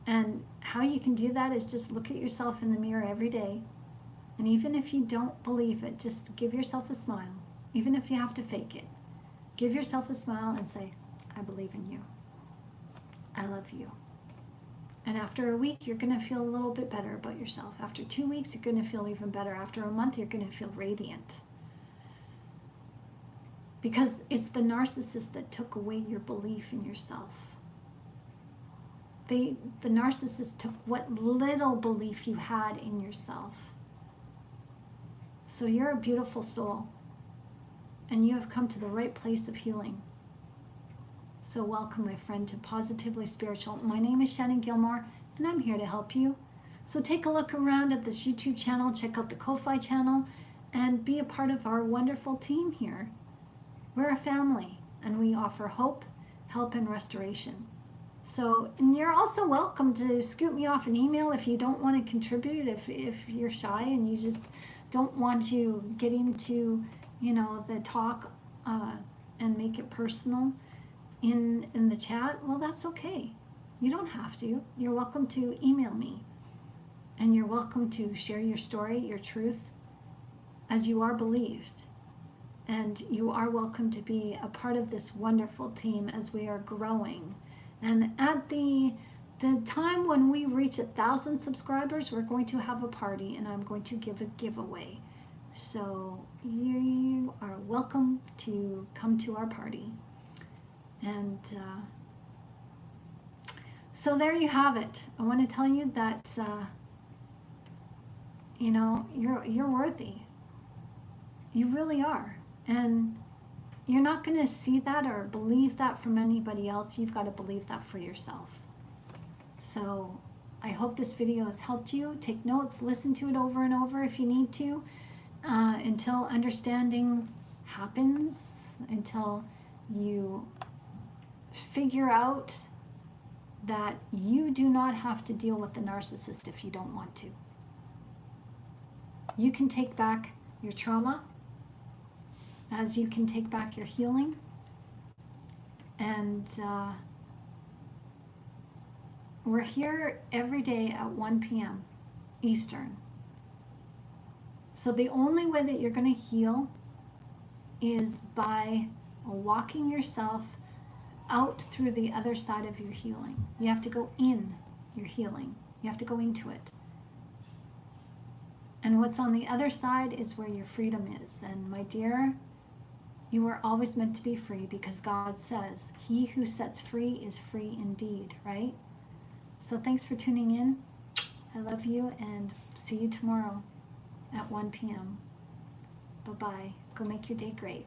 And how you can do that is just look at yourself in the mirror every day. And even if you don't believe it, just give yourself a smile. Even if you have to fake it, give yourself a smile and say, I believe in you. I love you. And after a week, you're going to feel a little bit better about yourself. After 2 weeks, you're going to feel even better. After a month, you're going to feel radiant. Because it's the narcissist that took away your belief in yourself. The narcissist took what little belief you had in yourself. So you're a beautiful soul. And you have come to the right place of healing. So welcome, my friend, to Positively Spiritual. My name is Shannon Gilmore, and I'm here to help you. So take a look around at this YouTube channel, check out the Ko-Fi channel, and be a part of our wonderful team here. We're a family, and we offer hope, help, and restoration. So, and you're also welcome to scoop me off an email if you don't want to contribute, if you're shy and you just don't want to get into, you know, the talk and make it personal in the chat. Well, that's okay. You don't have to. You're welcome to email me, and you're welcome to share your story, your truth, as you are believed. And you are welcome to be a part of this wonderful team as we are growing. And at the time when we reach 1,000 subscribers, we're going to have a party, and I'm going to give a giveaway. So you are welcome to come to our party. And so there you have it. I want to tell you that you know, you're worthy. You really are. And you're not going to see that or believe that from anybody else. You've got to believe that for yourself. So I hope this video has helped you. Take notes, listen to it over and over if you need to, until understanding happens, until you figure out that you do not have to deal with the narcissist if you don't want to. You can take back your trauma, as you can take back your healing. And we're here every day at 1 p.m. Eastern. So the only way that you're going to heal is by walking yourself out through the other side of your healing. You have to go in your healing. You have to go into it. And what's on the other side is where your freedom is. And my dear, you were always meant to be free, because God says, he who sets free is free indeed, right? So thanks for tuning in. I love you, and see you tomorrow at 1 p.m. Bye-bye. Go make your day great.